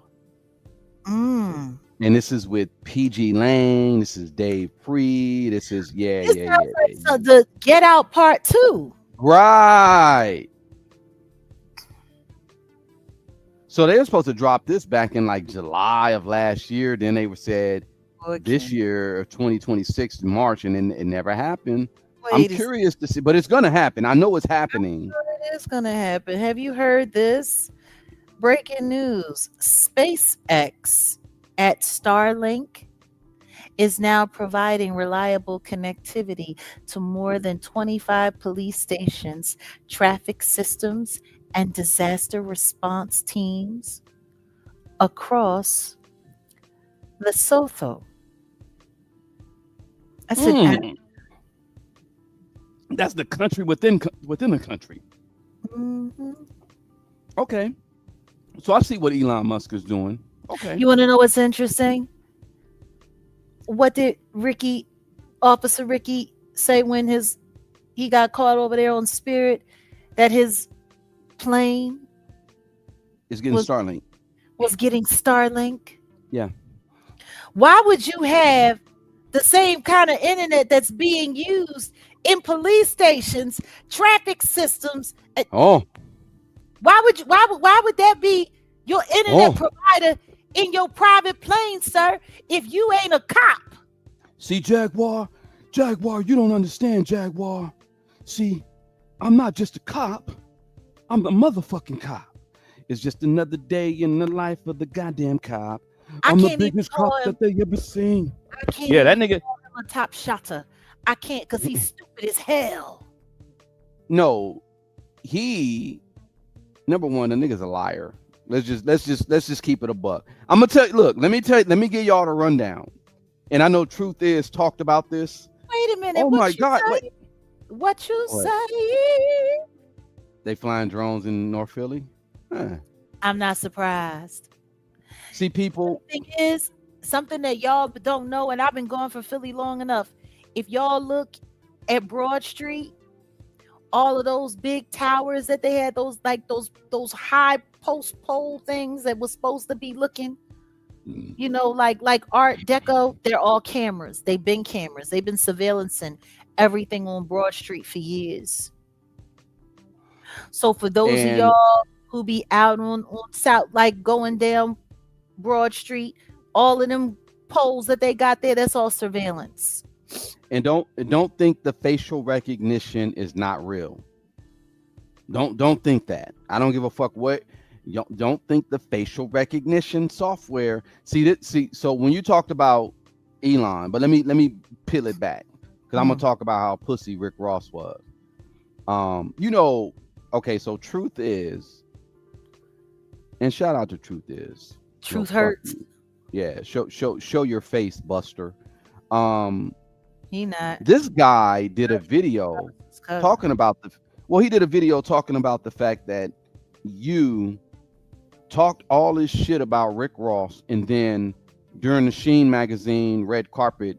And this is with PG Lang. This is Dave Freed. This is So the Get Out Part 2. Right. So they were supposed to drop this back in like July of last year. Then they said this year of 2026 in March, and then it never happened. I'm curious to see, but it's gonna happen. I know it's happening. It is gonna happen. Have you heard this? Breaking news: SpaceX at Starlink is now providing reliable connectivity to more than 25 police stations, traffic systems, and disaster response teams across Lesotho. I said, that's the country within the country. Okay. So I see what Elon Musk is doing. Okay. You want to know what's interesting? What did Officer Ricky say when he got caught over there on Spirit, that his plane is getting Starlink? Was getting Starlink? Yeah. Why would you have the same kind of internet that's being used in police stations, traffic systems? Why would that be your internet provider in your private plane, sir, if you ain't a cop? See, Jaguar, you don't understand, Jaguar. See, I'm not just a cop. I'm the motherfucking cop. It's just another day in the life of the goddamn cop. I'm the biggest cop that they ever seen. Yeah, that nigga. I'm a top shotter. I can't because he's stupid as hell. No, number one, the nigga's a liar. Let's just keep it a buck. I'm gonna tell you. Look, let me give y'all the rundown. and I know Truth is talked about this. Wait a minute. Oh my God! Wait, What you what? say? They flying drones in North Philly? Huh. I'm not surprised. See, people. The thing is, something that y'all don't know, and I've been going for Philly long enough. If y'all look at Broad Street, all of those big towers that they had, those high post pole things that was supposed to be looking, like Art Deco, they're all cameras. They've been cameras. They've been surveillancing everything on Broad Street for years. So for those of And y'all who be out on South, like going down Broad Street, all of them poles that they got there, that's all surveillance. and don't think the facial recognition is not real. Don't think that. I don't give a fuck what. Don't think the facial recognition software. See. So when you talked about Elon, but let me peel it back because I'm gonna talk about how pussy Rick Ross was. Okay. So Truth is, and shout out to Truth is. Truth hurts. Yeah. Show your face, Buster. He not. This guy did a video talking about he did a video talking about the fact that you talked all this shit about Rick Ross, and then during the Sheen magazine red carpet,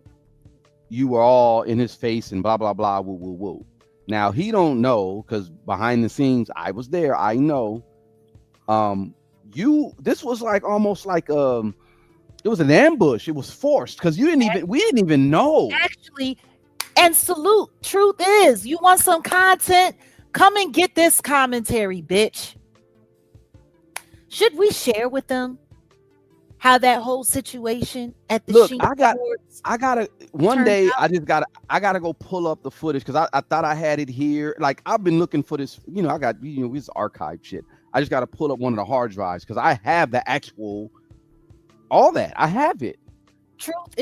you were all in his face and blah blah blah woo woo woo. Now he don't know because behind the scenes I was there. I know. This was like almost like it was an ambush. It was forced because we didn't even know. Actually, and salute. Truth is, you want some content? Come and get this commentary, bitch. Should we share with them how that whole situation at the Look, Sheen I gotta one day out? I gotta go pull up the footage because I thought I had it here. Like I've been looking for this, I got this archive shit. I just gotta pull up one of the hard drives because I have the actual all that. I have it. Truth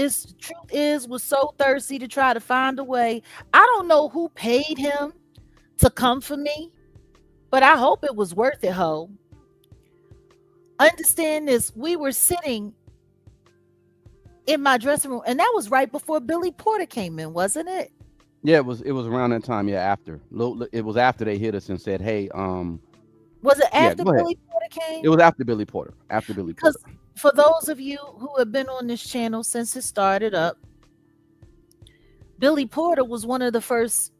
is was so thirsty to try to find a way. I don't know who paid him to come for me, but I hope it was worth it, ho. Understand this, we were sitting in my dressing room, and that was right before Billy Porter came in, wasn't it? Yeah, it was around that time. Yeah, after. It was after they hit us and said, hey, was it after Billy Porter came? It was after Billy Porter. After Billy Porter. For those of you who have been on this channel since it started up, Billy Porter was one of the first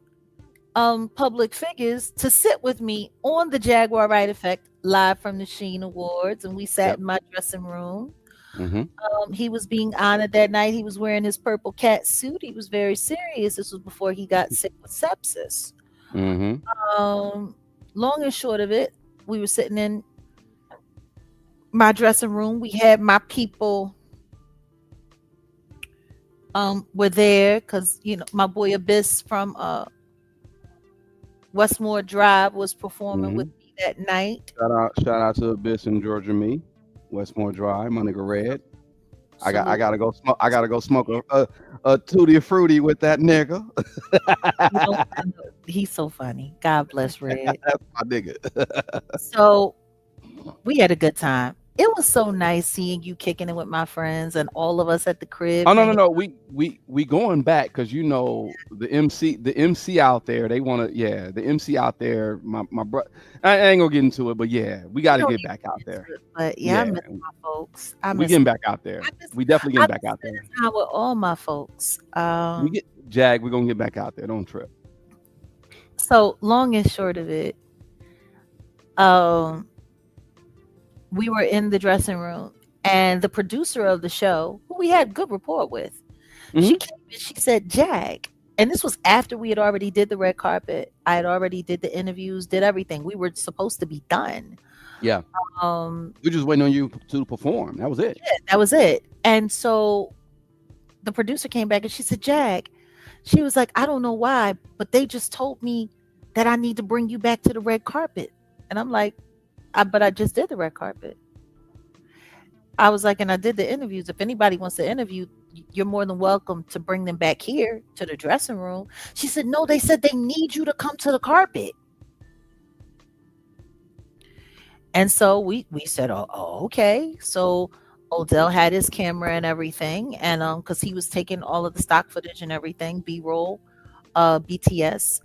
public figures to sit with me on the Jaguar Wright Effect live from the Sheen Awards, and we sat in my dressing room. He was being honored that night. He was wearing his purple cat suit. He was very serious. This was before he got sick with sepsis. Long and short of it, we were sitting in my dressing room. We had my people were there because my boy Abyss from Westmore Drive was performing with me that night. Shout out to Abyss and Georgia Me, Westmore Drive, my nigga Red. I gotta go smoke a tutti fruity with that nigga. He's so funny. God bless Red. That's my nigga. So we had a good time. It was so nice seeing you kicking it with my friends and all of us at the crib. Oh no. We going back because the MC out there, they want to, the MC out there, my brother. I ain't gonna get into it, but we got to get back out there. But I miss my folks. We getting back out there. We definitely getting back out there. Time with all my folks. We're gonna get back out there. Don't trip. So long and short of it, we were in the dressing room, and the producer of the show, who we had good rapport with, she came and she said, "Jag," and this was after we had already did the red carpet. I had already did the interviews, did everything. We were supposed to be done. Yeah. We're just waiting on you to perform. That was it. Yeah, that was it. And so the producer came back and she said, "Jag," she was like, "I don't know why, but they just told me that I need to bring you back to the red carpet." And I'm like, but I just did the red carpet. I was like, and I did the interviews. If anybody wants to interview, you're more than welcome to bring them back here to the dressing room. She said, "No, they said they need you to come to the carpet." And so we said, oh, okay. So Odell had his camera and everything, and because he was taking all of the stock footage and everything, B-roll, BTS.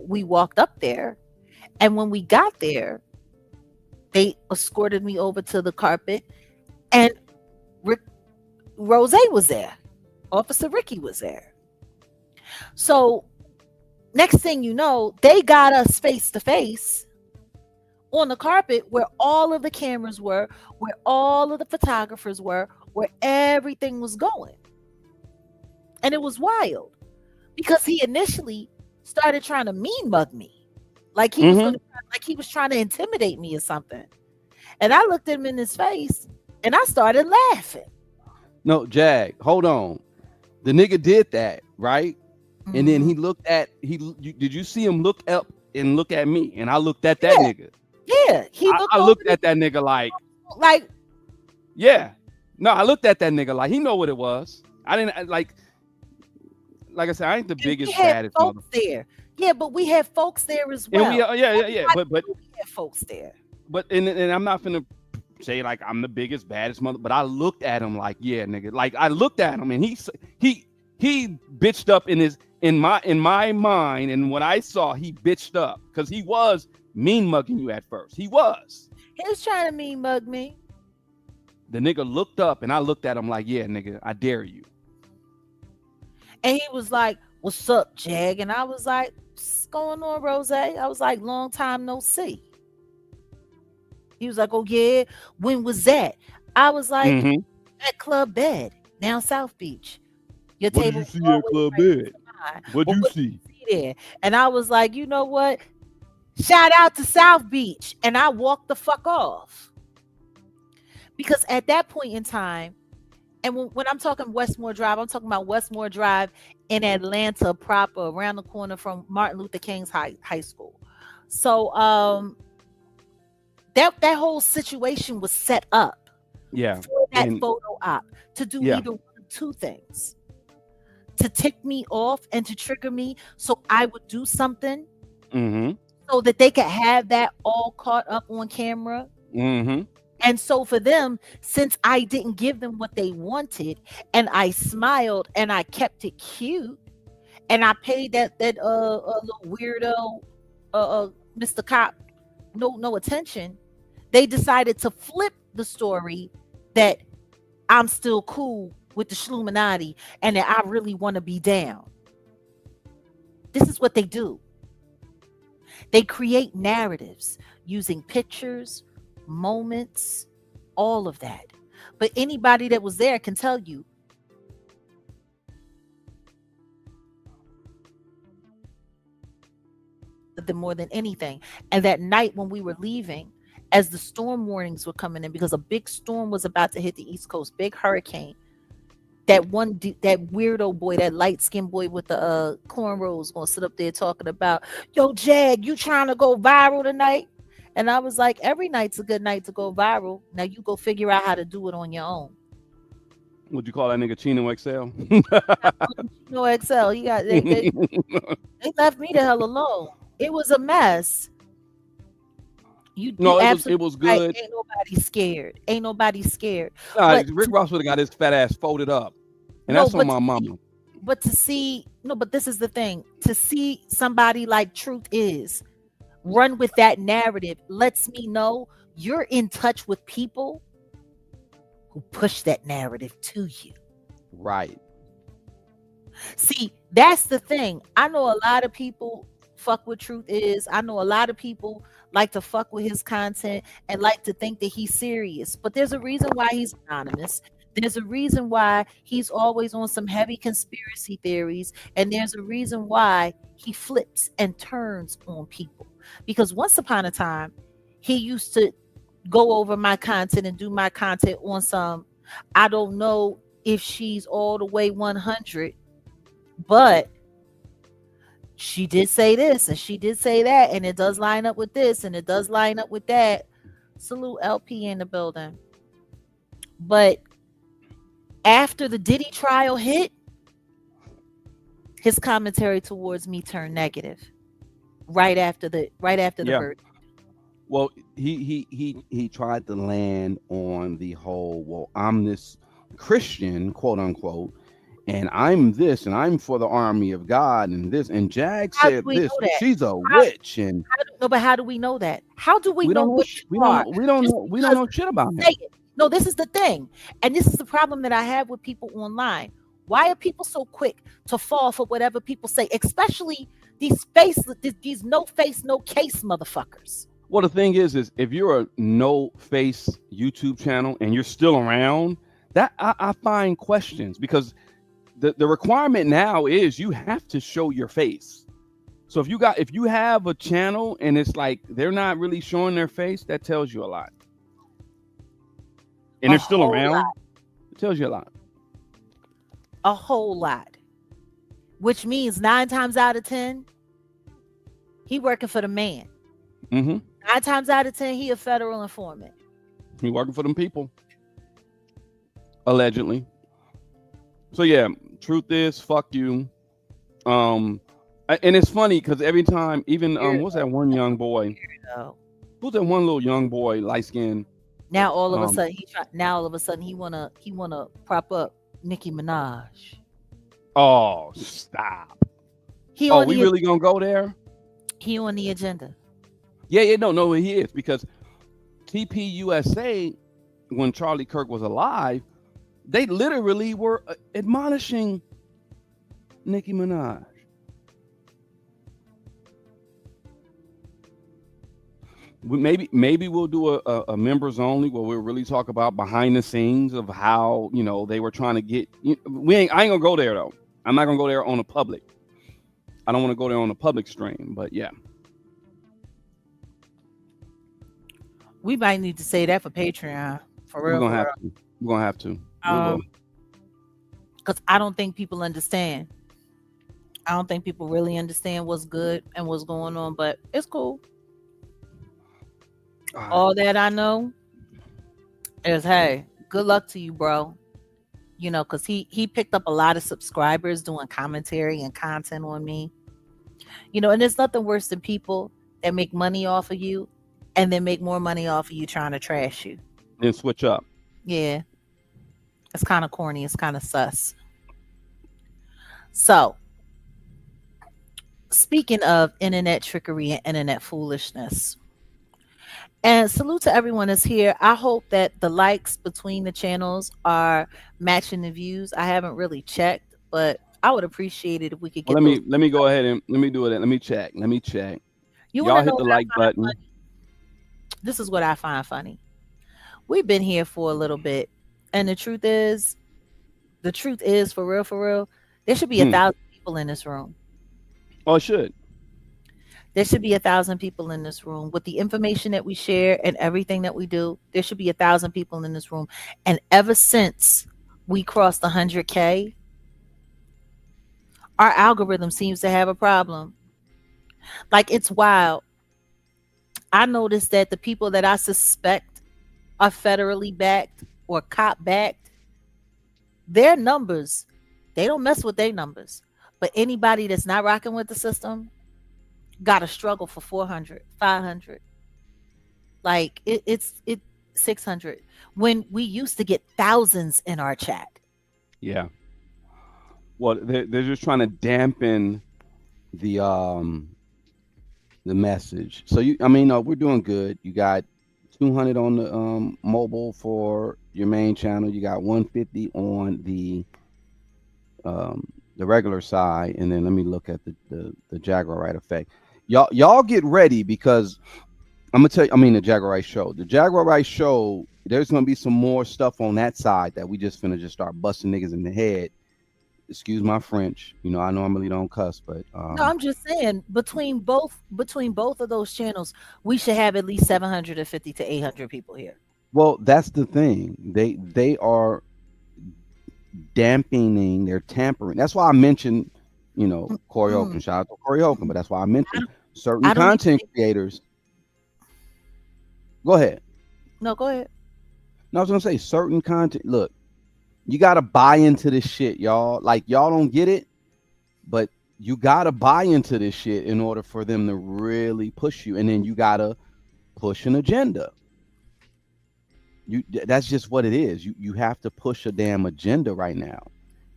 We walked up there, and when we got there, they escorted me over to the carpet, and Rick Rose was there. Officer Ricky was there. So next thing you know, they got us face to face on the carpet where all of the cameras were, where all of the photographers were, where everything was going. And it was wild because he initially started trying to mean mug me. Like he was like he was trying to intimidate me or something. And I looked him in his face and I started laughing. No, Jag, hold on. The nigga did that, right? Mm-hmm. And then he looked at did you see him look up and look at me? And I looked at that nigga. Yeah, I looked at that nigga like yeah. No, I looked at that nigga like he know what it was. I didn't like I said, I ain't the biggest baddest folks there. Yeah, but we had folks there as well. And but we had folks there. But and I'm not finna say like I'm the biggest baddest mother, but I looked at him like, yeah, nigga. Like I looked at him and he bitched up in my mind, and what I saw, he bitched up because he was mean mugging you at first. He was trying to mean mug me. The nigga looked up and I looked at him like, yeah, nigga, I dare you. And he was like, what's up, Jag? And I was like, what's going on, Rose? I was like, long time no see. He was like, oh yeah, when was that? I was like, at Club Bed, down South Beach. Your what table. Did you see at Club Bed? What'd you see? There? And I was like, you know what? Shout out to South Beach. And I walked the fuck off. Because at that point in time, and when I'm talking Westmore Drive, I'm talking about Westmore Drive in Atlanta proper, around the corner from Martin Luther King's high school. So that whole situation was set up for that photo op to do either one of two things. To tick me off and to trigger me so I would do something so that they could have that all caught up on camera. And so for them, since I didn't give them what they wanted and I smiled and I kept it cute and I paid that little weirdo Mr. Cop no attention, they decided to flip the story that I'm still cool with the Shluminati and that I really want to be down. This is what they do. They create narratives using pictures, moments, all of that. But anybody that was there can tell you them more than anything. And that night when we were leaving, as the storm warnings were coming in, because a big storm was about to hit the East Coast, big hurricane, that weirdo boy, that light-skinned boy with the cornrows gonna sit up there talking about, yo, Jag, you trying to go viral tonight? And I was like, every night's a good night to go viral. Now you go figure out how to do it on your own. Would you call that nigga Chino XL? Chino XL. They left me the hell alone. It was a mess. It was good. Right. Ain't nobody scared. Nah, Rick Ross would have got his fat ass folded up. And that's on my mama. But this is the thing. To see somebody like Truth is run with that narrative lets me know you're in touch with people who push that narrative to you. Right. See, that's the thing. I know a lot of people fuck with Truth is. I know a lot of people like to fuck with his content and like to think that he's serious. But there's a reason why he's anonymous. There's a reason why he's always on some heavy conspiracy theories. And there's a reason why he flips and turns on people. Because once upon a time, he used to go over my content and do my content on some, I don't know if she's all the way 100, but she did say this and she did say that, and it does line up with this and it does line up with that. Salute LP in the building. But after the Diddy trial hit, his commentary towards me turned negative. Right after the verdict. Well, he tried to land on the whole, well, I'm this Christian, quote unquote, and I'm this, and I'm for the army of God, and this, and Jag How do said we this, know well, that? she's a How, witch, and no, but how do we know that? How do we we don't know know, what you we don't are? know, we don't Just know, we don't because know shit about you him. say it. No, this is the thing. And this is the problem that I have with people online. Why are people so quick to fall for whatever people say, especially these no face, no case motherfuckers? Well, the thing is if you're a no face YouTube channel and you're still around, that I find questions, because the requirement now is you have to show your face. So if you have a channel and it's like they're not really showing their face, that tells you a lot. And A they're still whole around, lot. it tells you a lot. A whole lot. Which means 9 times out of 10, he working for the man. Mm-hmm. 9 times out of 10, he a federal informant. He working for them people, allegedly. So yeah, truth is, fuck you. And it's funny because every time, even what's that one young boy? Who's that one little young boy, light skinned? Now all of a sudden he wanna prop up Nicki Minaj. Oh, stop. We really gonna go there? He on the agenda. Yeah, no, he is, because TPUSA, when Charlie Kirk was alive, they literally were admonishing Nicki Minaj. Maybe we'll do a members only where we'll really talk about behind the scenes of how, they were trying to get. I ain't gonna go there though. I'm not gonna go there on a public. I don't want to go there on a public stream, but yeah. We might need to say that for Patreon. For real. We're gonna have to. Because I don't think people understand. I don't think people really understand what's good and what's going on, but it's cool. All that I know is, hey, good luck to you, bro. Because he picked up a lot of subscribers doing commentary and content on me. And there's nothing worse than people that make money off of you and then make more money off of you trying to trash you. And switch up. Yeah. It's kind of corny. It's kind of sus. So, speaking of internet trickery and internet foolishness, and salute to everyone that's here. I hope that the likes between the channels are matching the views. I haven't really checked, but I would appreciate it if we could get. Let me go ahead and let me do it. Let me check. Y'all hit the like button. This is what I find funny. We've been here for a little bit, and the truth is, for real, there should be 1,000 people in this room. Oh, it should. There should be 1,000 people in this room with the information that we share and everything that we do. There should be 1,000 people in this room. And ever since we crossed 100K, our algorithm seems to have a problem. Like, it's wild. I noticed that the people that I suspect are federally backed or cop backed, their numbers, they don't mess with their numbers. But anybody that's not rocking with the system got to struggle for 400, 500. Like it's 600 when we used to get thousands in our chat. Yeah. Well, they're just trying to dampen the message. So we're doing good. You got 200 on the mobile for your main channel. You got 150 on the regular side, and then let me look at the Jaguar Wright effect. Y'all get ready, because I'm gonna tell you. The Jaguar Wright show. The Jaguar Wright show. There's gonna be some more stuff on that side that we just start busting niggas in the head. Excuse my French. I normally don't cuss, but no, I'm just saying between both of those channels, we should have at least 750 to 800 people here. Well, that's the thing. They are dampening. They're tampering. That's why I mentioned. Corey Holcomb. Shout out to Corey Holcomb, but that's why I mentioned certain content creators. Go ahead. No, go ahead. No, I was gonna say certain content. Look, you gotta buy into this shit, y'all. Like, y'all don't get it, but you gotta buy into this shit in order for them to really push you. And then you gotta push an agenda. That's just what it is. You have to push a damn agenda right now.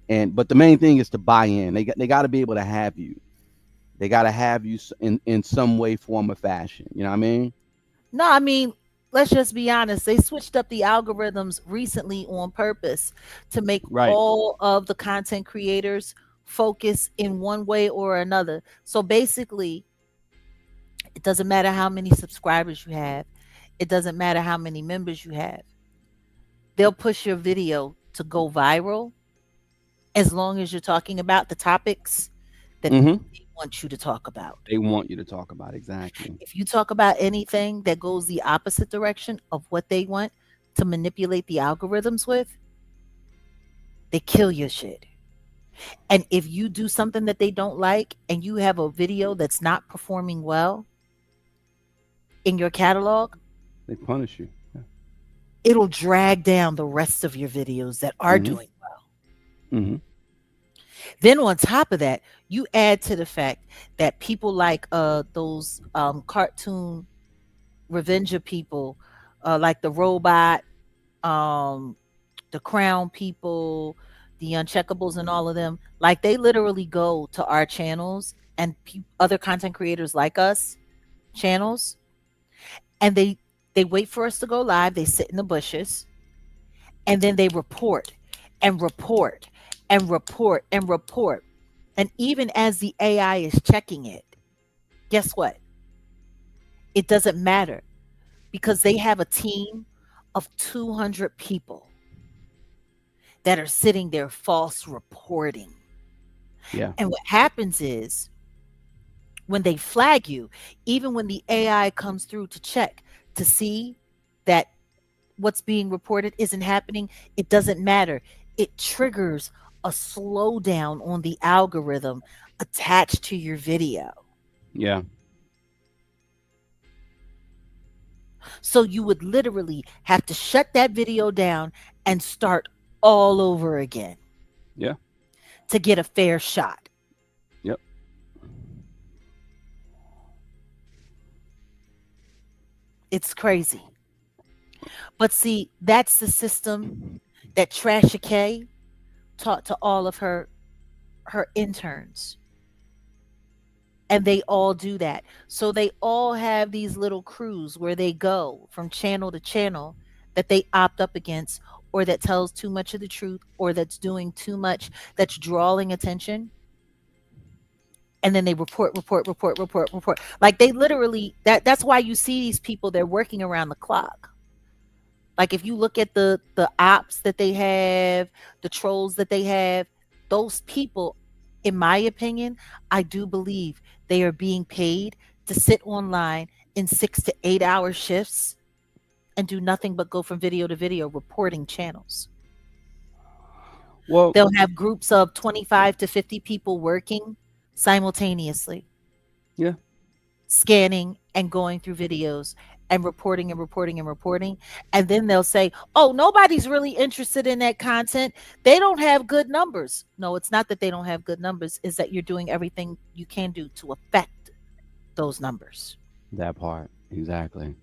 And but the main thing is to buy in. They got to be able to have you. They got to have you in some way, form, or fashion. You know what I mean? No, I mean, let's just be honest. They switched up the algorithms recently on purpose to make Right. all of the content creators focus in one way or another. So basically, it doesn't matter how many subscribers you have, it doesn't matter how many members you have. They'll push your video to go viral as long as you're talking about the topics that Mm-hmm. they want you to talk about. They want you to talk about exactly. If you talk about anything that goes the opposite direction of what they want to manipulate the algorithms with, they kill your shit. And if you do something that they don't like and you have a video that's not performing well in your catalog, They punish you. Yeah. it'll drag down the rest of your videos that are Mm-hmm. doing well. Mm-hmm. Then on top of that, you add to the fact that people like those cartoon revenger people, like the robot, um, the crown people, the uncheckables, and all of them, like they literally go to our channels and other content creators like us channels, and they wait for us to go live. They sit in the bushes, and then they report and report and report and report. And even as the AI is checking it, guess what? It doesn't matter because they have a team of 200 people that are sitting there false reporting. Yeah. And what happens is when they flag you, even when the AI comes through to check to see that what's being reported isn't happening, it doesn't matter. It triggers a slowdown on the algorithm attached to your video. Yeah. So you would literally have to shut that video down and start all over again Yeah. to get a fair shot. Yep. It's crazy. But see, that's the system that Trasha K taught to all of her interns. And they all do that. So they all have these little crews where they go from channel to channel that they opt up against, or that tells too much of the truth, or that's doing too much, that's drawing attention. And then they report. Like they literally that's why you see these people, they're working around the clock. Like if you look at the ops that they have, the trolls that they have, those people, in my opinion, I do believe they are being paid to sit online in 6 to 8 hour shifts and do nothing but go from video to video reporting channels. Well, They'll have groups of 25 to 50 people working simultaneously, yeah. scanning and going through videos and reporting and reporting and reporting. And then they'll say, oh, nobody's really interested in that content. They don't have good numbers. No, it's not that they don't have good numbers. It's that you're doing everything you can do to affect those numbers. That part. Exactly.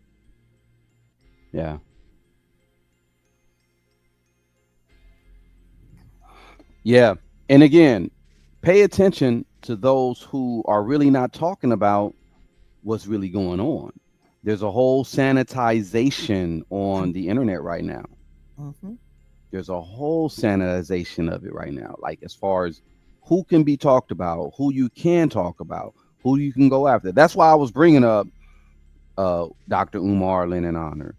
Yeah. Yeah. And again, pay attention to those who are really not talking about what's really going on. There's a whole sanitization on the internet right now. Mm-hmm. There's a whole sanitization of it right now. Like as far as who can be talked about, who you can talk about, who you can go after. That's why I was bringing up Dr. Umar Lennon Honor,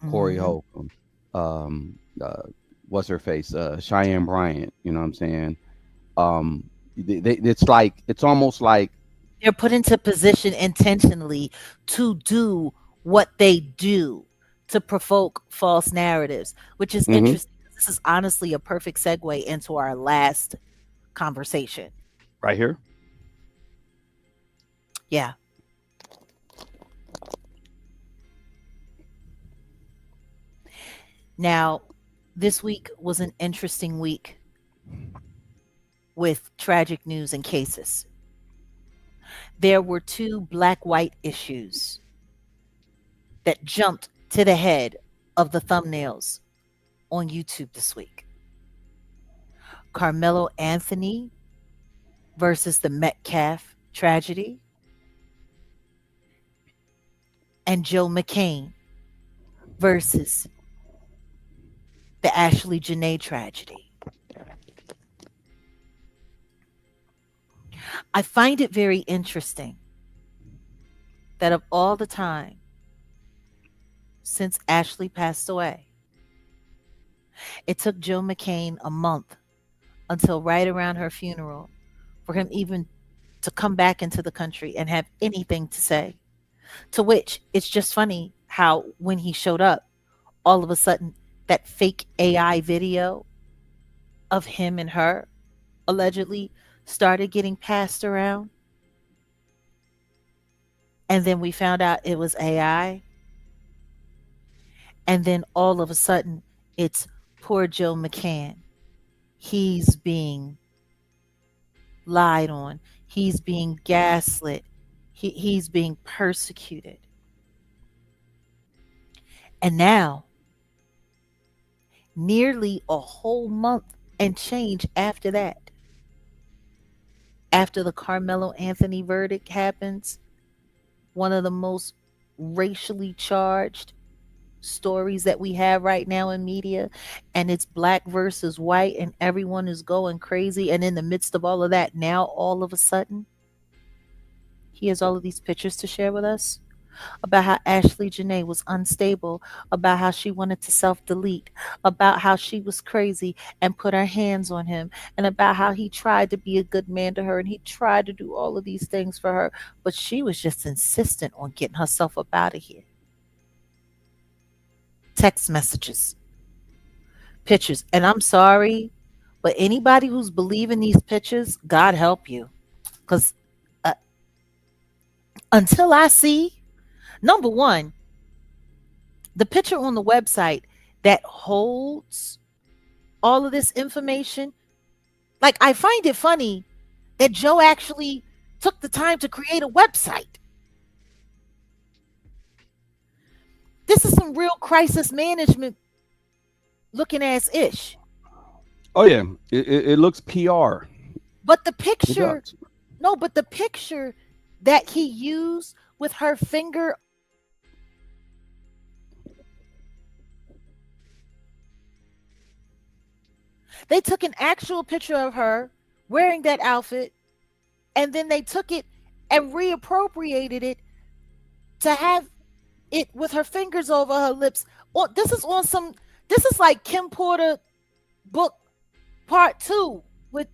Corey Mm-hmm. Holcomb, um, uh, what's her face, Cheyenne Bryant. You know what I'm saying? It's like it's almost like They're put into position intentionally to do what they do to provoke false narratives, which is mhm, interesting. This is honestly a perfect segue into our last conversation. right here. Yeah. Now, this week was an interesting week with tragic news and cases. There were two black white issues that jumped to the head of the thumbnails on YouTube this week. Carmelo Anthony versus the Metcalf tragedy, and Joe McCain versus the Ashley Janae tragedy. I find it very interesting that of all the time since Ashley passed away, it took Joe McCain a month until right around her funeral for him even to come back into the country and have anything to say. To which it's just funny how when he showed up, all of a sudden that fake AI video of him and her allegedly started getting passed around. And then we found out it was AI. And then all of a sudden it's poor Joe McCann. He's being lied on. He's being gaslit. He's being persecuted. And now, nearly a whole month and change after that, after the Carmelo Anthony verdict happens, one of the most racially charged stories that we have right now in media, and it's black versus white, and everyone is going crazy. And in the midst of all of that, now all of a sudden, he has all of these pictures to share with us about how Ashley Janae was unstable, about how she wanted to self delete, about how she was crazy and put her hands on him, and about how he tried to be a good man to her and he tried to do all of these things for her, but she was just insistent on getting herself up out of here. Text messages, pictures. And I'm sorry, but anybody who's believing these pictures, God help you. Because until I see, number one, the picture on the website that holds all of this information, like I find it funny that Joe actually took the time to create a website. This is some real crisis management looking ass ish. Oh yeah, it looks PR. But the It picture, does. no, but the picture that he used with her finger, they took an actual picture of her wearing that outfit, and then they took it and reappropriated it to have it with her fingers over her lips. This is on some, this is like Kim Porter book part two with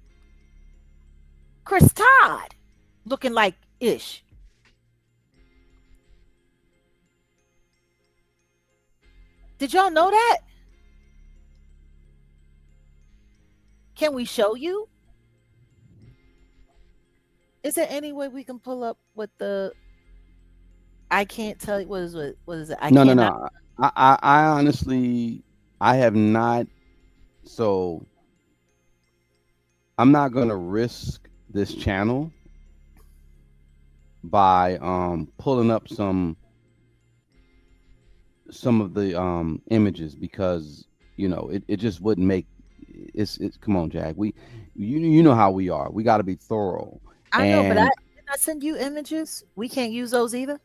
Chris Todd looking like ish. Did y'all know that? Can we show you? Is there any way we can pull up what the, I can't tell you what is it? I No, no, cannot. no. I honestly, I have not. So I'm not gonna risk this channel by pulling up some of the images because it just wouldn't make it's come on, Jag. You know how we are. We got to be thorough. I know, but I And didn't I send you images? We can't use those either.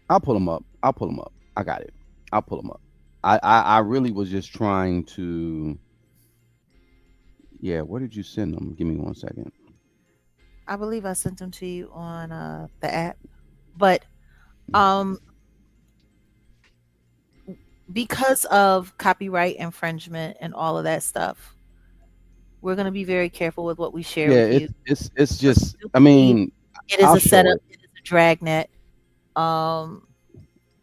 I'll pull them up. I'll pull them up. I got it. I'll pull them up. I really was just trying to. Yeah, where did you send them? Give me 1 second. I believe I sent them to you on the app. But um because of copyright infringement and all of that stuff, we're going to be very careful with what we share Yeah, with you. it's Because just. I do I believe mean, it is I'll a show setup, it. it is a dragnet. Um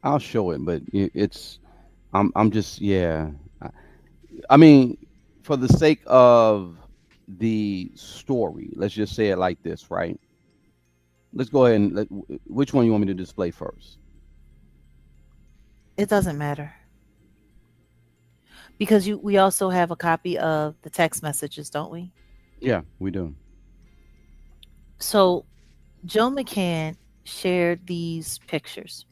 I'll show it, but it's. I'm just yeah. I I mean, for the sake of the story, let's just say it like this, right? Let's go ahead and which one you want me to display first? it doesn't matter because we also have a copy of the text messages, don't we? Yeah, we do. So Joe McCann shared these pictures.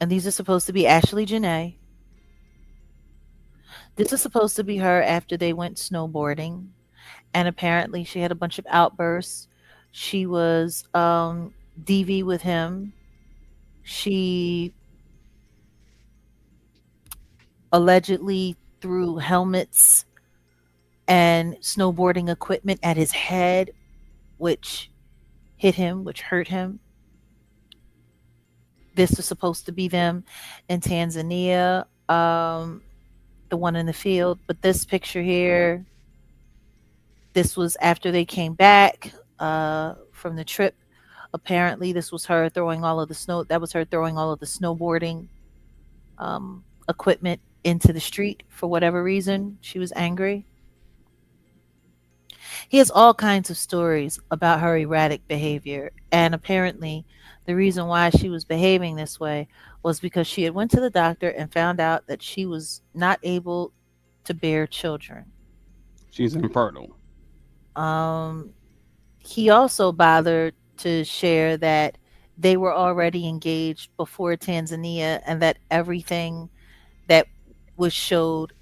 And these are supposed to be Ashley Janae. This is supposed to be her after they went snowboarding. And apparently she had a bunch of outbursts. She was DV with him. She allegedly threw helmets and snowboarding equipment at his head, which hit him, which hurt him. This was supposed to be them in Tanzania, the one in the field. But this picture here, this was after they came back from the trip. Apparently, this was her throwing all of the snow. That was her throwing all of the snowboarding equipment into the street for whatever reason. She was angry. He has all kinds of stories about her erratic behavior, and apparently the reason why she was behaving this way was because she had went to the doctor and found out that she was not able to bear children. She's infertile. Um, he also bothered to share that they were already engaged before Tanzania and that everything that was showed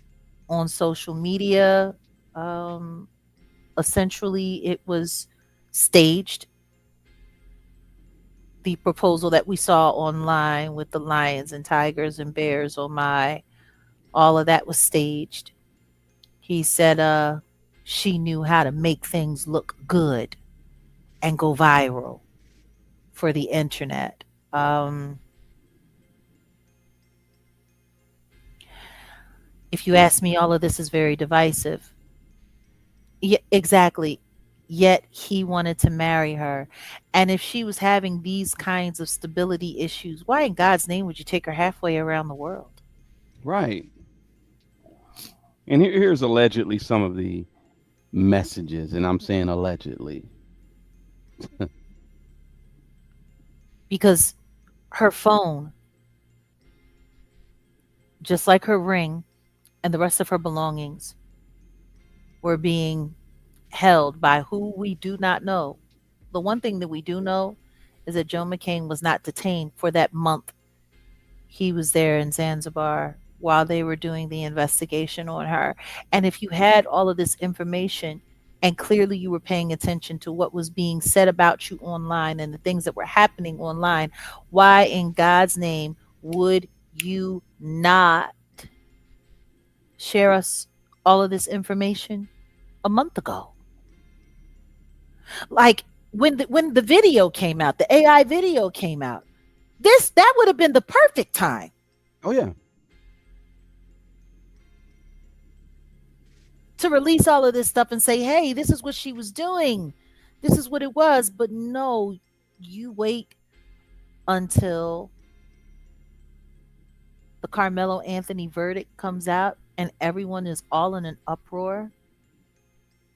on social media, um, essentially it was staged. The proposal that we saw online with the lions and tigers and bears, oh my, all of that was staged. He said she knew how to make things look good and go viral for the internet. If you ask me, all of this is very divisive. Yeah, exactly. Yet he wanted to marry her. And if she was having these kinds of stability issues, why in God's name would you take her halfway around the world? Right. And here's allegedly some of the messages, and I'm saying allegedly. Because her phone, just like her ring and the rest of her belongings, were being held by who we do not know. The one thing that we do know is that Joe McCain was not detained for that month he was there in Zanzibar while they were doing the investigation on her. And if you had all of this information and clearly you were paying attention to what was being said about you online and the things that were happening online, why in God's name would you not share us all of this information a month ago? Like when the video came out, the AI video came out, that would have been the perfect time. Oh yeah. To release all of this stuff and say, hey, this is what she was doing. This is what it was. But no, you wait until the Carmelo Anthony verdict comes out and everyone is all in an uproar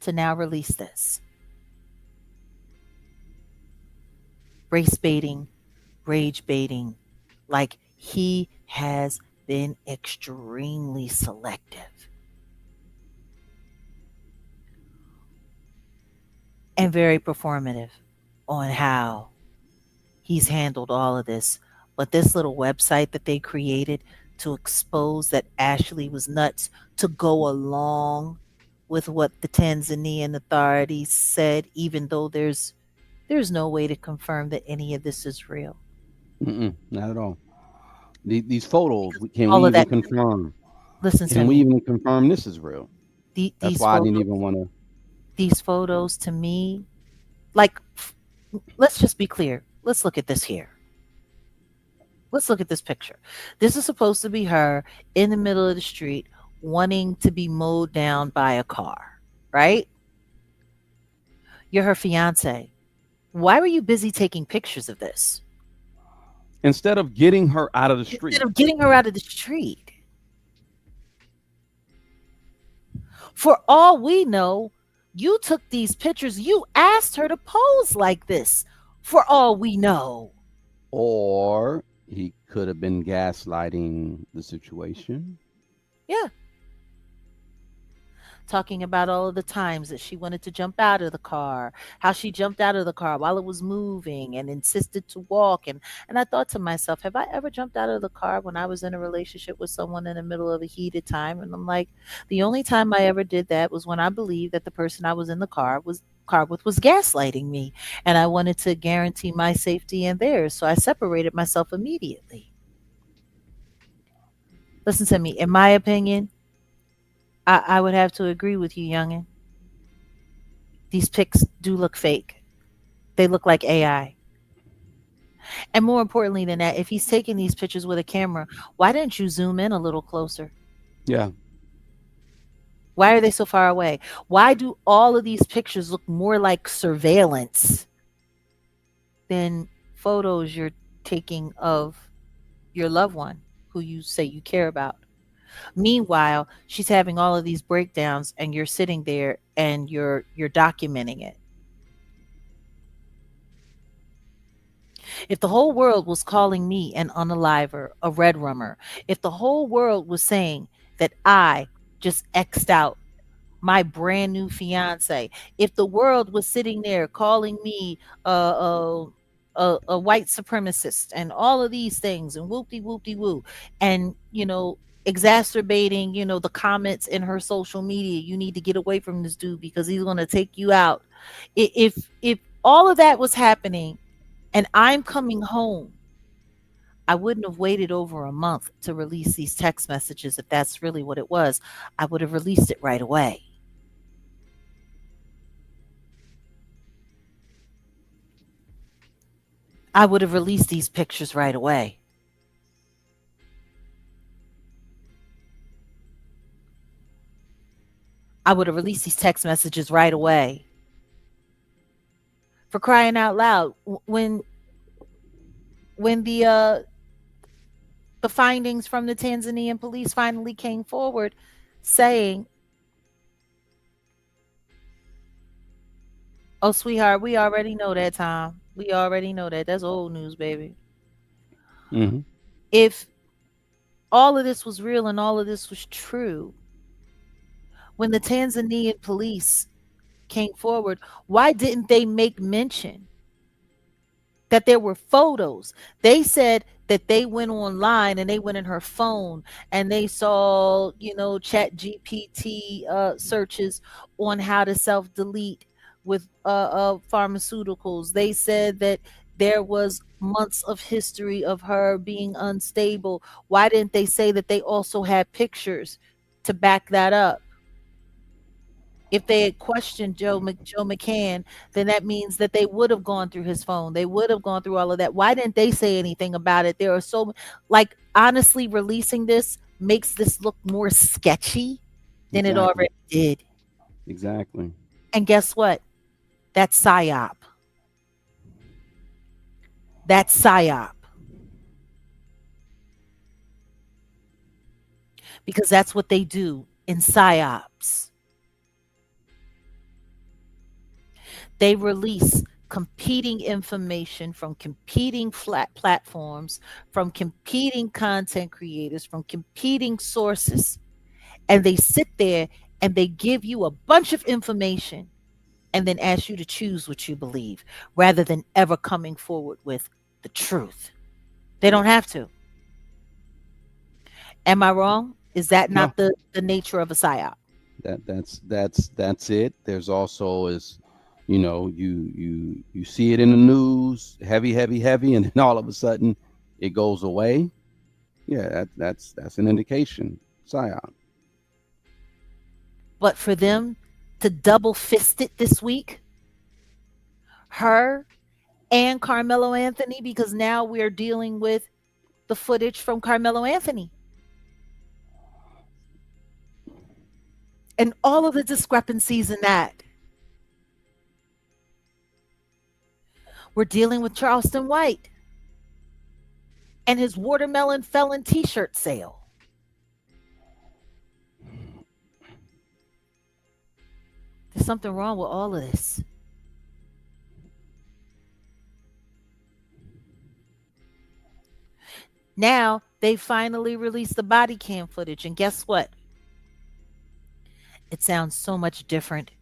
to now release this. Race baiting, rage baiting, like he has been extremely selective and very performative on how he's handled all of this. But this little website that they created to expose that Ashley was nuts to go along with what the Tanzanian authorities said, even though there's no way to confirm that any of this is real. Not at all. These photos, can All we of even that. confirm? Listen to Can we me. even confirm this is real? That's These why I photos, didn't even want to. these photos to me, like, let's just be clear. Let's look at this here. Let's look at this picture. This is supposed to be her in the middle of the street wanting to be mowed down by a car, right? You're her fiance. Why were you busy taking pictures of this? Instead of getting her out of the street. Instead of getting her out of the street. For all we know, you took these pictures. You asked her to pose like this. For all we know. Or he could have been gaslighting the situation. Yeah. talking about all of the times that she wanted to jump out of the car, how she jumped out of the car while it was moving and insisted to walk. And I thought to myself, have I ever jumped out of the car when I was in a relationship with someone in the middle of a heated time? And I'm like, the only time I ever did that was when I believed that the person I was in the car with was gaslighting me, and I wanted to guarantee my safety and theirs. So I separated myself immediately. Listen to me. In my opinion, I would have to agree with you, youngin. These pics do look fake. They look like AI. And more importantly than that, if he's taking these pictures with a camera, why didn't you zoom in a little closer? Yeah. Why are they so far away? Why do all of these pictures look more like surveillance than photos you're taking of your loved one who you say you care about? Meanwhile, she's having all of these breakdowns and you're sitting there and you're documenting it. If the whole world was calling me an unaliver, a red rummer, if the whole world was saying that I just X'd out my brand new fiance, if the world was sitting there calling me a white supremacist and all of these things and whoopty whoopty woo, and exacerbating the comments in her social media, you need to get away from this dude because he's going to take you out. If all of that was happening and I'm coming home, I wouldn't have waited over a month to release these text messages. If that's really what it was, I would have released it right away. I would have released these pictures right away. I would have released these text messages right away. For crying out loud, when the findings from the Tanzanian police finally came forward saying, "Oh, sweetheart, we already know that, Tom. We already know that. That's old news, baby." Hmm. If all of this was real and all of this was true, when the Tanzanian police came forward, why didn't they make mention that there were photos? They said that they went online and they went in her phone and they saw, chat GPT searches on how to self delete with pharmaceuticals. They said that there was months of history of her being unstable. Why didn't they say that they also had pictures to back that up? If they had questioned Joe McCann, then that means that they would have gone through his phone. They would have gone through all of that. Why didn't they say anything about it? There are like, honestly, releasing this makes this look more sketchy than it Exactly. already did. Exactly. And guess what? That's psyop. That's psyop. Because that's what they do in psyops. They release competing information from competing flat platforms, from competing content creators, from competing sources, and they sit there and they give you a bunch of information and then ask you to choose what you believe rather than ever coming forward with the truth. They don't have to. Am I wrong? Is that No, not the nature of a psyop? that's it. There's also is, you see it in the news, heavy, heavy, heavy, and then all of a sudden it goes away. Yeah, that's an indication. Psyop. But for them to double fist it this week, her and Carmelo Anthony, because now we're dealing with the footage from Carmelo Anthony and all of the discrepancies in that. We're dealing with Charleston White and his watermelon felon t-shirt sale. There's something wrong with all of this. Now they finally released the body cam footage, and guess what? It sounds so much different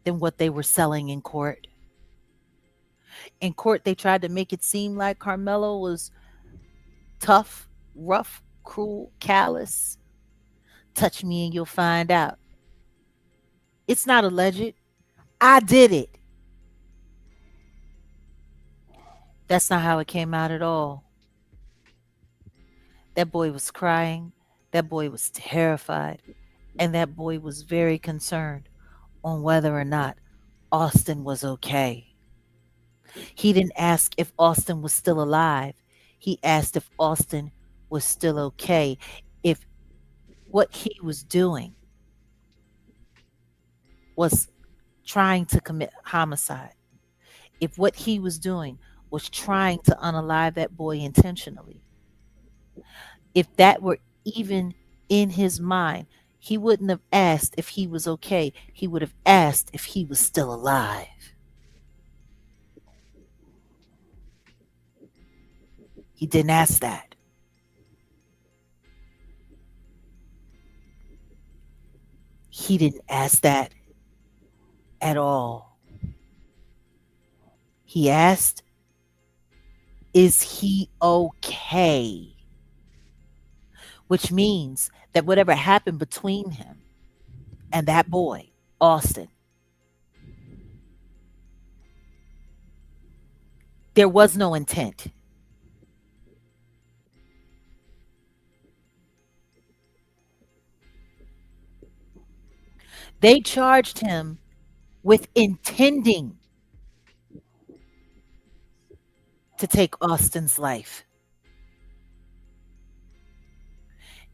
than what they were selling in court. In court, they tried to make it seem like Carmelo was tough, rough, cruel, callous. Touch me and you'll find out. It's not alleged. I did it. That's not how it came out at all. That boy was crying. That boy was terrified. And that boy was very concerned on whether or not Austin was okay. He didn't ask if Austin was still alive. He asked if Austin was still okay. If what he was doing was trying to commit homicide. If what he was doing was trying to unalive that boy intentionally. If that were even in his mind, he wouldn't have asked if he was okay. He would have asked if he was still alive. He didn't ask that. He didn't ask that at all. He asked, is he okay? Which means that whatever happened between him and that boy, Austin, there was no intent. They charged him with intending to take Austin's life.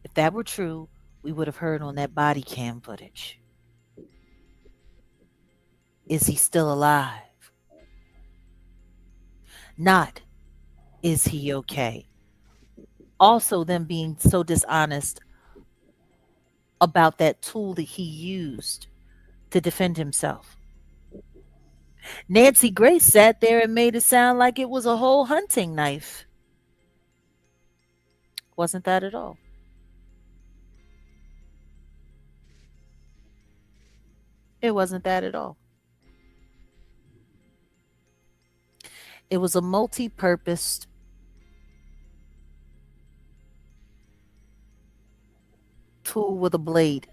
If that were true, we would have heard on that body cam footage. Is he still alive? Not, is he okay? Also, them being so dishonest about that tool that he used to defend himself. Nancy Grace sat there and made it sound like it was a whole hunting knife. Wasn't that at all? It wasn't that at all. It was a multi-purposed tool with a blade.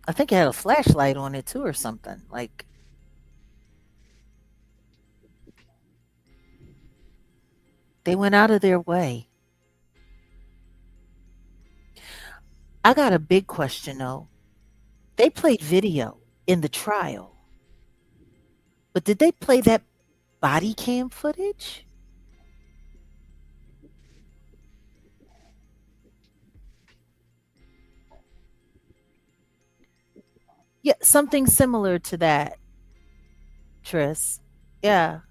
I think it had a flashlight on it too or something. Like, they went out of their way. I got a big question though. They played video in the trial, but did they play that body cam footage? Yeah, something similar to that, Tris. Yeah.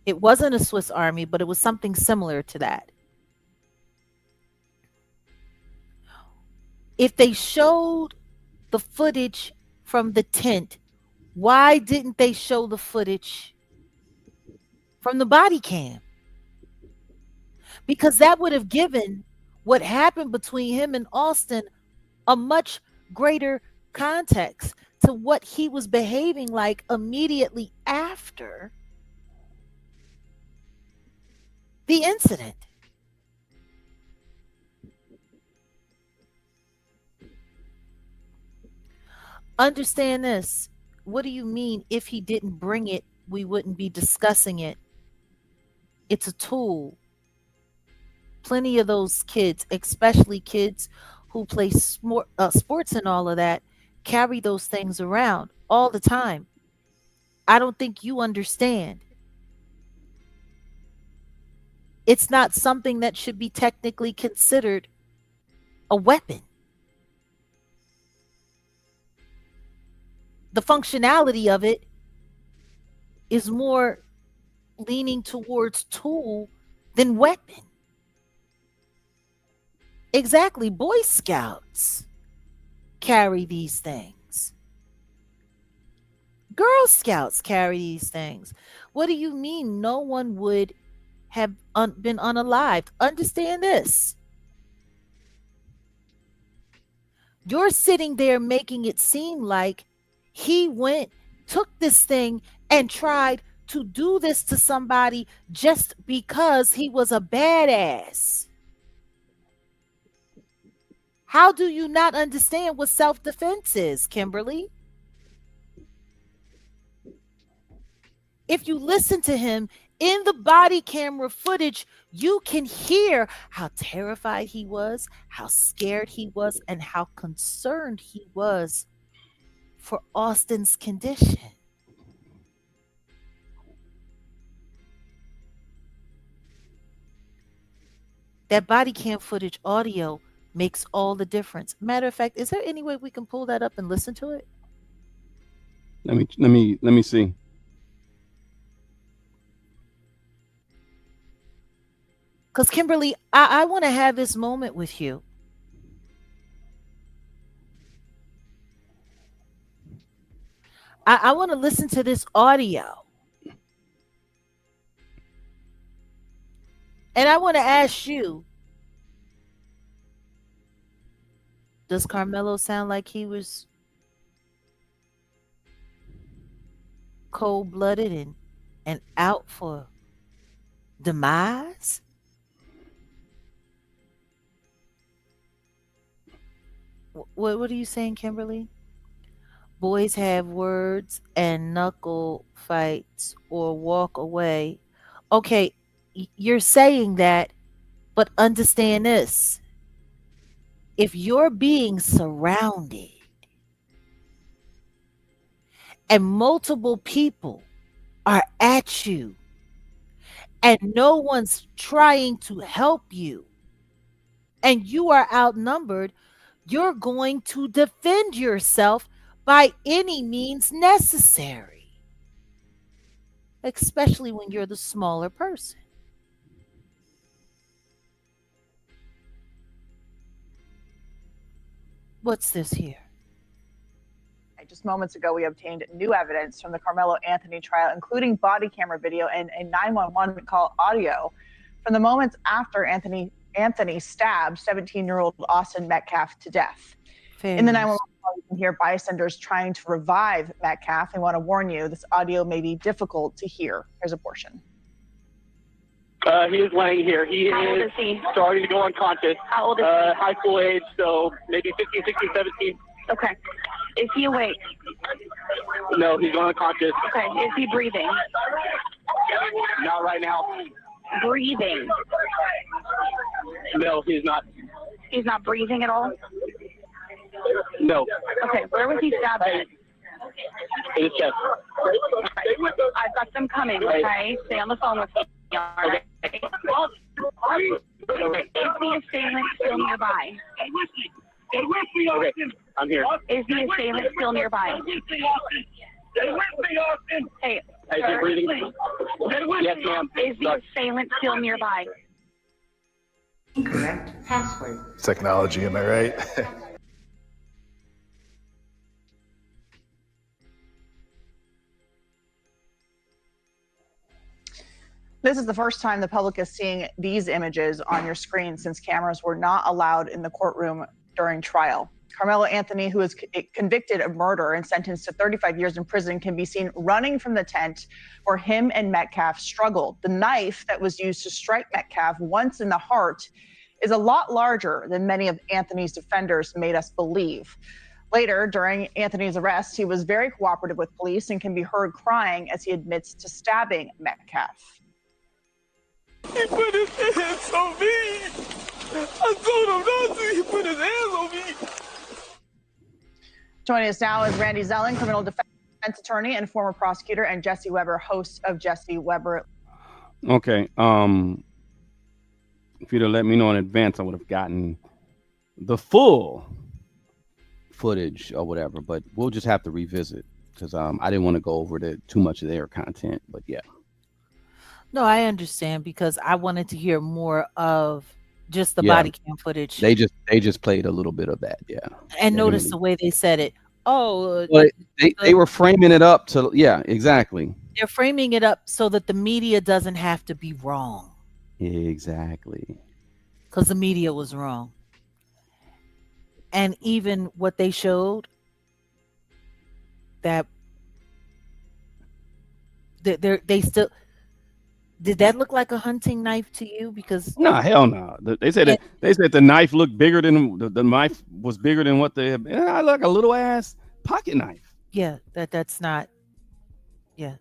It wasn't a Swiss Army, but it was something similar to that. If they showed the footage from the tent, why didn't they show the footage from the body cam? Because that would have given what happened between him and Austin a much greater context to what he was behaving like immediately after the incident. Understand this. What do you mean if he didn't bring it, we wouldn't be discussing it? It's a tool. Plenty of those kids, especially kids who play sports and all of that, carry those things around all the time. I don't think you understand. It's not something that should be technically considered a weapon. The functionality of it is more leaning towards tool than weapon. Exactly. Boy Scouts carry these things. Girl Scouts carry these things. What do you mean no one would have been unalived? Understand this. You're sitting there making it seem like he took this thing and tried to do this to somebody just because he was a badass. How do you not understand what self-defense is, Kimberly? If you listen to him in the body camera footage, you can hear how terrified he was, how scared he was, and how concerned he was for Austin's condition. That body cam footage audio makes all the difference. Matter of fact, is there any way we can pull that up and listen to it? Let me see. Because Kimberly, I want to have this moment with you. I want to listen to this audio. And I want to ask you, does Carmelo sound like he was cold-blooded and out for demise? What are you saying, Kimberly? Boys have words and knuckle fights or walk away. Okay, you're saying that, but understand this. If you're being surrounded and multiple people are at you and no one's trying to help you and you are outnumbered, you're going to defend yourself by any means necessary, especially when you're the smaller person. What's this here? Just moments ago, we obtained new evidence from the Carmelo Anthony trial, including body camera video and a 911 call audio from the moments after Anthony stabbed 17-year-old Austin Metcalf to death. In the 911 call, you can hear bystanders trying to revive Metcalf. I want to warn you, this audio may be difficult to hear. Here's a portion. He is laying here. How old is he? Starting to go unconscious. How old is he? High school age, so maybe 15, 16, 17. Okay. Is he awake? No, he's going unconscious. Okay. Is he breathing? Not right now. Breathing? No, he's not. He's not breathing at all? No. Okay. Where was he stabbed at? In his chest. Okay. I've got them coming, okay? Stay on the phone with me. All right. Is the assailant still nearby? Okay, I'm here. Is the assailant still nearby? Hey, Is he breathing? Yes, ma'am. Is the assailant still nearby? Incorrect password. Technology, am I right? This is the first time the public is seeing these images on your screen since cameras were not allowed in the courtroom during trial. Carmelo Anthony, who is convicted of murder and sentenced to 35 years in prison, can be seen running from the tent where him and Metcalf struggled. The knife that was used to strike Metcalf once in the heart is a lot larger than many of Anthony's defenders made us believe. Later, during Anthony's arrest, he was very cooperative with police and can be heard crying as he admits to stabbing Metcalf. He put his hands on me. I told him not to. He put his hands on me. Joining us now is Randy Zellin, criminal defense attorney and former prosecutor, and Jesse Weber, host of Jesse Weber. Okay. If you'd have let me know in advance, I would have gotten the full footage or whatever. But we'll just have to revisit because I didn't want to go over too much of their content. But yeah. No, I understand because I wanted to hear more of just the body cam footage. They just played a little bit of that, yeah. And notice the way they said it. Oh, well, they were framing it up to, yeah, exactly. They're framing it up so that the media doesn't have to be wrong. Exactly. Because the media was wrong. And even what they showed, that they still, did that look like a hunting knife to you? Because No, hell no. They said the knife looked bigger than the knife was bigger than what they had. I like a little ass pocket knife. yeah, that's not. Yeah,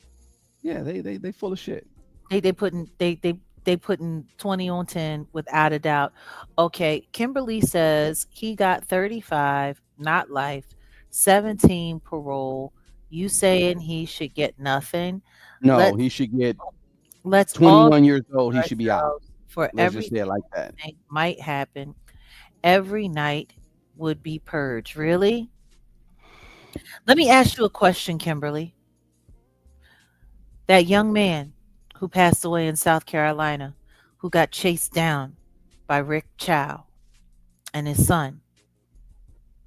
Yeah, they full of shit. they putting 20 on 10 without a doubt. Okay, Kimberly says he got 35, not life, 17 parole. You saying he should get nothing? No, Let's he should get let's all 21 years old. He should be out. ourselves for Let's just everything say it like that. might happen. Every night would be purge. Really? Let me ask you a question, Kimberly. That young man who passed away in South Carolina, who got chased down by Rick Chow and his son,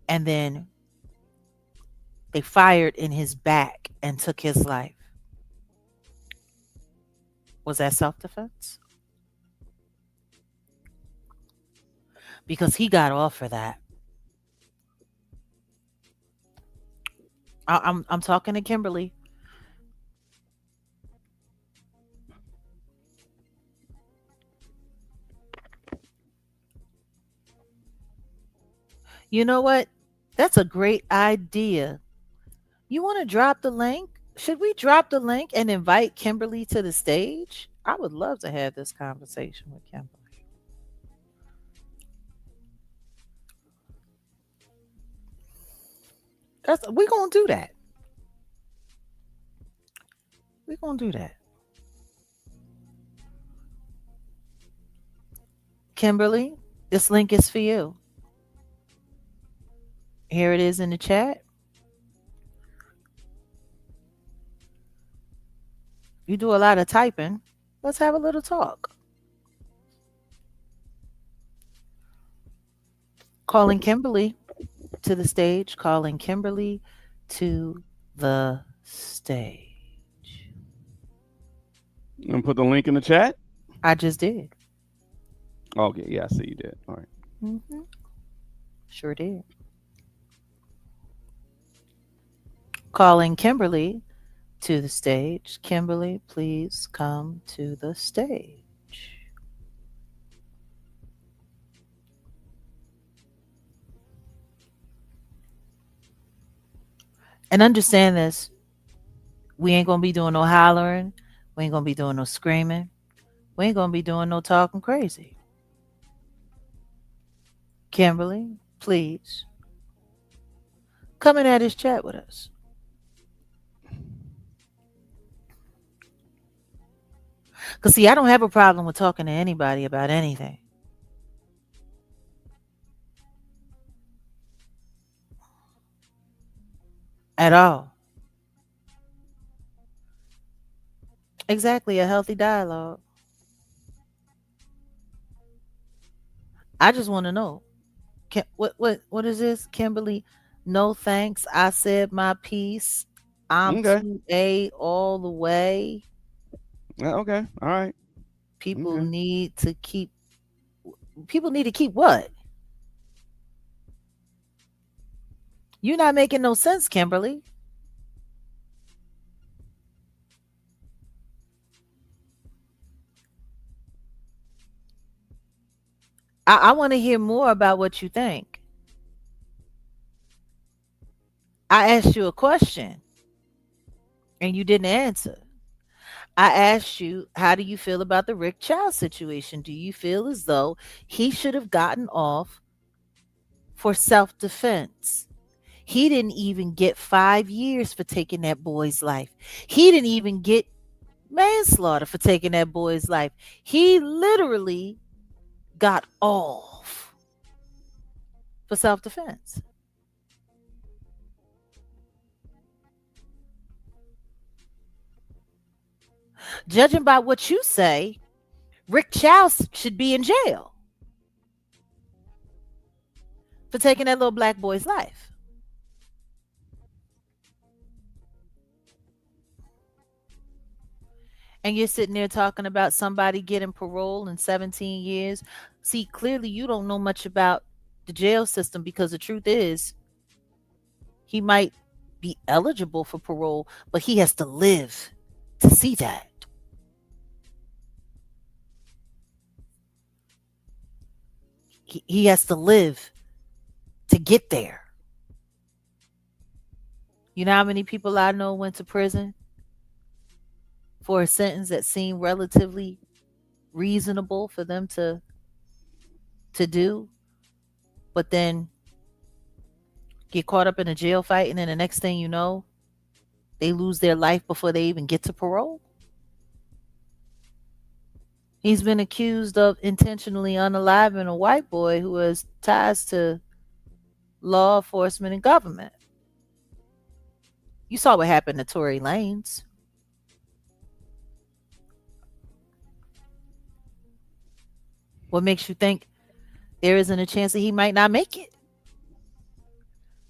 and then they fired in his back and took his life. Was that self defense? Because he got off for that. I'm talking to Kimberly. You know what? That's a great idea. You want to drop the link? Should we drop the link and invite Kimberly to the stage? I would love to have this conversation with Kimberly. We're gonna do that. We're gonna do that. Kimberly, this link is for you. Here it is in the chat. You do a lot of typing. Let's have a little talk. Calling Kimberly to the stage. Calling Kimberly to the stage. You gonna put the link in the chat? I just did. Okay, yeah, I see you did. All right. Mm-hmm. Sure did. Calling Kimberly to the stage. Kimberly, please come to the stage. And understand this. We ain't gonna be doing no hollering. We ain't gonna be doing no screaming. We ain't gonna be doing no talking crazy. Kimberly, please come in at this chat with us. Because, see, I don't have a problem with talking to anybody about anything. At all. Exactly, a healthy dialogue. I just want to know. What is this, Kimberly? No thanks. I said my piece. I'm Okay. 2A all the way. Yeah, okay. All right. People Okay. need to keep what? You're not making no sense, Kimberly. I want to hear more about what you think. I asked you a question and you didn't answer. I asked you, how do you feel about the Rick Child situation? Do you feel as though he should have gotten off for self defense? He didn't even get 5 years for taking that boy's life. He didn't even get manslaughter for taking that boy's life. He literally got off for self defense. Judging by what you say, Rick Chow should be in jail for taking that little black boy's life. And you're sitting there talking about somebody getting parole in 17 years. See, clearly you don't know much about the jail system, because the truth is, he might be eligible for parole, but he has to live to see that. He has to live to get there. You know how many people I know went to prison for a sentence that seemed relatively reasonable for them to do, but then get caught up in a jail fight, and then the next thing you know, they lose their life before they even get to parole? He's been accused of intentionally unaliving a white boy who has ties to law enforcement and government. You saw what happened to Tory Lanez. What makes you think there isn't a chance that he might not make it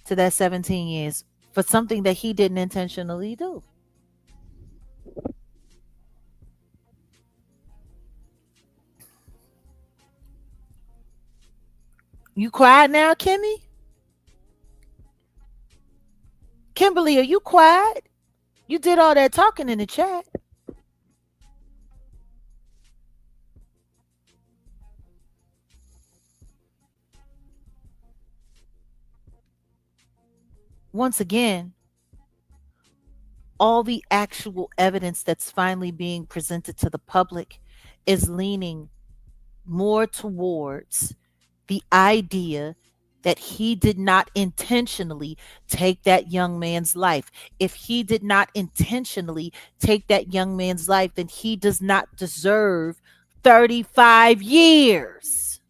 to that 17 years for something that he didn't intentionally do? You quiet now, Kimmy? Kimberly, are you quiet? You did all that talking in the chat. Once again, all the actual evidence that's finally being presented to the public is leaning more towards the idea that he did not intentionally take that young man's life. If he did not intentionally take that young man's life, then he does not deserve 35 years.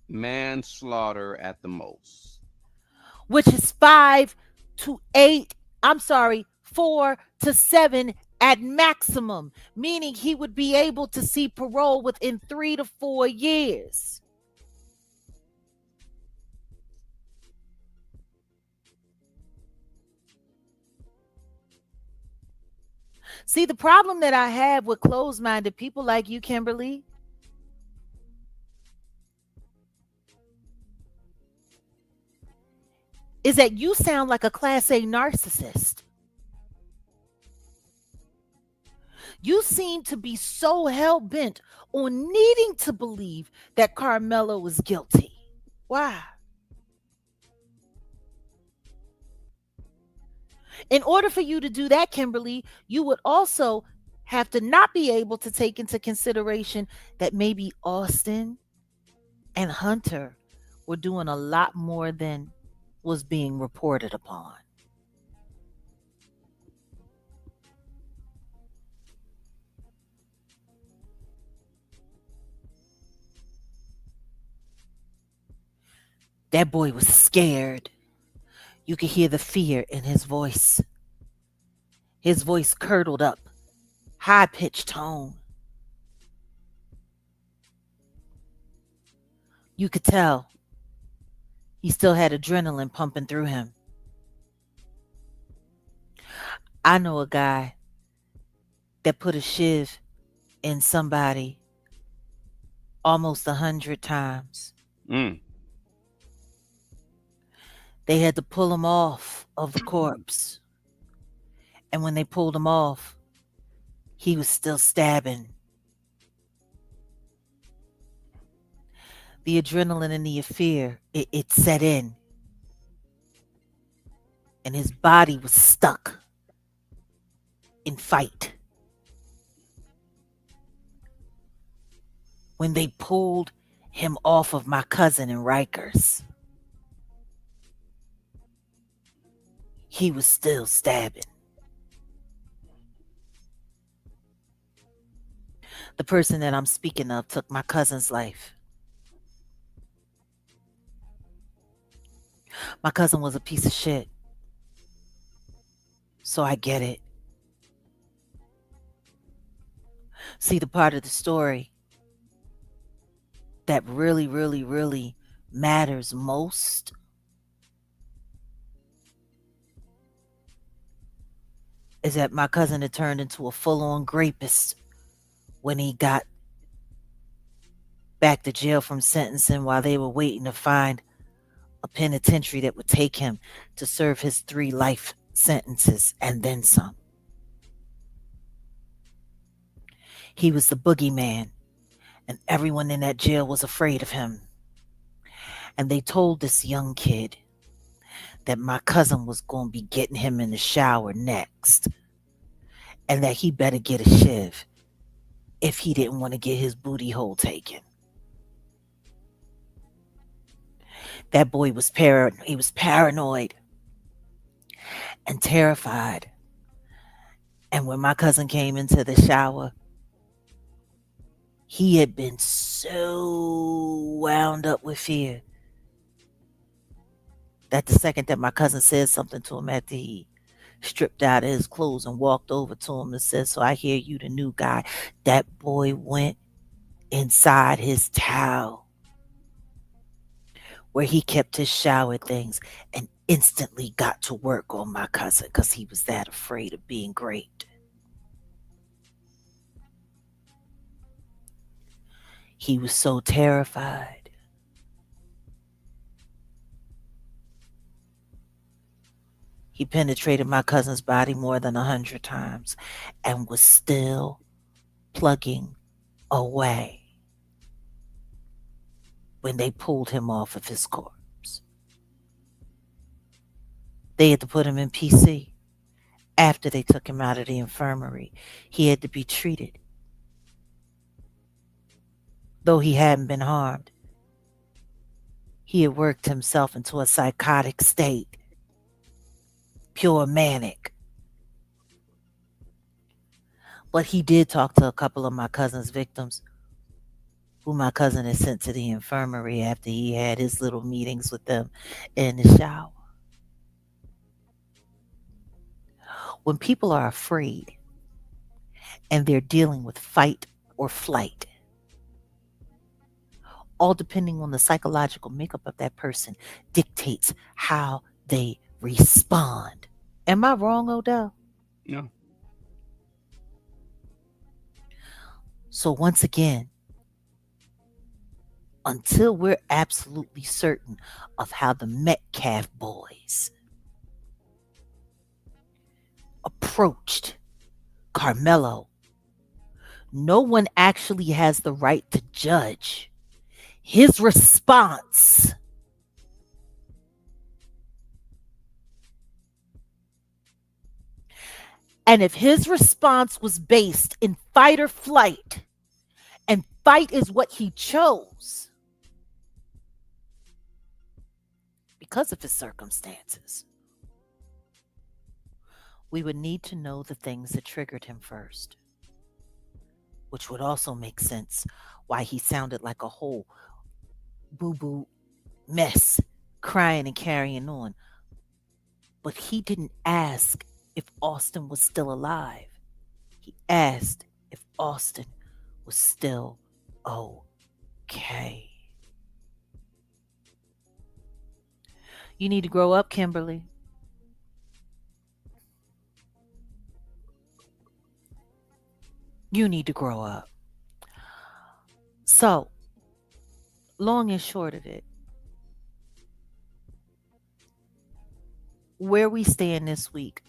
Manslaughter at the most. Which is 4 to 7 at maximum, meaning he would be able to see parole within 3 to 4 years. See, the problem that I have with closed-minded people like you, Kimberly, is that you sound like a Class A narcissist. You seem to be so hell-bent on needing to believe that Carmelo is guilty. Why? In order for you to do that, Kimberly, you would also have to not be able to take into consideration that maybe Austin and Hunter were doing a lot more than was being reported upon. That boy was scared. You could hear the fear in his voice. His voice curdled up, high-pitched tone. You could tell he still had adrenaline pumping through him. I know a guy that put a shiv in somebody almost 100 times. They had to pull him off of the corpse. And when they pulled him off, he was still stabbing. The adrenaline and the fear, it set in. And his body was stuck in fight. When they pulled him off of my cousin in Rikers, he was still stabbing. The person that I'm speaking of took my cousin's life. My cousin was a piece of shit. So I get it. See, the part of the story that really, really, really matters most is that my cousin had turned into a full-on rapist when he got back to jail from sentencing while they were waiting to find a penitentiary that would take him to serve his 3 life sentences and then some. He was the boogeyman, and everyone in that jail was afraid of him. And they told this young kid that my cousin was going to be getting him in the shower next, and that he better get a shiv if he didn't want to get his booty hole taken. That boy was paranoid and terrified. And when my cousin came into the shower, he had been so wound up with fear that the second that my cousin said something to him after he stripped out of his clothes and walked over to him and said, "So I hear you the new guy," that boy went inside his towel where he kept his shower things and instantly got to work on my cousin because he was that afraid of being great. He was so terrified. He penetrated my cousin's body more than 100 times and was still plugging away when they pulled him off of his corpse. They had to put him in PC. After they took him out of the infirmary, he had to be treated. Though he hadn't been harmed, he had worked himself into a psychotic state, pure manic. But he did talk to a couple of my cousin's victims, who my cousin had sent to the infirmary after he had his little meetings with them in the shower. When people are afraid and they're dealing with fight or flight, all depending on the psychological makeup of that person, dictates how they respond. Am I wrong, Odell? No. So once again, until we're absolutely certain of how the Metcalf boys approached Carmelo, no one actually has the right to judge his response and if his response was based in fight or flight, and fight is what he chose because of his circumstances, we would need to know the things that triggered him first, which would also make sense why he sounded like a whole boo-boo mess, crying and carrying on. But he didn't ask if Austin was still alive. He asked if Austin was still okay. You need to grow up, Kimberly. You need to grow up. So, long and short of it, where we stand this week,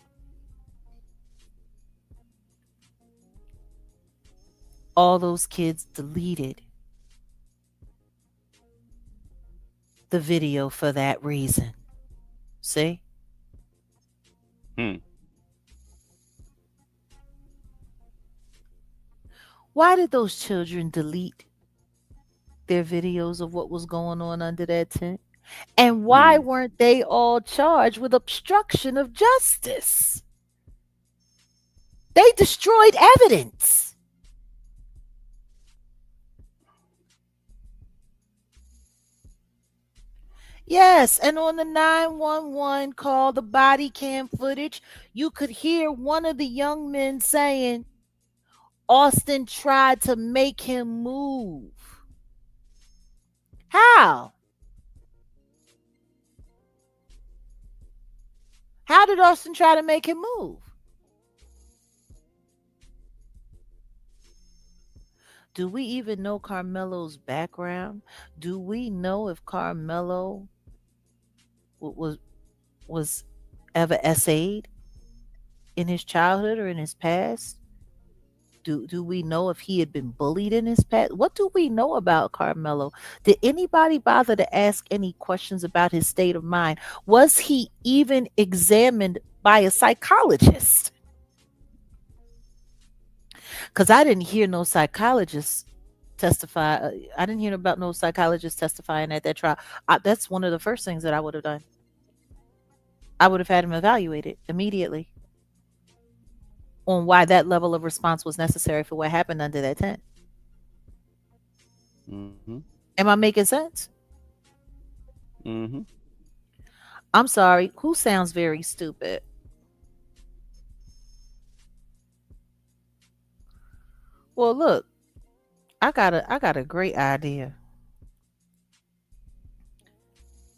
all those kids deleted the video for that reason. See? Why did those children delete their videos of what was going on under that tent? And why weren't they all charged with obstruction of justice? They destroyed evidence. Yes, and on the 911 call, the body cam footage, you could hear one of the young men saying, Austin tried to make him move. How? How did Austin try to make him move? Do we even know Carmelo's background? Do we know if Carmelo was was ever essayed in his childhood or in his past? Do we know if he had been bullied in his past? What do we know about Carmelo? Did anybody bother to ask any questions about his state of mind? Was he even examined by a psychologist? Because I didn't hear no psychologist testify. I didn't hear about no psychologist testifying at that trial. That's one of the first things that I would have done. I would have had him evaluated immediately on why that level of response was necessary for what happened under that tent. Mm-hmm. Am I making sense? Mm-hmm. I'm sorry. Who sounds very stupid? Well, look, I got a great idea.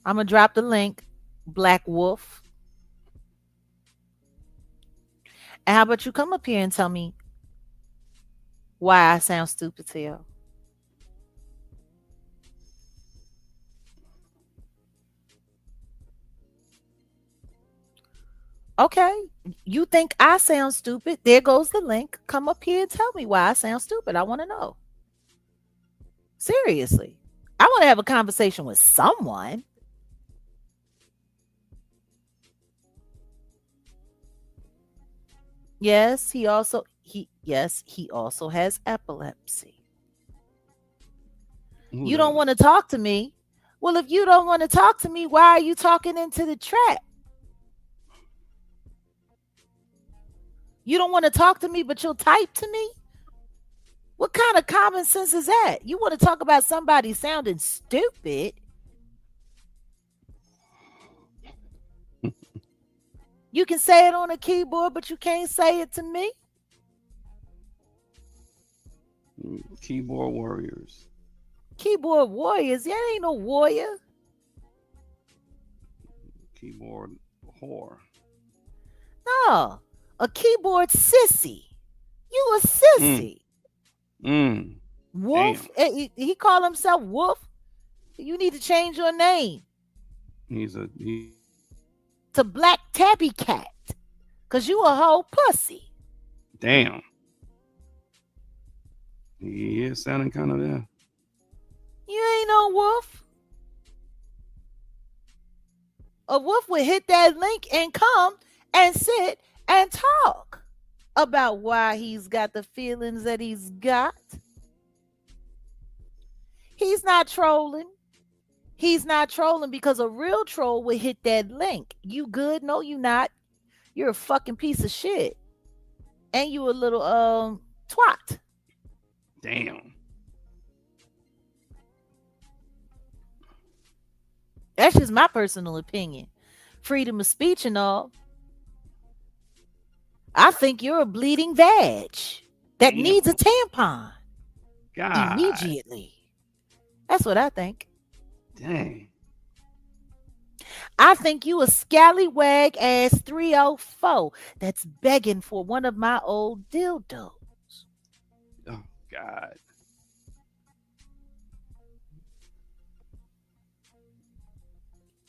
I'm gonna drop the link, Black Wolf. And how about you come up here and tell me why I sound stupid to you? Okay. You think I sound stupid? There goes the link. Come up here and tell me why I sound stupid. I want to know. Seriously. I want to have a conversation with someone. Yes, he also has epilepsy. Who You don't does? want to talk to me. Well, if you don't want to talk to me, why are you talking into the trap? You don't want to talk to me, but you'll type to me? What kind of common sense is that? You want to talk about somebody sounding stupid? You can say it on a keyboard, but you can't say it to me? Keyboard warriors. Keyboard warriors? That ain't no warrior. Keyboard whore. No, a keyboard sissy. You a sissy. Wolf? Damn. He call himself Wolf? You need to change your name He to Black Tabby Cat. Cause you a whole pussy. damn. He is sounding kind of there. You ain't no wolf. A wolf would hit that link and come and sit and talk about why he's got the feelings that he's got. He's not trolling. He's not trolling because a real troll would hit that link. You good? No, you not. You're a fucking piece of shit. And you a little twat. Damn. That's just my personal opinion. Freedom of speech and all. I think you're a bleeding vag that Damn. needs a tampon God. immediately. That's what I think. Dang. I think you a scallywag ass 304 that's begging for one of my old dildos. Oh God.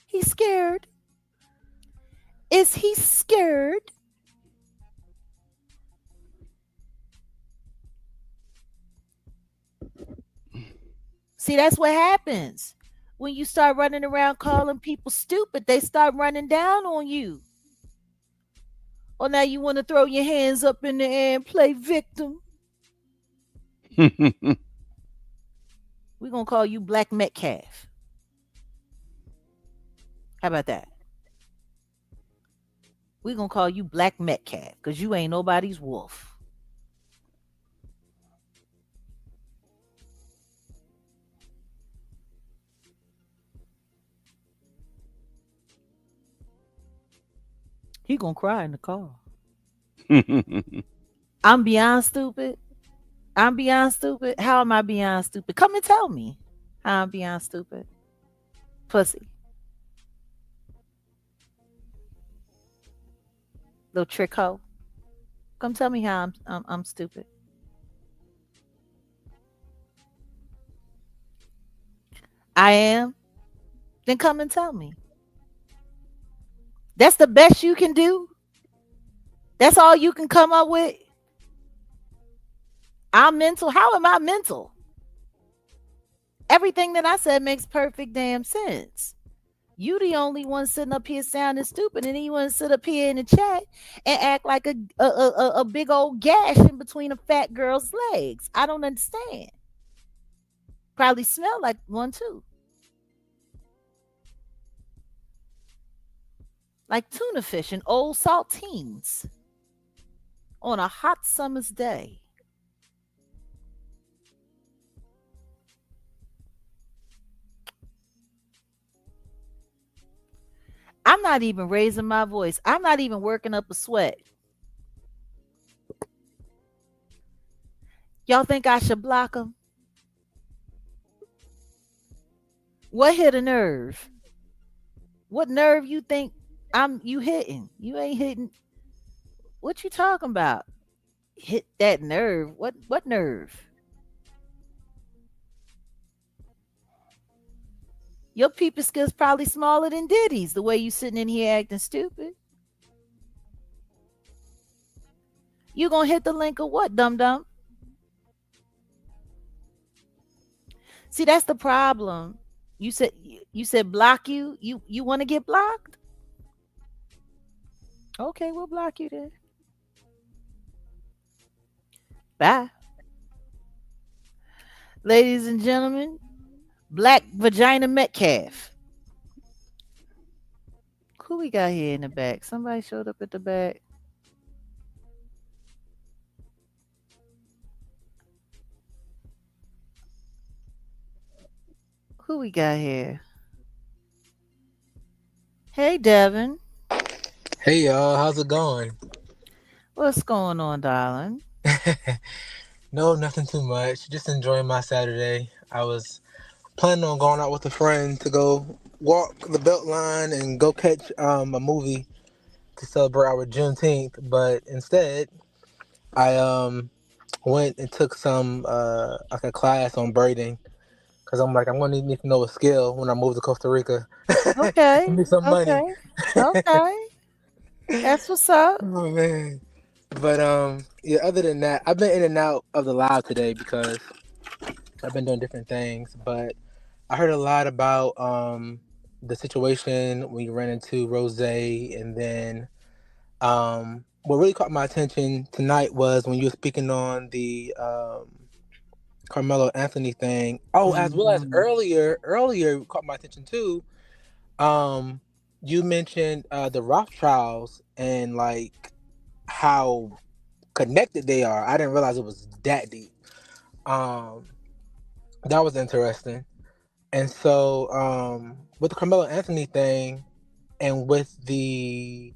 He's scared. Is he scared? See, that's what happens. When you start running around calling people stupid, they start running down on you. Or now you want to throw your hands up in the air and play victim. We're going to call you Black Metcalf. How about that? We're going to call you Black Metcalf because you ain't nobody's wolf. He gonna cry in the car. I'm beyond stupid. I'm beyond stupid. How am I beyond stupid? Come and tell me how I'm beyond stupid. Pussy. Little trick hoe. Come tell me how I'm stupid. I am? Then come and tell me. That's the best you can do? That's all you can come up with? I'm mental. How am I mental? Everything that I said makes perfect damn sense. You the only one sitting up here sounding stupid, and then you want to sit up here in the chat and act like a big old gash in between a fat girl's legs. I don't understand. Probably smell like one too. Like tuna fish and old saltines on a hot summer's day. I'm not even raising my voice. I'm not even working up a sweat. Y'all think I should block them? What hit a nerve? What nerve you think you hitting? You ain't hitting. What you talking about? Hit that nerve. What nerve? Your peeping skills probably smaller than Diddy's, the way you sitting in here acting stupid. You gonna hit the link or what, dum-dum? See, that's the problem. You said block you. You want to get blocked? Okay, we'll block you then. Bye. Ladies and gentlemen, Black Vagina Metcalf. Who we got here in the back? Somebody showed up at the back. Who we got here? Hey, Devin. Hey y'all, how's it going? What's going on, darling? No, nothing too much. Just enjoying my Saturday. I was planning on going out with a friend to go walk the Beltline and go catch a movie to celebrate our Juneteenth, but instead I went and took some like a class on braiding because I'm gonna need to know a skill when I move to Costa Rica. Okay. Give me some money. Okay. That's what's up. Oh man. But yeah, other than that, I've been in and out of the live today because I've been doing different things. But I heard a lot about the situation when you ran into Rose, and then what really caught my attention tonight was when you were speaking on the Carmelo Anthony thing. Oh, as well as earlier caught my attention too. You mentioned the Rothschilds and like how connected they are. I didn't realize it was that deep. Um, that was interesting. And so, with the Carmelo Anthony thing, and with the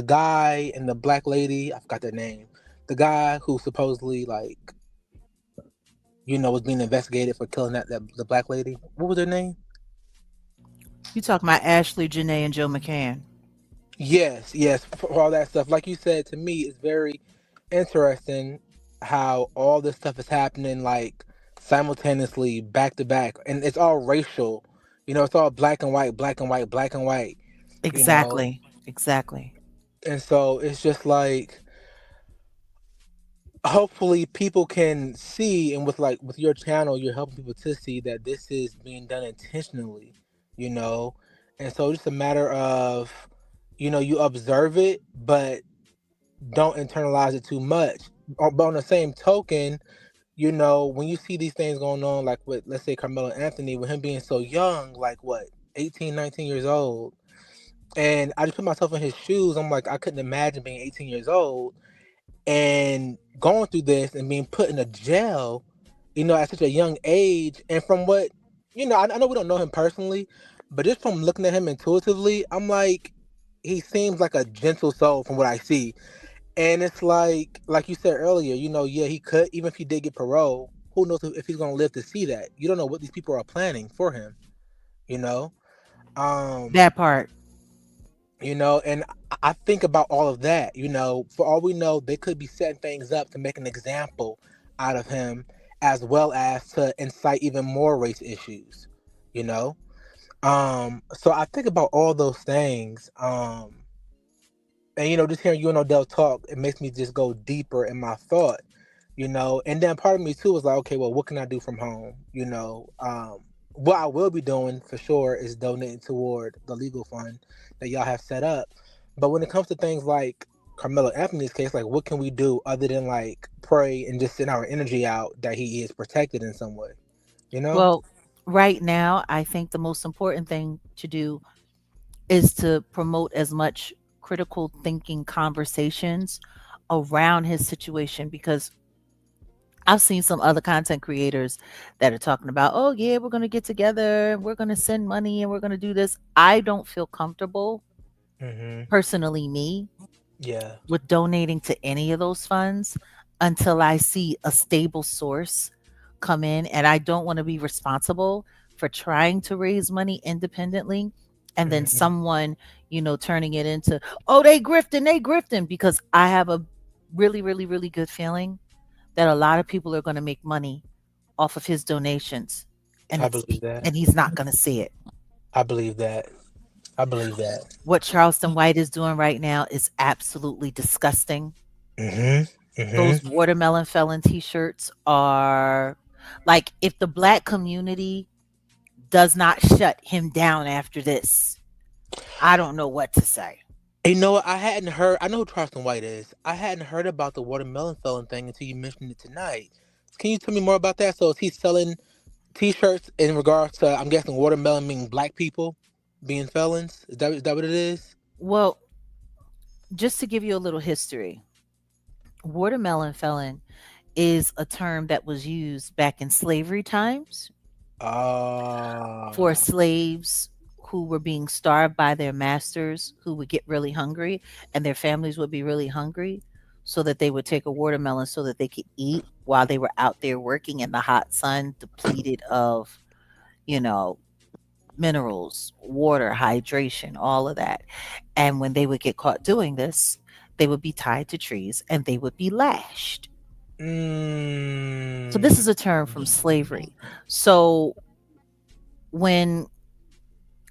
guy and the black lady, I forgot their name. The guy who supposedly was being investigated for killing that the black lady. What was their name? You talking about Ashley, Janae, and Joe McCann? Yes, for all that stuff. Like you said, to me, it's very interesting how all this stuff is happening like simultaneously, back to back, and it's all racial. It's all black and white, black and white, black and white. Exactly. And so it's just like, hopefully people can see, and with your channel, you're helping people to see that this is being done intentionally. You know, and so it's just a matter of, you observe it, but don't internalize it too much. But on the same token, when you see these things going on, like with, let's say, Carmelo Anthony, with him being so young, like what, 18, 19 years old. And I just put myself in his shoes. I'm like, I couldn't imagine being 18 years old and going through this and being put in a jail, at such a young age. And from what, I know we don't know him personally, but just from looking at him intuitively, I'm like, he seems like a gentle soul from what I see. And it's like you said earlier, yeah, he could, even if he did get parole, who knows if he's going to live to see that. You don't know what these people are planning for him, That part. And I think about all of that, for all we know, they could be setting things up to make an example out of him, as well as to incite even more race issues, you know. So I think about all those things. And just hearing you and Odell talk, it makes me just go deeper in my thought, And then part of me too is like, okay, well, what can I do from home? What I will be doing for sure is donating toward the legal fund that y'all have set up. But when it comes to things like Carmelo Anthony's case, like what can we do other than like pray and just send our energy out that he is protected in some way, you know? Well, right now, I think the most important thing to do is to promote as much critical thinking conversations around his situation, because I've seen some other content creators that are talking about, oh, yeah, we're going to get together, we're going to send money, and we're going to do this. I don't feel comfortable, Mm-hmm. personally, me, Yeah. with donating to any of those funds until I see a stable source come in. And I don't want to be responsible for trying to raise money independently and then Mm-hmm. someone, turning it into, oh, they grifting, because I have a really, really, really good feeling that a lot of people are going to make money off of his donations, and I believe that. he's not going to see it. I believe that. I believe that. What Charleston White is doing right now is absolutely disgusting. Mm-hmm. Those Mm-hmm. watermelon felon t-shirts are like, if the black community does not shut him down after this, I don't know what to say. You know what? I hadn't heard. I know who Charleston White is. I hadn't heard about the watermelon felon thing until you mentioned it tonight. Can you tell me more about that? So is he selling T-shirts in regards to? I'm guessing watermelon meaning black people being felons. Is that what it is? Well, just to give you a little history, watermelon felon is a term that was used back in slavery times for Ah. slaves who were being starved by their masters, who would get really hungry, and their families would be really hungry, so that they would take a watermelon so that they could eat while they were out there working in the hot sun, depleted of, you know, minerals, water, hydration, all of that. And when they would get caught doing this, they would be tied to trees and they would be lashed. So this Mm. is a term from slavery. So when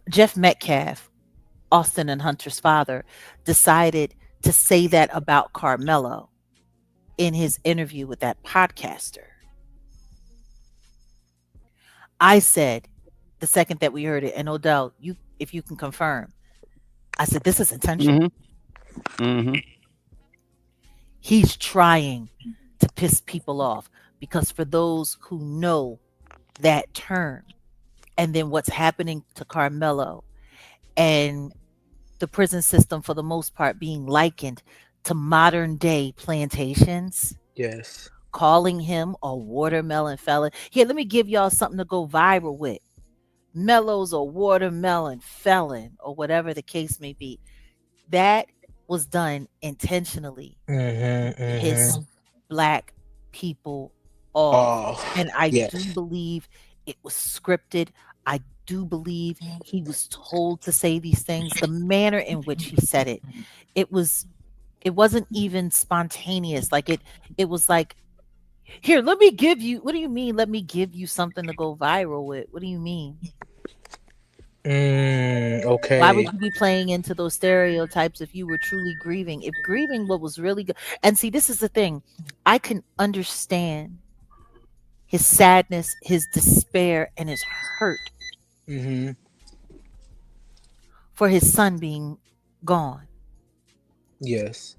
Jeff Metcalf, Austin and Hunter's father, decided to say that about Carmelo in his interview with that podcaster, I said, the second that we heard it, and Odell, if you can confirm, I said, this is intentional. Mm-hmm. Mm-hmm. He's trying to piss people off, because for those who know that term, and then what's happening to Carmelo, and the prison system for the most part being likened to modern day plantations, Yes. calling him a watermelon felon. Here, let me give y'all something to go viral with. Mello's a watermelon felon, or whatever the case may be. That was done intentionally Mm-hmm. to piss Mm-hmm. black people off. Off. And I do Yes. believe it was scripted. I do believe he was told to say these things. The manner in which he said it, it was it wasn't even spontaneous. Like it was like, here, let me give you, what do you mean? Let me give you something to go viral with. What do you mean? Why Okay. would you be playing into those stereotypes if you were truly grieving? If grieving what was really good. And see, this is the thing. I can understand his sadness, his despair, and his hurt Mm-hmm. for his son being gone. Yes.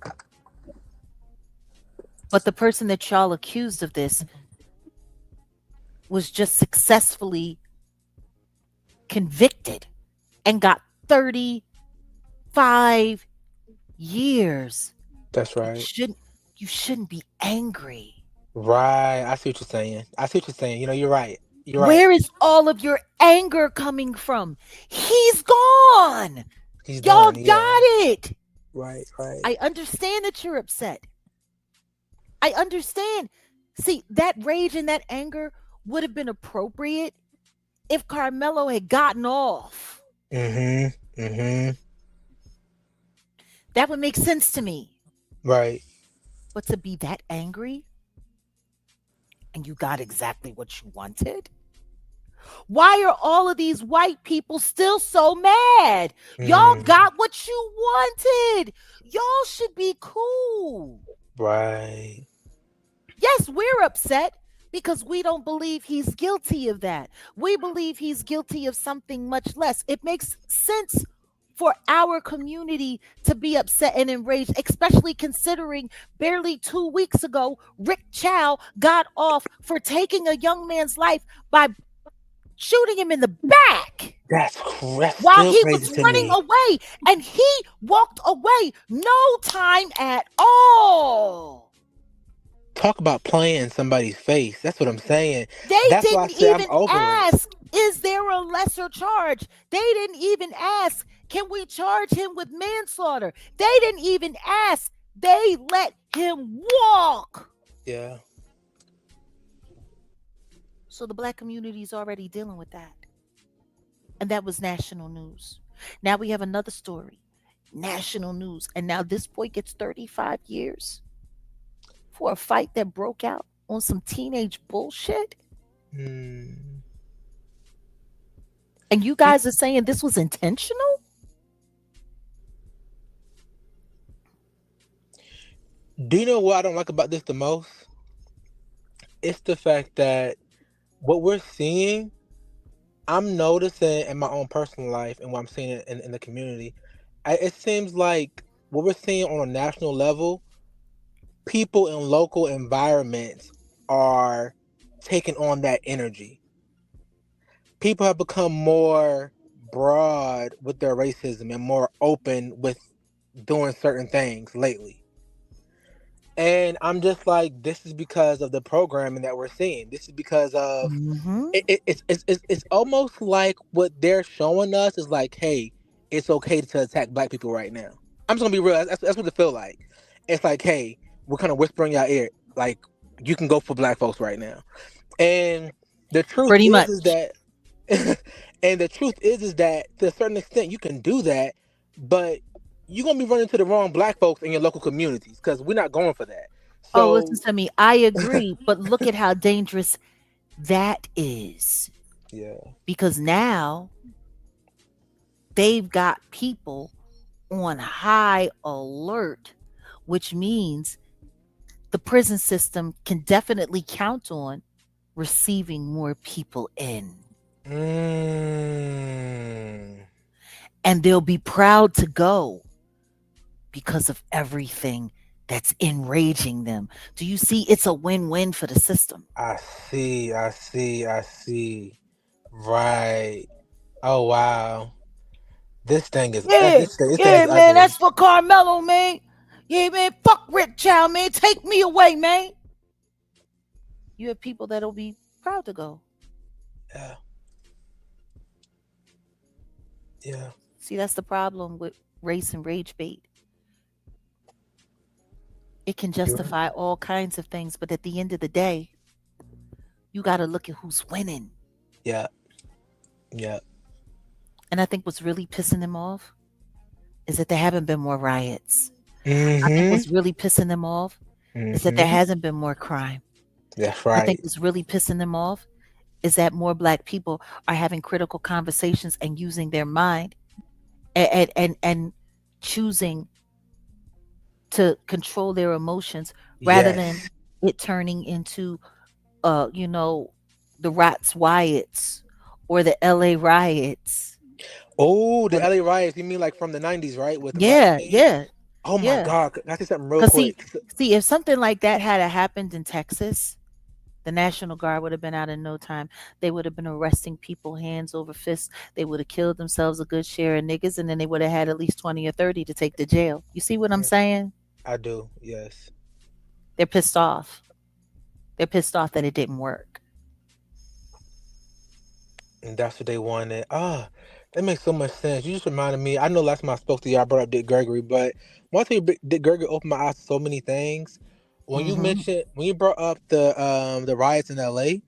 But the person that y'all accused of this was just successfully convicted and got 35 years. That's You right. shouldn't you shouldn't be angry. Right. I see what you're saying. I see what you're saying. You're right. You're right. Where is all of your anger coming from? He's gone. He's Y'all done. got Yeah. it. Right. Right. I understand that you're upset. I understand. See, that rage and that anger would have been appropriate if Carmelo had gotten off. Mm-hmm. Mm-hmm. That would make sense to me. Right. But to be that angry and you got exactly what you wanted, Why are all of these white people still so mad? Y'all got what you wanted. Y'all should be cool. Right. Yes, we're upset because we don't believe he's guilty of that. We believe he's guilty of something much less. It makes sense for our community to be upset and enraged, especially considering barely 2 weeks ago, Rick Chow got off for taking a young man's life by shooting him in the back That's while still he crazy was to running me. away, and he walked away no time at all. Talk about playing in somebody's face. That's what I'm saying. They That's why I didn't say I'm even over it. ask, is there a lesser charge? They didn't even ask, can we charge him with manslaughter? They didn't even ask. They let him walk. Yeah. So the black community is already dealing with that. And that was national news. Now we have another story. National news. And now this boy gets 35 years for a fight that broke out on some teenage bullshit. Mm. And you guys are saying this was intentional? Do you know what I don't like about this the most? It's the fact that what we're seeing, I'm noticing in my own personal life and what I'm seeing in the community, it seems like what we're seeing on a national level, people in local environments are taking on that energy. People have become more broad with their racism and more open with doing certain things lately. And I'm just like, this is because of the programming that we're seeing. This is because of it's almost like what they're showing us is like, hey, it's okay to attack black people right now. I'm just gonna be real. That's what it feel like. It's like, hey, we're kind of whispering your ear, like you can go for black folks right now. And the truth Pretty much. is that, and the truth is that to a certain extent you can do that, but you're gonna be running to the wrong black folks in your local communities because we're not going for that. Oh, So listen to me. I agree, but look at how dangerous that is. yeah, Because now they've got people on high alert, which means the prison system can definitely count on receiving more people in. And they'll be proud to go because of everything that's enraging them. Do you see? It's a win-win for the system. I see. Right. Oh wow. This thing is this thing is Man, ugly. that's for Carmelo, man. Yeah, man, fuck Rick Chow, man. Take me away, man. You have people that'll be proud to go. Yeah. Yeah. See, that's the problem with race and rage bait. It can justify all kinds of things, but at the end of the day, you got to look at who's winning. Yeah. Yeah. And I think what's really pissing them off is that there haven't been more riots. I think what's really pissing them off is that there hasn't been more crime. That's right. I think what's really pissing them off is that more black people are having critical conversations and using their mind and choosing to control their emotions rather than it turning into the Rats riots or the LA riots. Oh, the LA riots. You mean like from the 90s, right? With Yeah. Oh my God. Can I say something real 'Cause quick? see, if something like that had happened in Texas, the National Guard would have been out in no time. They would have been arresting people hands over fists. They would have killed themselves a good share of niggas, and then they would have had at least 20 or 30 to take to jail. You see what I'm saying? I do, yes. They're pissed off. They're pissed off that it didn't work. And that's what they wanted. That makes so much sense. You just reminded me. I know last time I spoke to you, I brought up Dick Gregory, but one thing Dick Gregory opened my eyes to so many things. When you brought up the riots in LA,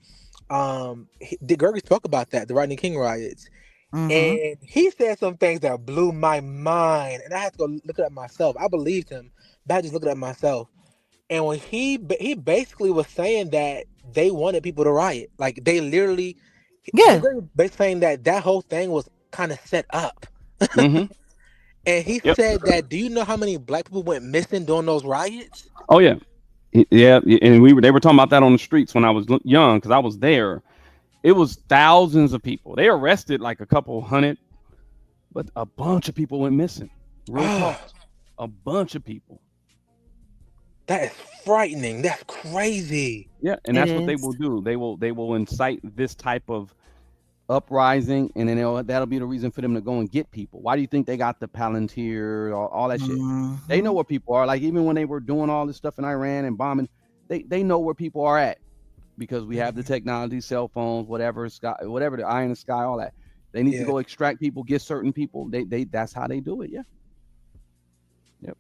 Dick Gregory spoke about that, the Rodney King riots. And he said some things that blew my mind, and I had to go look it up myself. I believed him, but I just looked it up myself. And when he basically was saying that they wanted people to riot, like they literally, Yeah. They're saying that whole thing was kind of set up. Mm-hmm. And he Yep. said that, do you know how many black people went missing during those riots? Oh yeah. Yeah, and they were talking about that on the streets when I was young because I was there. It was thousands of people. They arrested like a couple hundred, but a bunch of people went missing. Real talk, a bunch of people. That is frightening. That's crazy. Yeah, and that's what they will do. They will incite this type of uprising, and then that'll be the reason for them to go and get people. Why do you think they got the Palantir, all that shit? They know where people are. Like even when they were doing all this stuff in Iran and bombing, they know where people are at because we have the technology, cell phones, whatever, the eye in the sky, all that. They need to go extract people, get certain people. They that's how they do it. Yeah. Yep.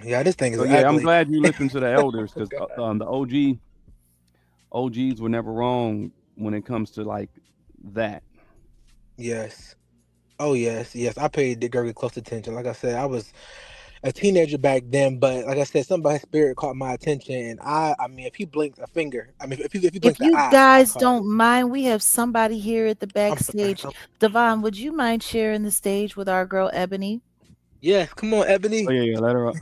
Yeah, this thing is ugly. I'm glad you listened to the elders because the OGs were never wrong when it comes to like that. Yes. Oh yes. I paid Dick Gergen close attention. Like I said, I was a teenager back then, but like I said, something about his spirit caught my attention, and I mean, if he blinked a finger, I mean, if he blinked If you an eye, guys don't mind, we have somebody here at the backstage. Devon, would you mind sharing the stage with our girl Ebony? Yes, come on, Ebony. Oh yeah, let her up.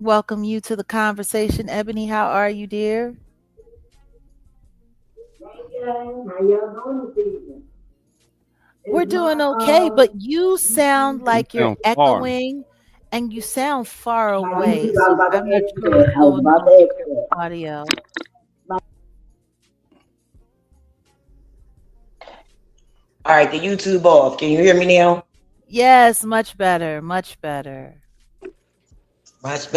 Welcome you to the conversation, Ebony. How are you, dear? We're doing okay, but you sound like you're echoing and you sound far away. So I'm not sure what's going on with your audio. All right, the YouTube off. Can you hear me now? Yes, much better, much better. Much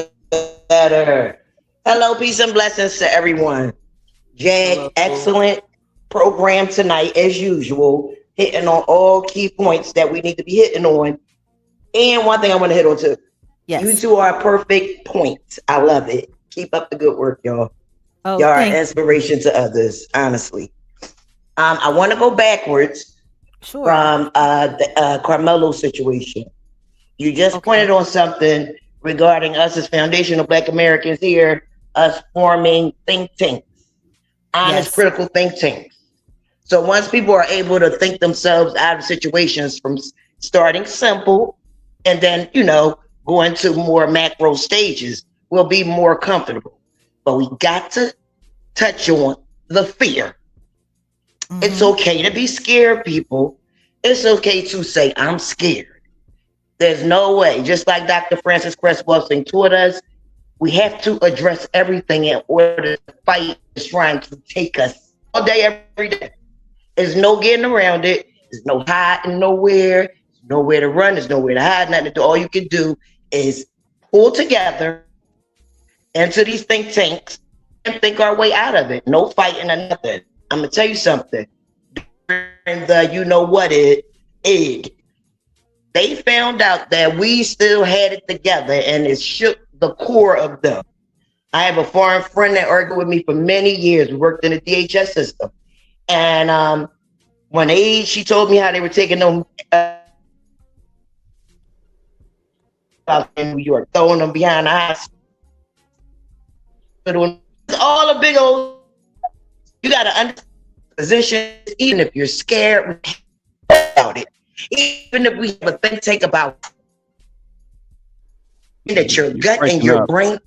better. Hello, peace and blessings to everyone. Jag, excellent program tonight, as usual, hitting on all key points that we need to be hitting on. And one thing I want to hit on too. Yes. You two are perfect points. I love it. Keep up the good work, y'all. Oh, y'all are inspiration to others, honestly. I want to go backwards from the Carmelo situation. You just pointed on something regarding us as foundational Black Americans here, us forming think tanks, honest, critical think tanks. So once people are able to think themselves out of situations from starting simple and then, going to more macro stages, we'll be more comfortable. But we got to touch on the fear. Mm-hmm. It's okay to be scared, people. It's okay to say, I'm scared. There's no way. Just like Dr. Francis Cress Welsing taught us, we have to address everything in order to fight is trying to take us all day, every day. There's no getting around it. There's no hiding nowhere. There's nowhere to run. There's nowhere to hide. Nothing to do. All you can do is pull together into these think tanks and think our way out of it. No fighting or nothing. I'm going to tell you something. During the they found out that we still had it together, and it shook the core of them. I have a foreign friend that argued with me for many years. We worked in the DHS system. And when she told me how they were taking them in New York, throwing them behind the hospital. It's all a big old, you got to understand position, even if you're scared about it. Even if we have a think tank about that your gut and your brain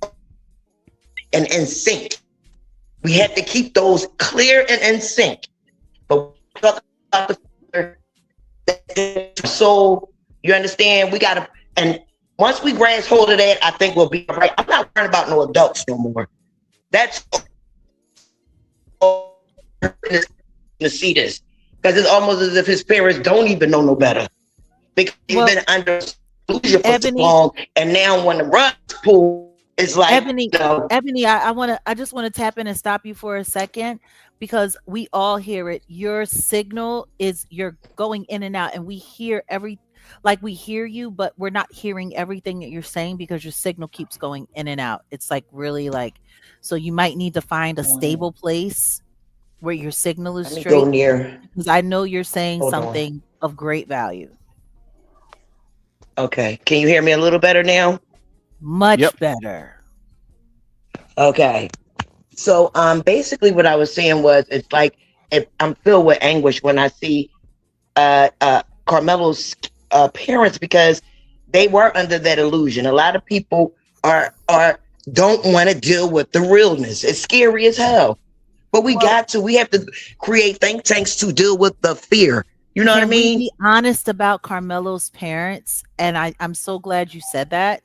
and in sync. We have to keep those clear and in sync. But talk about the soul, you understand? We gotta, and once we grasp hold of that, I think we'll be all right. I'm not worrying about no adults no more. That's to see this. Because it's almost as if his parents don't even know no better. Because he's been under illusion for too long. And now when the rug's pulled, it's like Ebony, I just want to tap in and stop you for a second because we all hear it. Your signal you're going in and out, and we hear we hear you, but we're not hearing everything that you're saying because your signal keeps going in and out. It's like really so you might need to find a stable place where your signal is straight. Go near. Because I know you're saying something of great value. Okay. Can you hear me a little better now? Much better. Okay. So basically what I was saying was it's like I'm filled with anguish when I see Carmelo's parents, because they were under that illusion. A lot of people are don't want to deal with the realness. It's scary as hell. But we have to create think tanks to deal with the fear. You know what I mean? Can we be honest about Carmelo's parents? And I'm so glad you said that.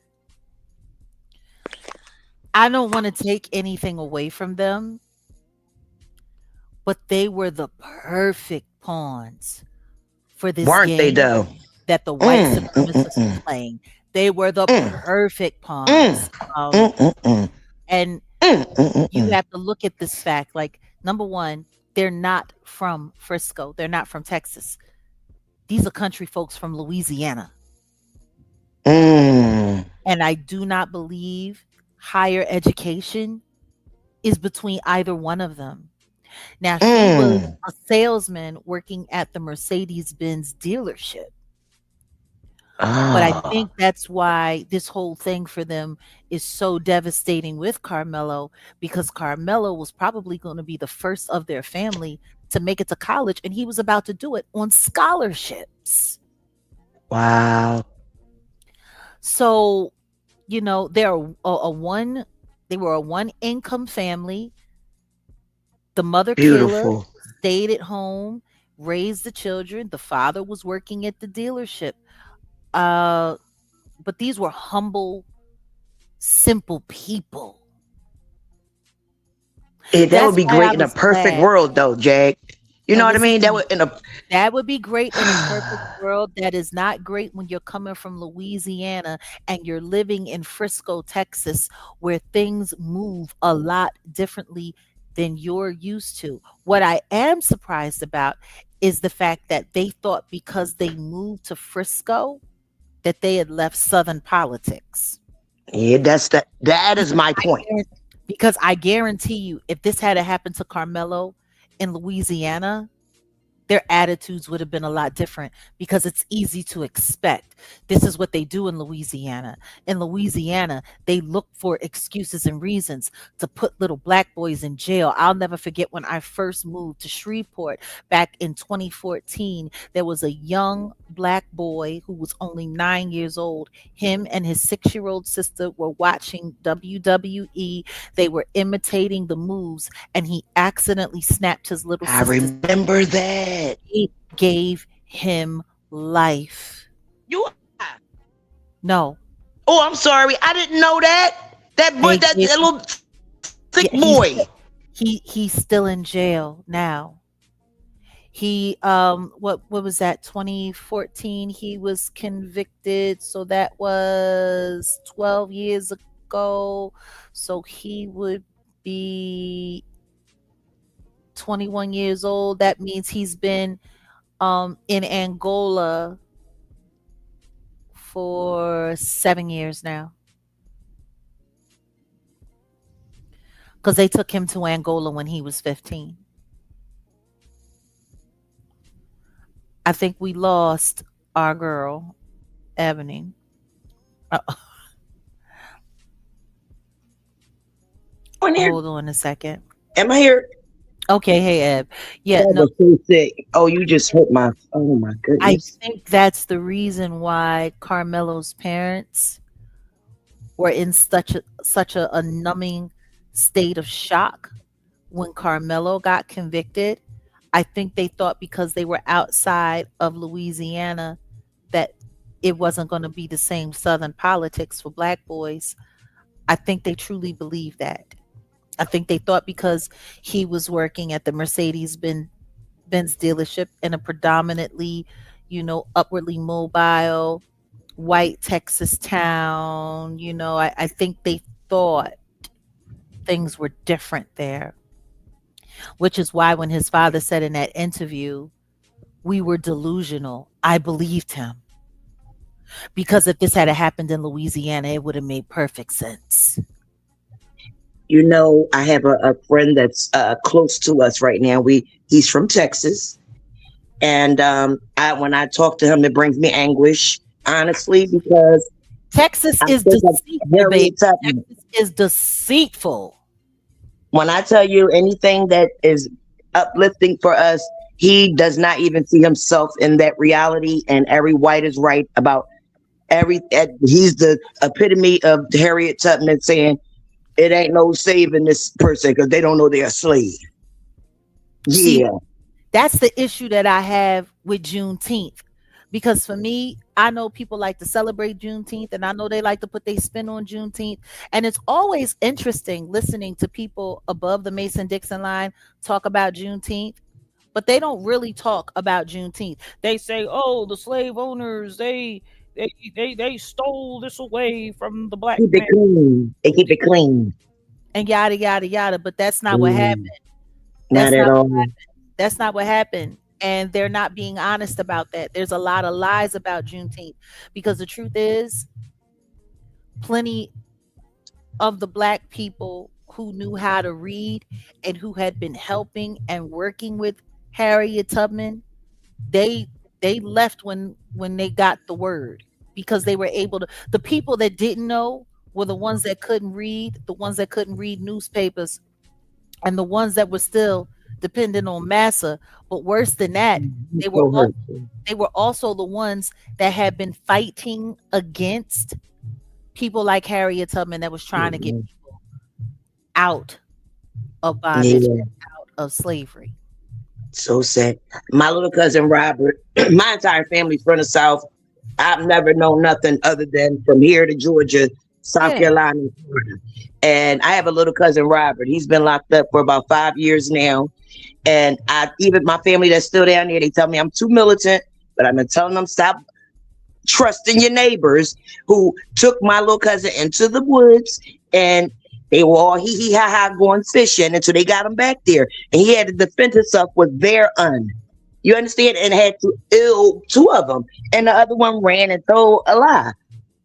I don't want to take anything away from them, but they were the perfect pawns for this Weren't game they though? that the white supremacists were playing. They were the perfect pawns. And you have to look at this fact. Like, number one, they're not from Frisco. They're not from Texas. These are country folks from Louisiana. And I do not believe higher education is between either one of them. Now, he was a salesman working at the Mercedes-Benz dealership. But I think that's why this whole thing for them is so devastating with Carmelo, because Carmelo was probably going to be the first of their family to make it to college, and he was about to do it on scholarships. Wow. So, you know, they were a one income family. The mother, Kayla, stayed at home, raised the children. The father was working at the dealership. But these were humble, simple people. That would be great in a perfect world, though, Jag. You know what I mean? That would be great in a perfect world. That is not great when you're coming from Louisiana and you're living in Frisco, Texas, where things move a lot differently than you're used to. What I am surprised about is the fact that they thought because they moved to Frisco that they had left Southern politics. Yeah, that is my point. Because I guarantee you, if this had happened to Carmelo in Louisiana, their attitudes would have been a lot different, because it's easy to expect. This is what they do in Louisiana. In Louisiana, they look for excuses and reasons to put little black boys in jail. I'll never forget when I first moved to Shreveport back in 2014. There was a young black boy who was only 9 years old. Him and his 6-year-old sister were watching WWE. They were imitating the moves, and he accidentally snapped his little sister's. I remember that. He gave him life. No. Oh, I'm sorry. I didn't know that. That little sick boy. He's still in jail now. He what was that? 2014 he was convicted, so that was 12 years ago. So he would be 21 years old. That means he's been in Angola for 7 years now, because they took him to Angola when he was 15. I think we lost our girl, Ebony. Hold on a second. Am I here? Okay, hey Eb. Yeah, no. So sick. Oh, you just hurt my. Oh my goodness. I think that's the reason why Carmelo's parents were in such a numbing state of shock when Carmelo got convicted. I think they thought because they were outside of Louisiana that it wasn't going to be the same Southern politics for black boys. I think they truly believed that. I think they thought because he was working at the Mercedes-Benz dealership in a predominantly, upwardly mobile, white Texas town, I think they thought things were different there. Which is why when his father said in that interview, we were delusional, I believed him. Because if this had happened in Louisiana, it would have made perfect sense. I have a friend that's close to us right now. He's from Texas. And when I talk to him, it brings me anguish, honestly, because Texas is deceitful, baby. Texas is deceitful. When I tell you anything that is uplifting for us. He does not even see himself in that reality, and every white is right about he's the epitome of Harriet Tubman saying it ain't no saving this person because they don't know they're a slave. See, Yeah. that's the issue that I have with Juneteenth. Because for me, I know people like to celebrate Juneteenth, and I know they like to put their spin on Juneteenth. And it's always interesting listening to people above the Mason-Dixon line talk about Juneteenth, but they don't really talk about Juneteenth. They say, "Oh, the slave owners, they stole this away from the black Keep it man," clean. They keep it clean. and yada yada yada. But that's not what happened. Not That's at not all. That's not what happened. And they're not being honest about that. There's a lot of lies about Juneteenth because the truth is, plenty of the black people who knew how to read and who had been helping and working with Harriet Tubman, they left when they got the word, because they were able to. The people that didn't know were the ones that couldn't read, the ones that couldn't read newspapers, and the ones that were still dependent on massa. But worse than that, they were So also, hurtful. they were also the ones that had been fighting against people like Harriet Tubman that was trying to get people out of bondage, Yeah. out of slavery. So sad. My little cousin Robert, my entire family's from the South. I've never known nothing other than from here to Georgia, South Yeah. Carolina, and Florida. And I have a little cousin Robert. He's been locked up for about 5 years now. And even my family that's still down there, they tell me I'm too militant, but I've been telling them stop trusting your neighbors who took my little cousin into the woods, and they were all hee ha ha going fishing until they got him back there. And he had to defend himself with their You understand? And had to ill two of them. And the other one ran and told a lie.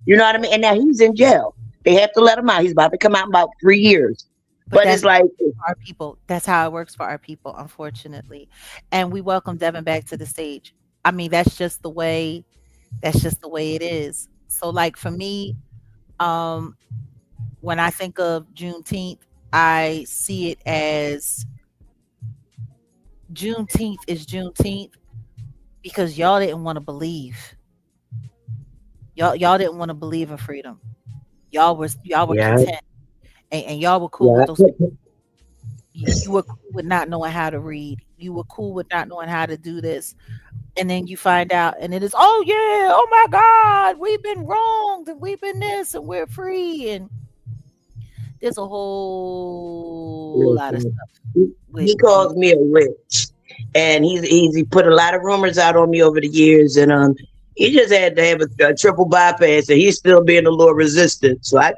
You know what I mean? And now he's in jail. They have to let him out. He's about to come out in about 3 years. But that's it's like, our people. That's how it works for our people, unfortunately. And we welcome Devin back to the stage. I mean, that's just the way it is. So like for me, um, when I think of Juneteenth, I see it as Juneteenth is Juneteenth because y'all didn't want to believe. Y'all didn't want to believe in freedom. Y'all were yeah, content, and y'all were cool with yeah. those. You were cool with not knowing how to read. You were cool with not knowing how to do this. And then you find out, and it is, oh yeah, oh my God, we've been wronged, and we've been this, and we're free, and there's a whole lot of Listen, stuff with he calls me a witch, and he put a lot of rumors out on me over the years, and he just had to have a triple bypass, and he's still being a little resistant. So I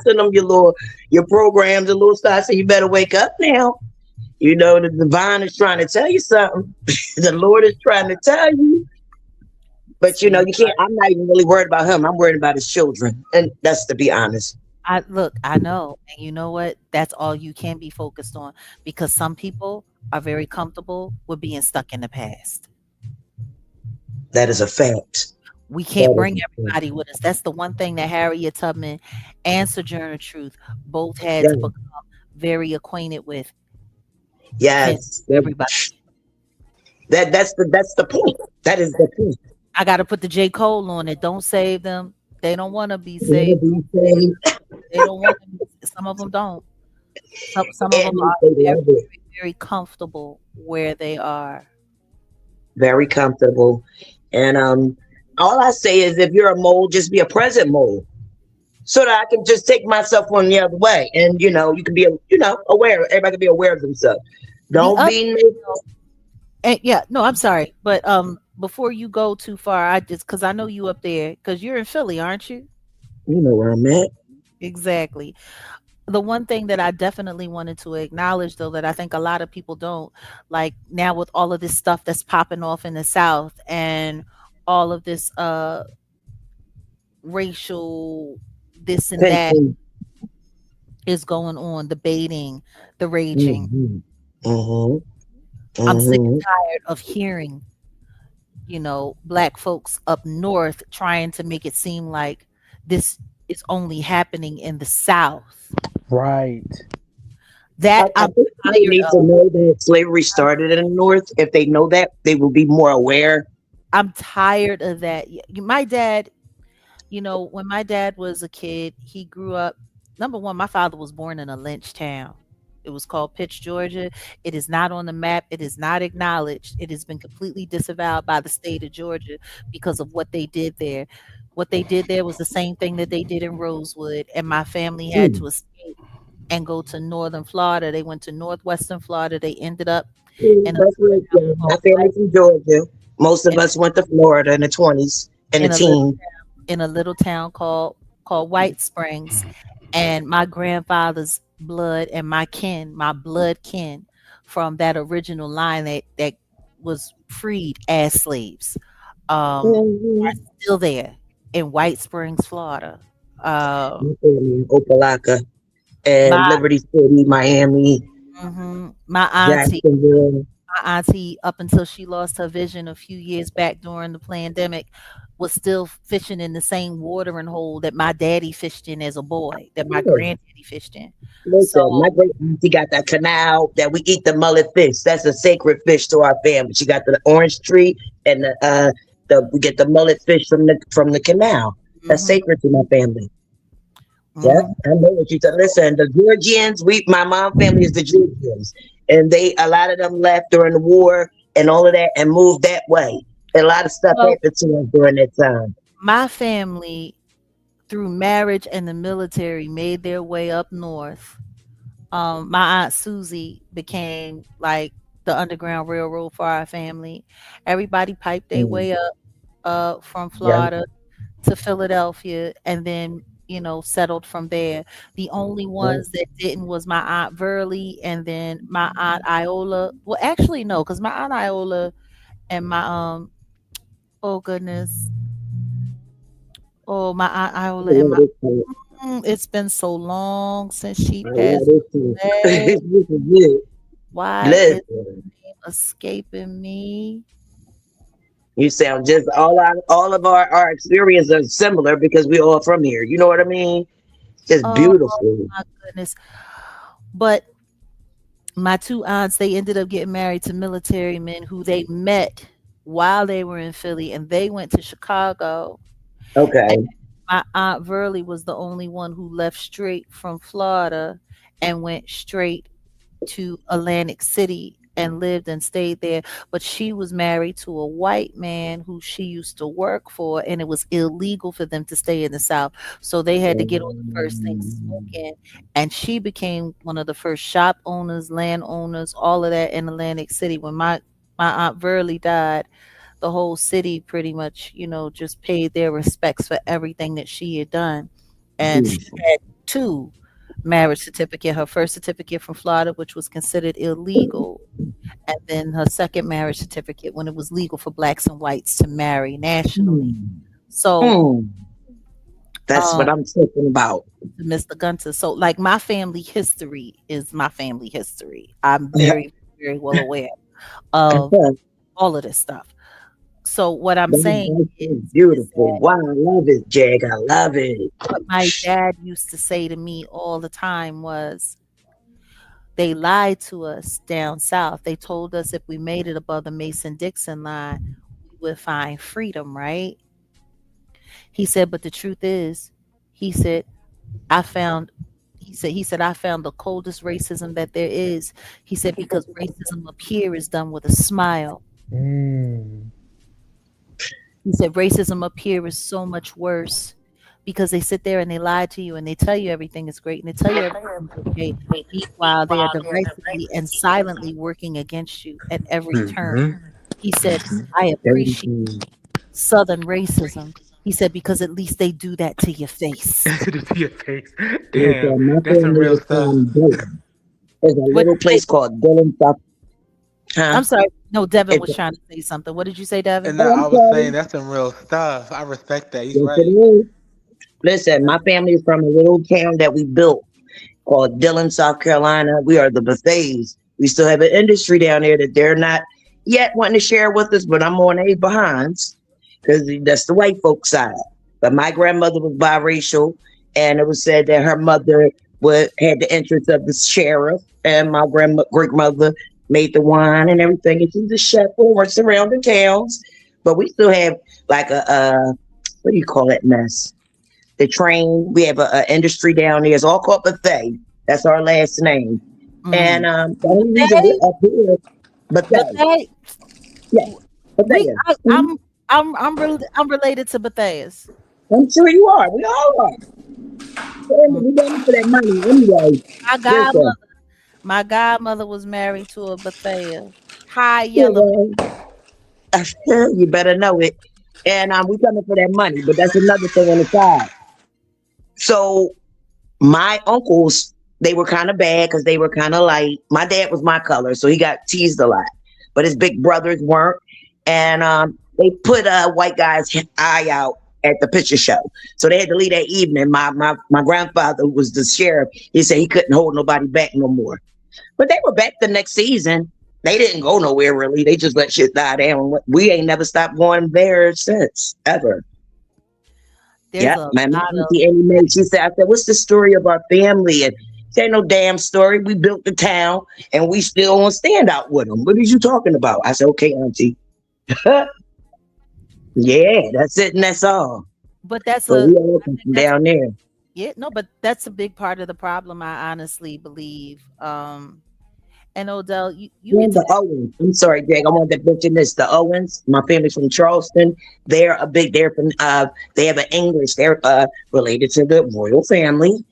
sent him your programs, a little stuff. I said, you better wake up now. You know, the divine is trying to tell you something. The Lord is trying to tell you. But you know, you can't. I'm not even really worried about him. I'm worried about his children, and that's to be honest. I know, and you know what? That's all you can be focused on, because some people are very comfortable with being stuck in the past. That is a fact. We can't bring That is a fact. everybody with us. That's the one thing that Harriet Tubman and Sojourner Truth both had Yeah. to become very acquainted with. Yes. Everybody. That's the point. That is the point. I got to put the J. Cole on it. Don't save them. They don't want to be saved. They don't want to. Some of them don't. Some of them are very, very, very comfortable where they are. Very comfortable. And all I say is, if you're a mole, just be a present mole, so that I can just take myself on the other way. And you know, you can be aware. Everybody can be aware of themselves. Don't be. And yeah, no, I'm sorry, but before you go too far, because I know you up there, because you're in Philly, aren't you? You know where I'm at. Exactly. The one thing that I definitely wanted to acknowledge, though, that I think a lot of people don't, like now with all of this stuff that's popping off in the South and all of this racial this and that is going on, the baiting, the raging. I'm sick and tired of hearing, Black folks up north trying to make it seem like this is only happening in the South. Right. That I I'm think they tired need to of. know that slavery started in the North. If they know that, they will be more aware. I'm tired of that. My dad, when my dad was a kid, he grew up. Number one, my father was born in a lynch town. It was called Pitch, Georgia. It is not on the map. It is not acknowledged. It has been completely disavowed by the state of Georgia because of what they did there. What they did there was the same thing that they did in Rosewood, and my family had to escape and go to northern Florida. They went to northwestern Florida. They ended up in a That's right. Yeah. My called family White from Georgia. Most of in, us went to Florida in the 20s and the in a little teens. in a little town called White Springs, and my grandfather's blood and my blood kin from that original line that was freed as slaves are Mhm. still there in White Springs, Florida. Uh, My family in Opelika and my Liberty City, Miami, my auntie Jacksonville. my auntie, up until she lost her vision a few years back during the pandemic, was still fishing in the same watering hole that my daddy fished in as a boy, that my Yeah. granddaddy fished in. Listen, So, my great auntie got that canal that we eat the mullet fish. That's a sacred fish to our family. She got the orange tree and the we get the mullet fish from the canal. That's mhm, sacred to my family. Yeah, mhm. I know what you said. Listen, the Georgians, my mom family is the Georgians, and a lot of them left during the war and all of that and moved that way. A lot of stuff Well, happened to us during that time. my family, through marriage and the military, made their way up north. My aunt Susie became like the Underground Railroad for our family. Everybody piped their Mm, way up from yeah, Florida to Philadelphia, and then settled from there. The only yeah. ones that didn't was my aunt Verly and then my aunt Iola. Well, actually no, because my aunt Iola and my oh goodness, oh my aunt I Iola and love my this part. it's been so long since she I love passed this part. away. This is it. Why is Listen, escaping me? you sound just all of our experiences are similar because we all from here. You know what I mean? Just Oh beautiful. my goodness. But my two aunts, they ended up getting married to military men who they met while they were in Philly, and they went to Chicago. And Okay. my aunt Verly was the only one who left straight from Florida and went straight to Atlantic City and lived and stayed there. But she was married to a white man who she used to work for, and it was illegal for them to stay in the South. So they had to get on the first thing Um, smoking. And she became one of the first shop owners, land owners, all of that in Atlantic City. When my aunt Verly died, the whole city pretty much, just paid their respects for everything that she had done. And she beautiful. had two marriage certificate, her first certificate from Florida, which was considered illegal, and then her second marriage certificate when it was legal for blacks and whites to marry nationally. Hmm. So, Hmm. That's um, what I'm talking about. Mr. Gunter, so like my family history is my family history. I'm very, very well aware of all of this stuff. So what I'm saying That's is, so is beautiful. that Wow, I love it, Jag. I love it. what my dad used to say to me all the time was, they lied to us down south. They told us if we made it above the Mason-Dixon line, we would find freedom, right? He said, but the truth is, he said, I found he said I found the coldest racism that there is. He said because racism up here is done with a smile. Mm. He said racism up here is so much worse because they sit there and they lie to you and they tell you everything is great and they tell you everything's okay. Meanwhile, they are derisively and silently working against you at every turn. Mm-hmm. He said, I appreciate Southern racism. He said, because at least they do that to your face. To your face. Damn, Listen, my that's some family real is stuff. from Dillon. There's a What little place called Dillon, South. Huh? I'm sorry. No, Devin It's was trying to say something. What did you say, Devin? And now oh, I I'm was saying sorry. that's some real stuff. I respect that. He's Yes, it right. is. Listen, my family is from a little town that we built called Dillon, South Carolina. We are the buffets. We still have an industry down there that they're not yet wanting to share with us, but I'm on a behinds because that's the white folks side. But my grandmother was biracial, and it was said that her mother had the entrance of the sheriff, and my great mother made the wine and everything. And she's a chef for surrounding towns, but we still have like a what do you call that mess? The train. We have a industry down there. It's all called Buffet. That's our last name. And the only reason we're up here, Buffet. Yeah, Buffet. I'm related to Bethesda. I'm sure you are. We all are. We going for that money anyway. My godmother was married to a Bethesda. High yellow. You better know it. And we coming for that money, but that's another thing on the side. So my uncles, they were kind of bad because they were kind of light. My dad was my color, so he got teased a lot. But his big brothers weren't. And they put a white guy's eye out at the picture show. So they had to leave that evening. My grandfather was the sheriff. He said he couldn't hold nobody back no more. But they were back the next season. They didn't go nowhere really. They just let shit die down. We ain't never stopped going there since, ever. My auntie Annie Mae, she said, I said, what's the story of our family? And there ain't no damn story. We built the town and we still on standout with them. What are you talking about? I said, okay, auntie. Yeah, that's it and that's all. But that's down there. Yeah, no, but that's a big part of the problem, I honestly believe. And Odell, you the Owens. I'm sorry, Greg. I wanted to mention this. The Owens, my family's from Charleston. They're from they have an English. They're related to the royal family,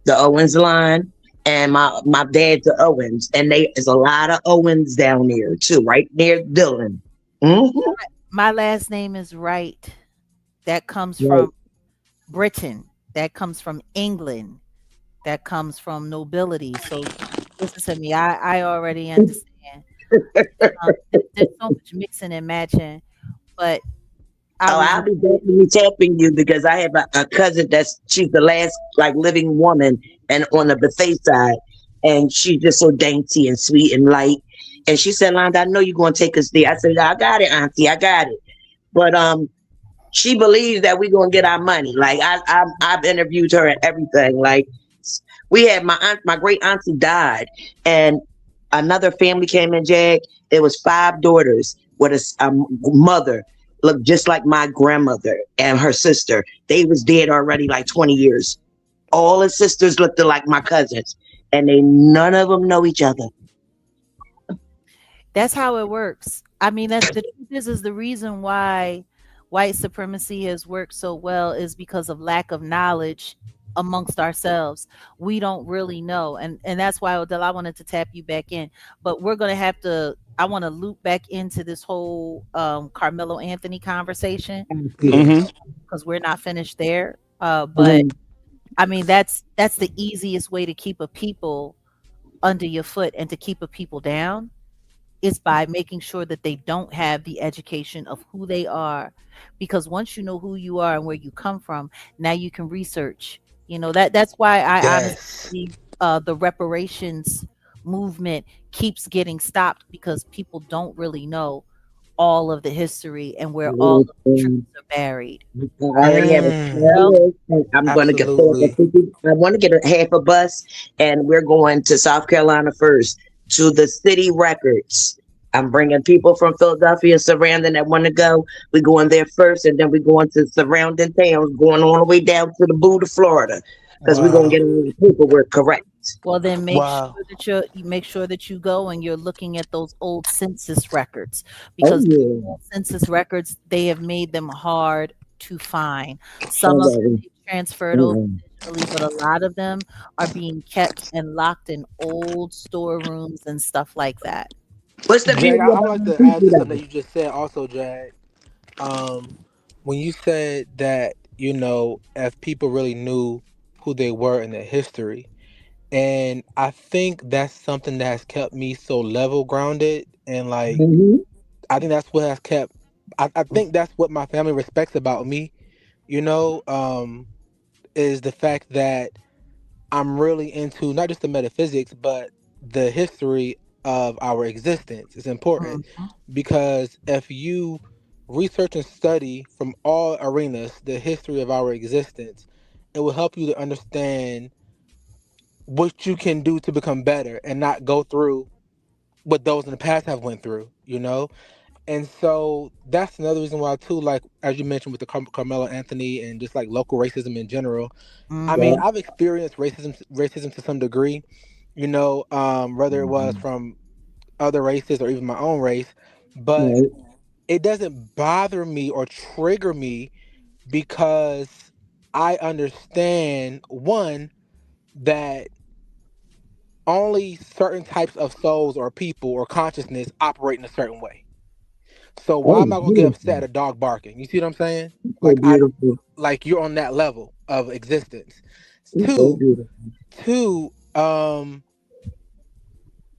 the Owens line. And my dad's the Owens. And there's a lot of Owens down there too, right near Dillon. Mm-hmm. My last name is Wright. That comes from Britain. That comes from England. That comes from nobility. So listen to me. I already understand. There's so much mixing and matching, but I'll be definitely tapping you because I have a cousin she's the last like living woman and on the buffet side, and she's just so dainty and sweet and light. And she said, Londa, I know you're gonna take us there. I said, I got it, auntie, I got it. But she believes that we're gonna get our money. Like I've interviewed her and everything. Like we had my great auntie died, and another family came in. Jag, there was 5 daughters with a mother looked just like my grandmother and her sister. They was dead already like 20 years. All the sisters looked like my cousins, and none of them know each other. That's how it works. I mean, that's the truth is the reason why white supremacy has worked so well is because of lack of knowledge amongst ourselves. We don't really know. And that's why, Odell, I wanted to tap you back in. But we're going to have to, I want to loop back into this whole Carmelo Anthony conversation because we're not finished there. But I mean, that's the easiest way to keep a people under your foot and to keep a people down is by making sure that they don't have the education of who they are. Because once you know who you are and where you come from, now you can research. You know, that's why I honestly the reparations movement keeps getting stopped because people don't really know all of the history and where all of the truths are buried. I already have I'm going to get. I want to get a half a bus, and we're going to South Carolina first to the City Records. I'm bringing people from Philadelphia surrounding that want to go. We're going there first, and then we're going to surrounding towns, going all the way down to the boot of Florida, because we're going to get all the paperwork correct. Well, then make sure that you go and you're looking at those old census records because census records, they have made them hard to find. Some of them transferred over digitally, but a lot of them are being kept and locked in old storerooms and stuff like that. What's the Jag, I like to add to something that you just said also, Jag. When you said that, you know, if people really knew who they were in their history, and I think that's something that has kept me so level grounded and like I think that's what has kept I think that's what my family respects about me, you know, is the fact that I'm really into not just the metaphysics but the history of our existence. Is important because if you research and study from all arenas the history of our existence, it will help you to understand what you can do to become better and not go through what those in the past have went through, you know? And so that's another reason why too, like as you mentioned with the Carmelo Anthony and just like local racism in general. I mean, I've experienced racism to some degree, you know, whether it was from other races or even my own race, but Right. it doesn't bother me or trigger me because I understand one that only certain types of souls or people or consciousness operate in a certain way. So why Oh, am I gonna get upset beautiful. at a dog barking? You see what I'm saying? So Like beautiful. like you're on that level of existence. It's so Two, beautiful. two,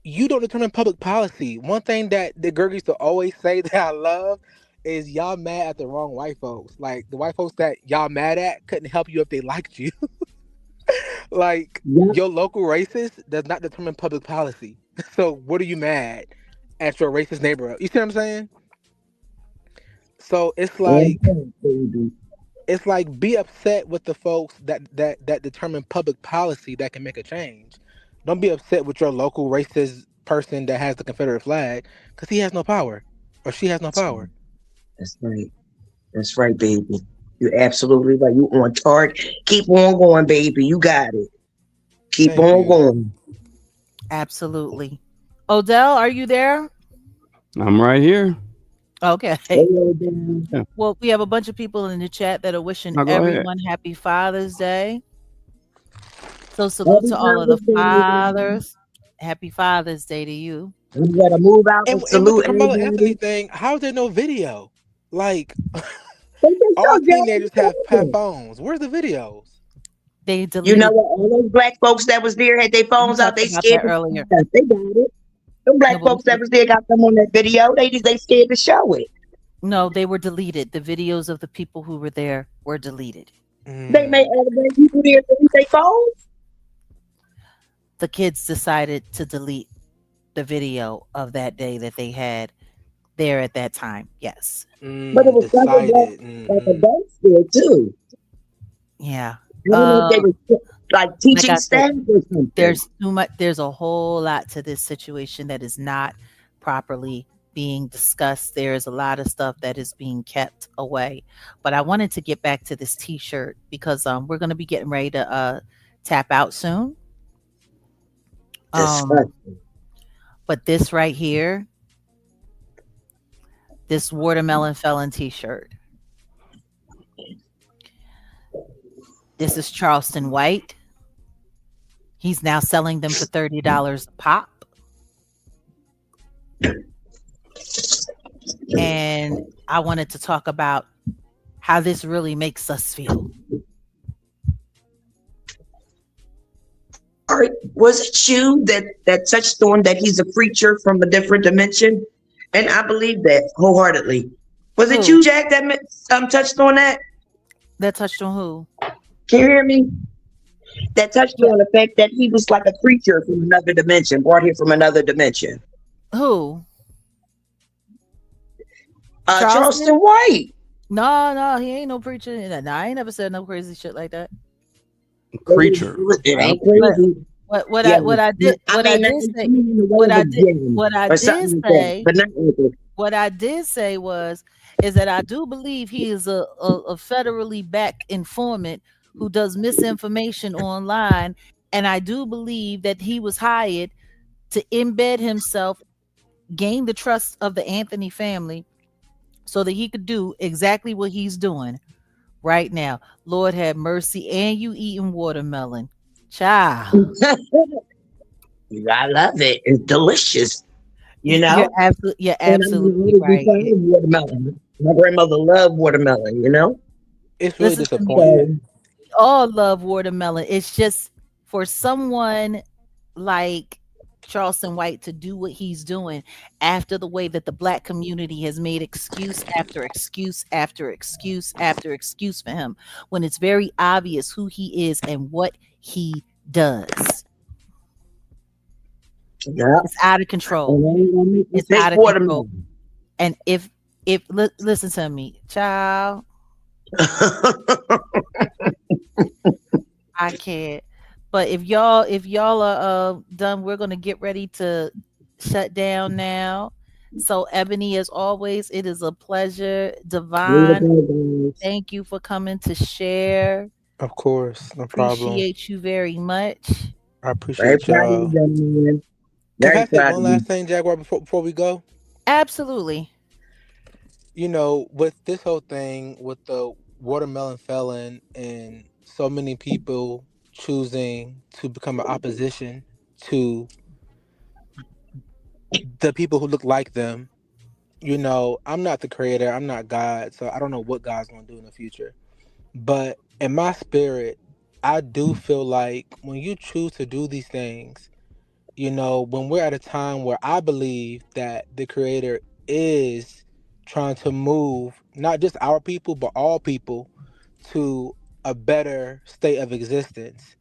you don't determine public policy. One thing that the girl used to always say that I love is y'all mad at the wrong white folks. Like the white folks that y'all mad at couldn't help you if they liked you. Like Yep. your local racist does not determine public policy. So what are you mad at your racist neighborhood? You see what I'm saying? So On point, baby. it's like be upset with the folks that determine public policy that can make a change. Don't be upset with your local racist person that has the Confederate flag because he has no power or she has no power. That's right. That's right, baby. You're absolutely right. You on target. Keep on going, baby. You got it. Keep Thank on you. going. Absolutely. Odell, are you there? I'm right here. Okay. Hello, Dan. Yeah. Well, we have a bunch of people in the chat that are wishing Now go ahead. everyone happy Father's Day. So salute Happy to all of the Father's Day, everybody. fathers. Happy Father's Day to you. I'm gonna move out and And with the salute Carmelo Anthony everybody. thing, how's there no video? Like They just all so teenagers have jealous. phones. Where's the videos? They You deleted. know what? All those black folks that was there had their We phones out. talked They about scared that to earlier. show us. They got it. Them black No, but folks that was there got them on that video. They scared to show it. no, they were deleted. The videos of the people who were there were deleted. They made all the black people there delete their phones. The kids decided to delete the video of that day that they had there at that time. Yes. But it was other black adults there too. Yeah. I don't know if they were like teaching I said, staff or something. there's too much. There's a whole lot to this situation that is not properly being discussed. There is a lot of stuff that is being kept away. But I wanted to get back to this T-shirt because we're going to be getting ready to tap out soon. But this right here, this watermelon felon T-shirt. This is Charleston White. He's now selling them for $30 a pop. And I wanted to talk about how this really makes us feel. All right, was it you that touched on that he's a preacher from a different dimension? And I believe that wholeheartedly. Was it you, Jack, that touched on that? That touched on who? Can you hear me? That touched on the fact that he was like a creature from another dimension, brought here from another dimension. Who? Charleston White. No, he ain't no preacher. No, I ain't never said no crazy shit like that. Creature. It ain't crazy. What I did say was that I do believe he is a federally backed informant who does misinformation online, and I do believe that he was hired to embed himself, gain the trust of the Anthony family, so that he could do exactly what he's doing right now. Lord have mercy, and you eating watermelon. Child. I love it. It's delicious. You know? You're absolutely right. Watermelon. My grandmother loved watermelon, you know? It's really disappointing. We all love watermelon. It's just for someone like Charleston White to do what he's doing after the way that the black community has made excuse after excuse after excuse after excuse for him, when it's very obvious who he is and what he does. Yeah. It's out of control. It's out of control. And if listen to me, child. I can't. But if y'all are done, we're gonna get ready to shut down now. So Ebony, as always, it is a pleasure. Way to Divine, go, guys. thank you for coming to share. Of course, no problem. Appreciate you very much. I Very appreciate proud of you, y'all. young man. Can Very I say proud of one you. last thing, Jaguar, before we go? Absolutely. You know, with this whole thing with the watermelon felon and so many people choosing to become an opposition to the people who look like them, you know, I'm not the creator, I'm not God, so I don't know what God's gonna do in the future. But in my spirit, I do feel like when you choose to do these things, you know, when we're at a time where I believe that the creator is trying to move not just our people, but all people to a better state of existence.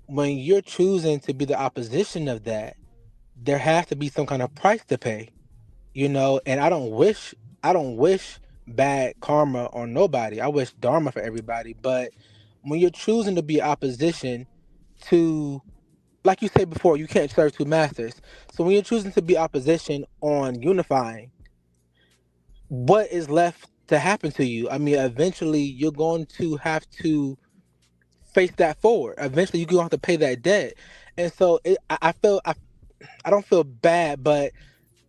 When you're choosing to be the opposition of that, there has to be some kind of price to pay, you know, and I don't wish bad karma on nobody. I wish dharma for everybody. But when you're choosing to be opposition to, like you said before, you can't serve two masters. So when you're choosing to be opposition on unifying, what is left to happen to you? I mean, eventually you're going to have to face that forward. Eventually you're going to have to pay that debt. And so I don't feel bad, but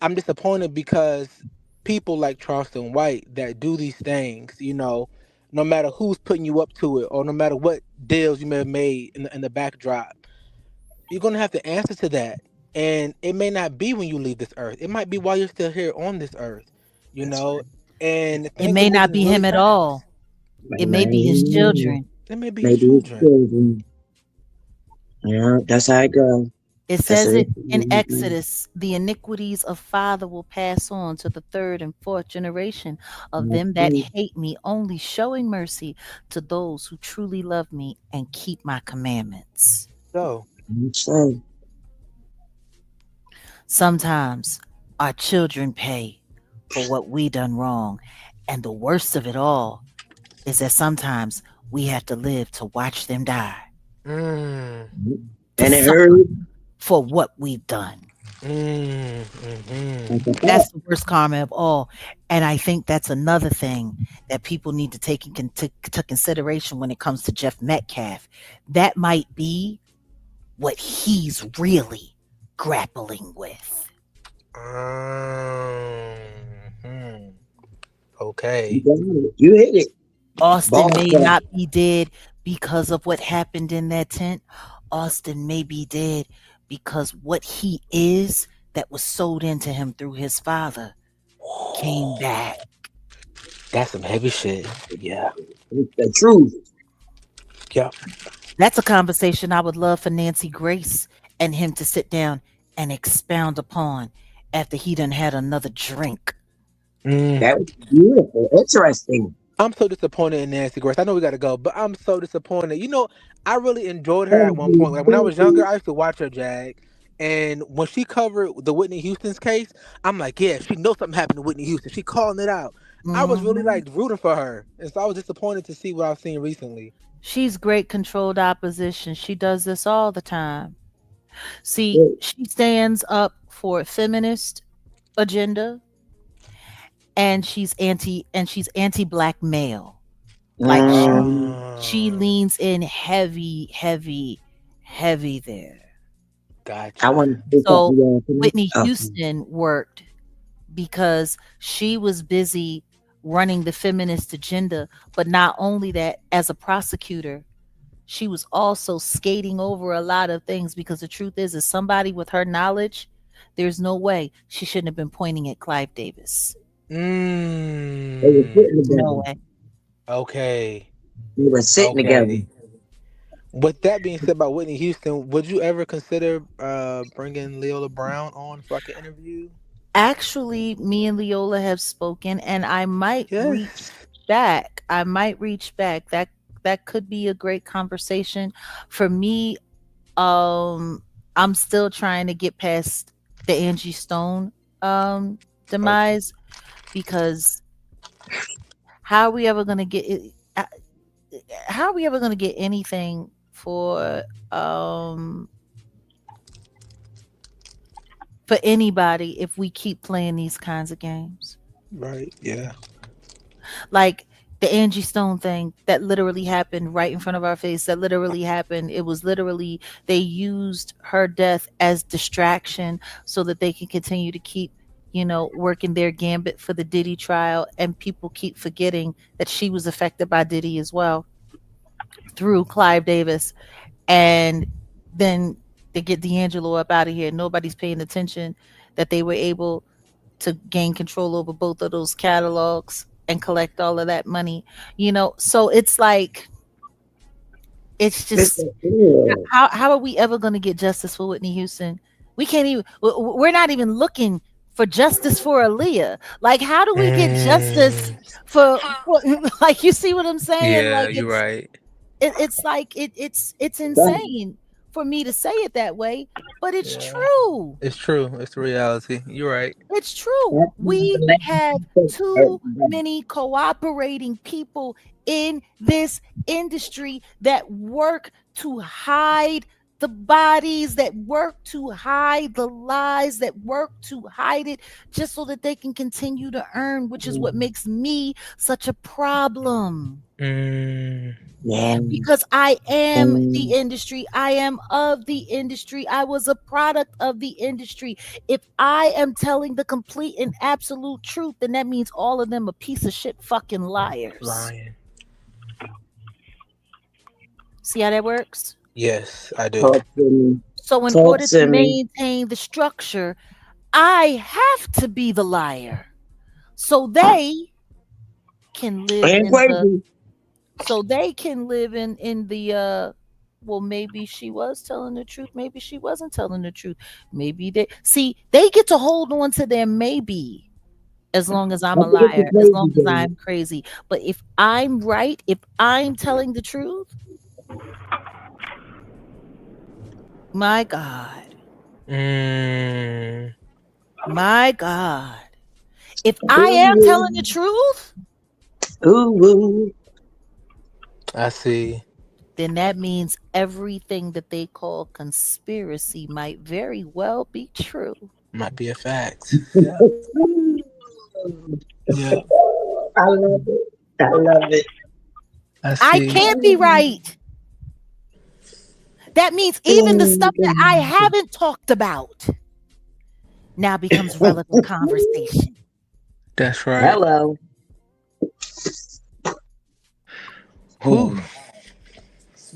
I'm disappointed because people like Charleston White that do these things, you know, no matter who's putting you up to it or no matter what deals you may have made in the backdrop, you're gonna have to answer to that. And it may not be when you leave this earth. It might be while you're still here on this earth, you That's know. right. And It things are may not moving be really him at fast. all. It may be his children. It may be his Maybe it's children. children. Yeah, that's how it goes. It That's says the it in Exodus, the iniquities of father will pass on to the third and fourth generation of them that hate me, only showing mercy to those who truly love me and keep my commandments. So so. Sometimes our children pay for what we done wrong. And the worst of it all is that sometimes we have to live to watch them die, mm, to And it suffer hurt. for what we've done. mm. That's the worst karma of all. And I think that's another thing that people need to take into consideration when it comes to Jeff Metcalf. That might be what he's really grappling with. Mhm. Okay. You hit it. Austin Ball may club. not be dead because of what happened in that tent. Austin may be dead because what he is that was sold into him through his father came back. That's some heavy shit. Yeah. It's the truth. Yep. That's a conversation I would love for Nancy Grace and him to sit down and expound upon after he done had another drink. Mm. That was beautiful. Interesting. I'm so disappointed in Nancy Grace. I know we got to go, but I'm so disappointed. You know, I really enjoyed her at one point. Like when I was younger, I used to watch her, Jag. And when she covered the Whitney Houston's case, I'm like, yeah, she knows something happened to Whitney Houston. She calling it out. I was really Mhm. like rooting for her. And so I was disappointed to see what I've seen recently. She's great controlled opposition. She does this all the time. See, she stands up for a feminist agenda and she's anti-black male. Like she leans in heavy, heavy, heavy there. I Gotcha. want to pick up So the Whitney okay. Houston worked because she was busy running the feminist agenda, but not only that, as a prosecutor, she was also skating over a lot of things because the truth is somebody with her knowledge, there's no way she shouldn't have been pointing at Clive Davis. They were Mm. sitting No together. way. Okay. They were sitting together. Okay. With that being said about Whitney Houston, would you ever consider bringing Leola Brown on for like an interview? Actually, me and Leola have spoken and I might reach Yes. back. I might reach back. That could be a great conversation. For me, I'm still trying to get past the Angie Stone Okay. demise because how are we ever going to get it, how are we ever going to get anything for anybody if we keep playing these kinds of games. Right. Yeah. Like the Angie Stone thing that literally happened right in front of our face. That literally happened. It was literally they used her death as distraction so that they can continue to keep, working their gambit for the Diddy trial, and people keep forgetting that she was affected by Diddy as well through Clive Davis. And then they get D'Angelo up out of here. Nobody's paying attention that they were able to gain control over both of those catalogs and collect all of that money. So it's like, it's just, how are we ever going to get justice for Whitney Houston? We can't even, we're not even looking for justice for Aaliyah. Like, how do we get justice for like, you see what I'm saying? Yeah, Like, you're right. it's like, it's insane for me to say it that way, but it's true. It's true. It's the reality. You're right. It's true. We have too many cooperating people in this industry that work to hide the bodies, that work to hide the lies, that work to hide it just so that they can continue to earn, which is what makes me such a problem. Because I am the industry. I am of the industry. I was a product of the industry. If I am telling the complete and absolute truth, then that means all of them are piece of shit fucking liars. Lying. See how that works? Yes, I do. So in order to maintain the structure, I have to be the liar. So they can live in the well, maybe she was telling the truth, maybe she wasn't telling the truth. Maybe they get to hold on to their maybe as long as I'm a liar, as long as I'm crazy. But if I'm right, if I'm telling the truth, my God. My God. If I am telling the truth, I see. Then that means everything that they call conspiracy might very well be true. Might be a fact. Yeah. Yeah. I love it. I love it. I can't be right. That means even the stuff that I haven't talked about now becomes relevant conversation. That's right. Hello. Whew.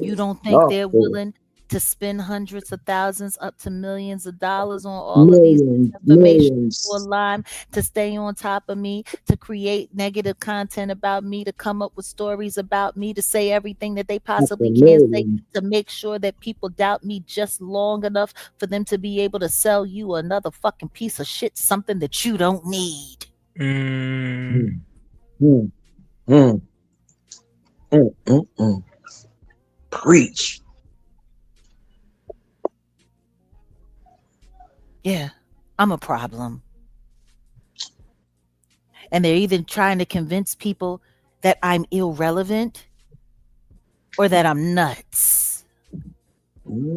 You don't think they're willing to spend hundreds of thousands up to millions of dollars on all of these information for line to stay on top of me, to create negative content about me, to come up with stories about me, to say everything that they possibly can say, to make sure that people doubt me just long enough for them to be able to sell you another fucking piece of shit, something that you don't need. Preach. Yeah, I'm a problem. And they're either trying to convince people that I'm irrelevant or that I'm nuts.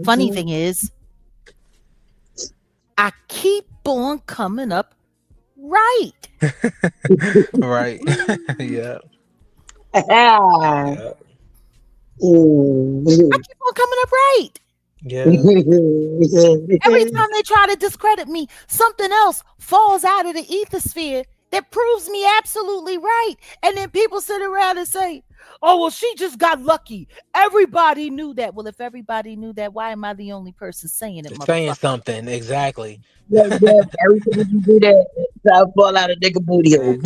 Funny thing is, I keep on coming up right. Right. Yeah. Yeah. I keep on coming up right. Yeah. Every time they try to discredit me, something else falls out of the ethosphere that proves me absolutely right. And then people sit around and say, oh, well, she just got lucky. Everybody knew that. Well, if everybody knew that, why am I the only person saying it? Saying something, exactly. Yeah, everything you do that fall out of nigga booty hole.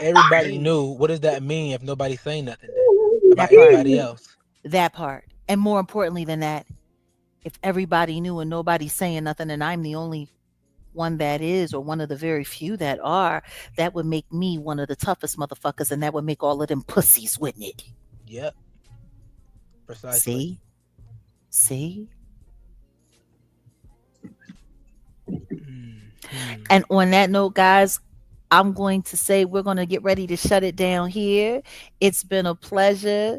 Everybody knew. What does that mean if nobody's saying nothing then about everybody else? That part. And more importantly than that, if everybody knew and nobody's saying nothing and I'm the only one that is, or one of the very few that are, that would make me one of the toughest motherfuckers, and that would make all of them pussies, wouldn't it? Yep. Precisely. See? And on that note, guys, I'm going to say we're going to get ready to shut it down here. It's been a pleasure.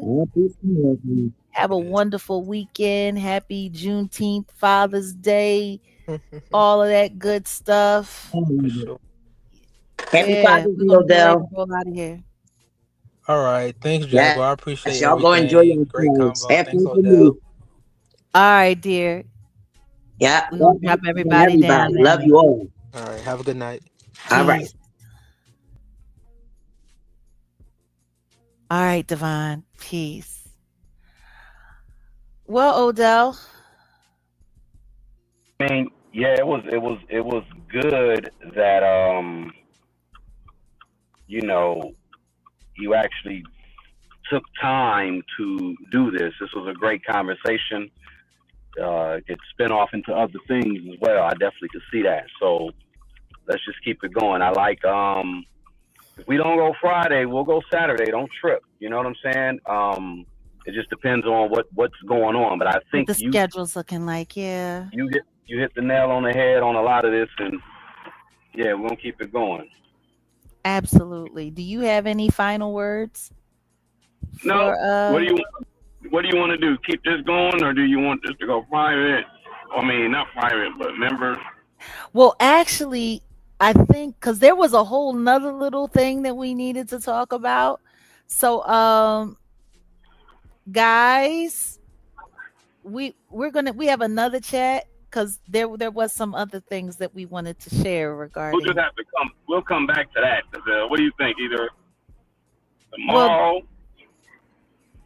Have a wonderful weekend. Happy Juneteenth, Father's Day, all of that good stuff. For sure. Happy Yeah, Father's we're Day, gonna get ready to Odell. roll out of here. All right. Thanks, Yeah. Jaguar. I appreciate Y'all go enjoy everything. your Great friends. convo. Have Thanks, fun for me. Odell. All right, dear. Yeah. We're gonna drop everybody Everybody. down Love now. you all. All right. Have a good night. All right. Peace. All right, Devon. Peace. Well, Odell. I mean, yeah, it was good that you know, you actually took time to do this. This was a great conversation. It spin off into other things as well. I definitely could see that. So let's just keep it going. I like if we don't go Friday, we'll go Saturday. Don't trip. You know what I'm saying? It just depends on what's going on. But I What think the schedule's looking like, yeah. you hit the nail on the head on a lot of this, and yeah, we're gonna keep it going. Absolutely. Do you have any final words? No. For, What do you want to do? Keep this going, or do you want this to go private? I mean, not private, but members. Well, actually, I think because there was a whole nother little thing that we needed to talk about. So, guys, we have another chat because there was some other things that we wanted to share We'll regarding. just have to come. We'll come back to that. What do you think? Either Well, tomorrow.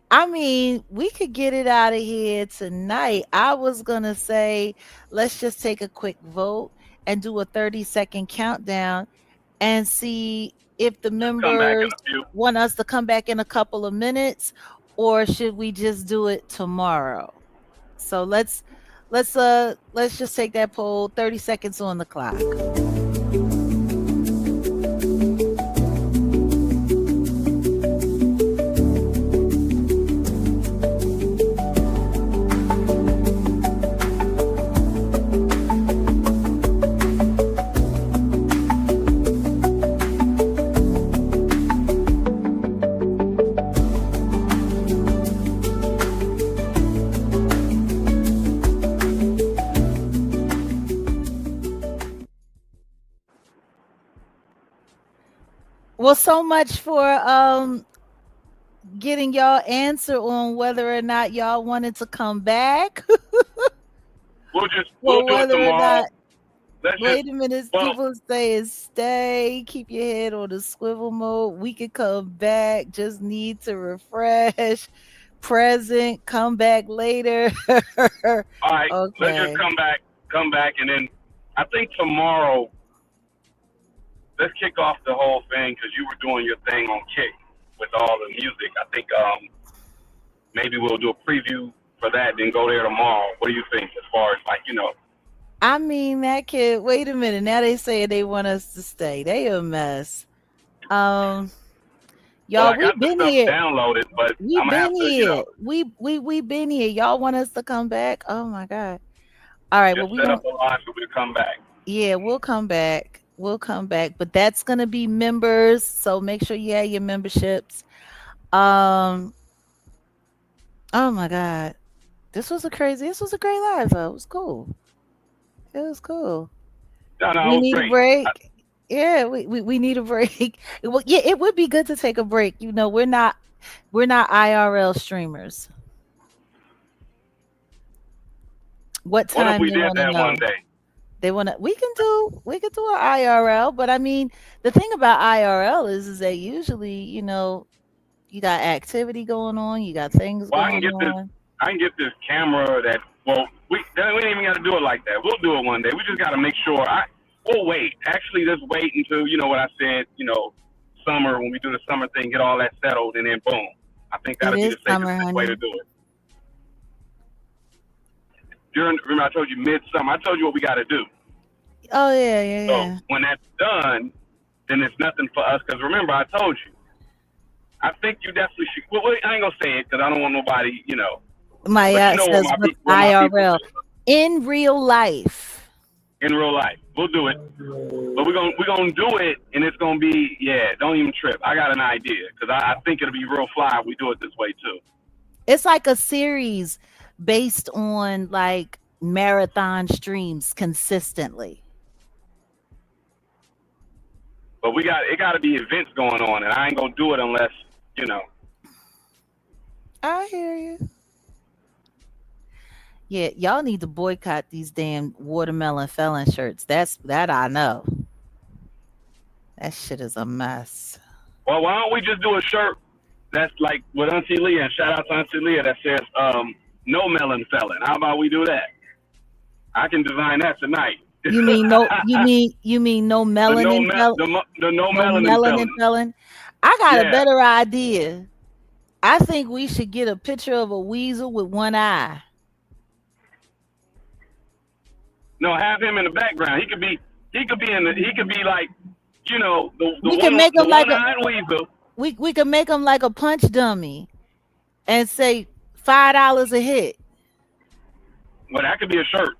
I mean, we could get it out of here tonight. I was gonna say, let's just take a quick vote and do a 30-second countdown and see if the come back in members a few. want us to come back in a couple of minutes, or should we just do it tomorrow? So let's just take that poll. 30 seconds on the clock. Well, so much for getting y'all answer on whether or not y'all wanted to come back. We'll do it whether or tomorrow. not. Wait a minute. People saying stay, keep your head on the swivel mode. We can come back. Just need to refresh. Present, come back later. All right. Okay. Let's just come back, and then I think tomorrow. Let's kick off the whole thing because you were doing your thing on Kick with all the music. I think maybe we'll do a preview for that, then go there tomorrow. What do you think as far as I mean, that kid. Wait a minute. Now they say they want us to stay. They a mess. Y'all, we've been here. Downloaded, but we've I'm been here. We We've been here. Y'all want us to come back? Oh my god! All right. Just Well, set up a line for we to come back. Yeah, we'll come back. But that's gonna be members. So make sure you have your memberships. Oh my god, this was a great live though. It was cool. No, we need a break. Yeah, we need a break. Well, yeah, it would be good to take a break. You know, we're not IRL streamers. What time what if we they did want to that know? one day? We can do an IRL, but I mean, the thing about IRL is that usually, you know, you got activity going on, you got things going on. I can get this camera that. Well, we ain't even got to do it like that. We'll do it one day. We just got to make sure. We'll wait. Actually, just wait until what I said. Summer when we do the summer thing, get all that settled, and then boom. I think that'll be the safest way to do it. Remember I told you midsummer. I told you what we got to do. Oh yeah. So when that's done, then it's nothing for us. Because remember, I told you. I think you definitely should. Well, I ain't gonna say it because I don't want nobody. My says IRL in real life. In real life, we'll do it. But we're gonna do it, and it's gonna be don't even trip. I got an idea because I think it'll be real fly if we do it this way too. It's like a series based on like marathon streams consistently. But it got to be events going on, and I ain't gonna do it unless you know. I hear you. Yeah, y'all need to boycott these damn watermelon felon shirts. That I know. That shit is a mess. Well, why don't we just do a shirt that's like with Auntie Leah, and shout out to Auntie Leah, that says no melon felon. How about we do that? I can design that tonight. You mean no? You mean no melanin felon? The no melanin felon. I got a better idea. I think we should get a picture of a weasel with one eye. No, have him in the background. He could be like, you know, we can make him like a weasel. We can make him like a punch dummy, and say $5 a hit. Well, that could be a shirt.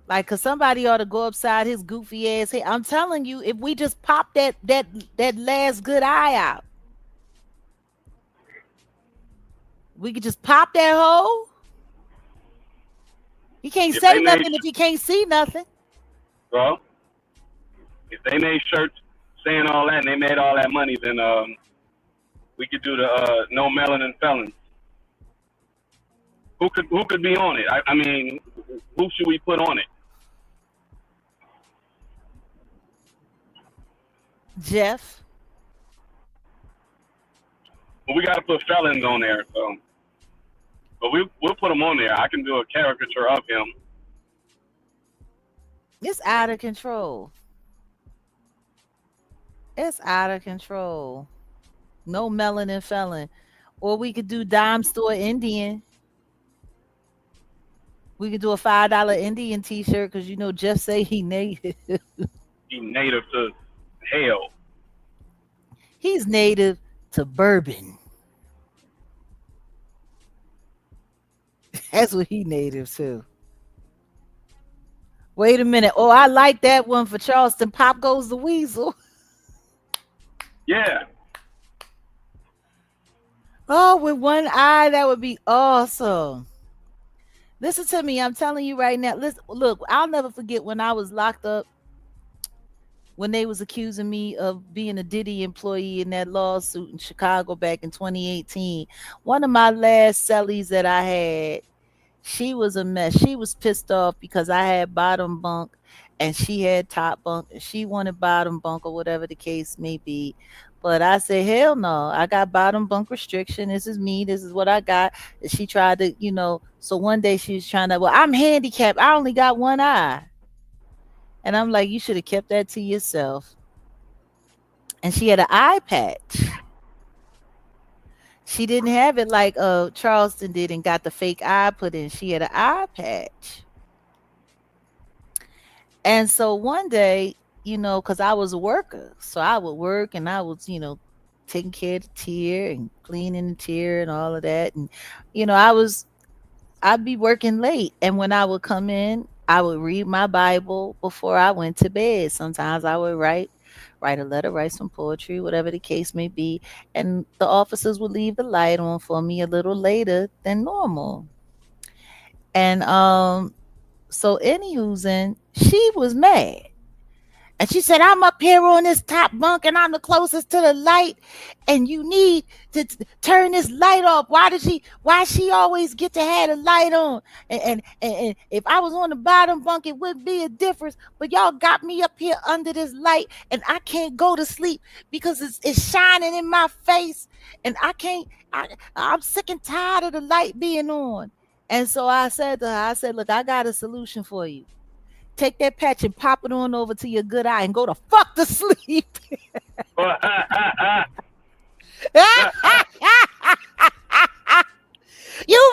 Like, cause somebody ought to go upside his goofy ass head. I'm telling you, if we just pop that last good eye out, we could just pop that hole. He can't say nothing if he can't see nothing. Well, if they made shirts saying all that and they made all that money, then we could do the no melanin felons. Who could be on it? I mean, who should we put on it? Jeff. Well, we got to put felons on there, so. But we'll put him on there. I can do a caricature of him. It's out of control. It's out of control. No melanin felon. Or we could do dime store Indian. We could do a $5 Indian t-shirt because you know Jeff say he native. He native to hell. He's native to bourbon. That's what he native to. Wait a minute. Oh, I like that one for Charleston. Pop goes the weasel. Yeah. Oh, with one eye, that would be awesome. Listen to me. I'm telling you right now. Listen, look, I'll never forget when I was locked up, when they was accusing me of being a Diddy employee in that lawsuit in Chicago back in 2018. One of my last cellies that I had, she was a mess. She was pissed off because I had bottom bunk and she had top bunk and she wanted bottom bunk or whatever the case may be. But I said, hell no, I got bottom bunk restriction. This is me. This is what I got. And she tried to, you know, so one day she was trying to, well, I'm handicapped. I only got one eye. And I'm like, you should have kept that to yourself. And she had an eye patch. She didn't have it like Charleston did and got the fake eye put in. She had an eye patch. And so one day, you know, because I was a worker, so I would work and I was, you know, taking care of the tear and cleaning the tear and all of that. And, you know, I'd be working late. And when I would come in, I would read my Bible before I went to bed. Sometimes I would write a letter, write some poetry, whatever the case may be. And the officers would leave the light on for me a little later than normal. And so anywho's she was mad. And she said, I'm up here on this top bunk and I'm the closest to the light. And you need to turn this light off. Why she always get to have the light on? And if I was on the bottom bunk, it wouldn't be a difference. But y'all got me up here under this light and I can't go to sleep because it's shining in my face. And I'm sick and tired of the light being on. And so I said to her, look, I got a solution for you. Take that patch and pop it on over to your good eye and go to fuck to sleep. You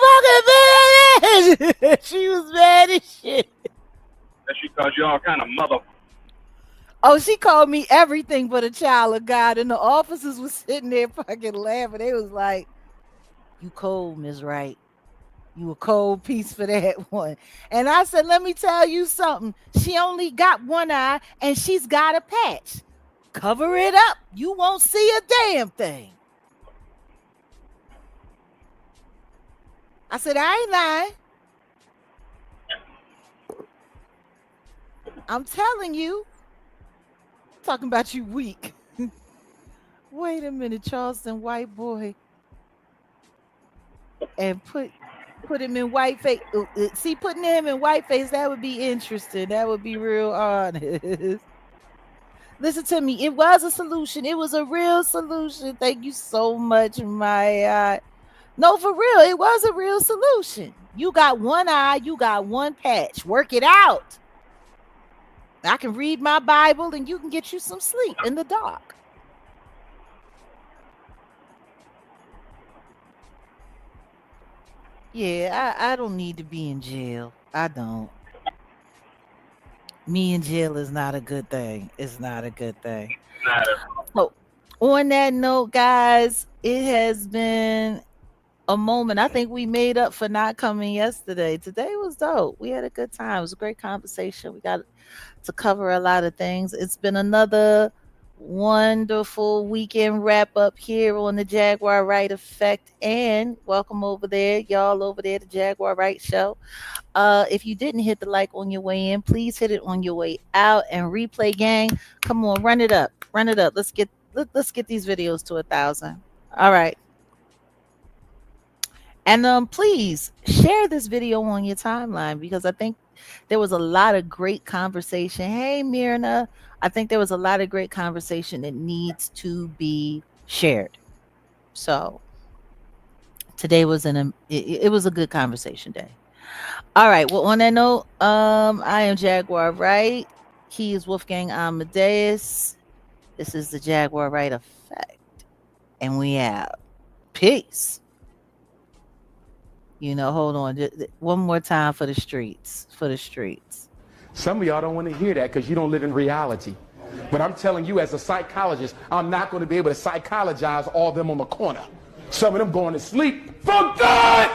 fucking bitch! She was mad as shit. That she called you all kind of mother. Oh, she called me everything but a child of God. And the officers was sitting there fucking laughing. They was like, you cold, Ms. Wright. You a cold piece for that one. And I said, let me tell you something. She only got one eye and she's got a patch. Cover it up. You won't see a damn thing. I said, I ain't lying. I'm telling you. Talking about you weak. Wait a minute, Charleston, white boy. And put him in whiteface. See, putting him in whiteface, that would be interesting. That would be real honest. Listen to me. It was a solution. It was a real solution. Thank you so much, Maya. No, for real. It was a real solution. You got one eye. You got one patch. Work it out. I can read my Bible and you can get you some sleep in the dark. Yeah, I don't need to be in jail. I don't. Me in jail is not a good thing. It's not a good thing. So, on that note, guys, it has been a moment. I think we made up for not coming yesterday. Today was dope. We had a good time. It was a great conversation. We got to cover a lot of things. It's been another wonderful weekend wrap up here on the Jaguar Wright Effect. And welcome over there, y'all over there, the Jaguar Wright Show. If you didn't hit the like on your way in, please hit it on your way out. And replay gang, come on, run it up. Let's get these videos to 1,000. All right. And please share this video on your timeline, because I think there was a lot of great conversation. Hey, Myrna, I think there was a lot of great conversation that needs to be shared. So today was it was a good conversation day. All right. Well, on that note, I am Jaguar Wright. He is Wolfgang Amadeus. This is the Jaguar Wright Effect, and we out. Peace. Hold on. One more time for the streets. Some of y'all don't want to hear that because you don't live in reality. But I'm telling you, as a psychologist, I'm not going to be able to psychologize all of them on the corner. Some of them going to sleep. For God!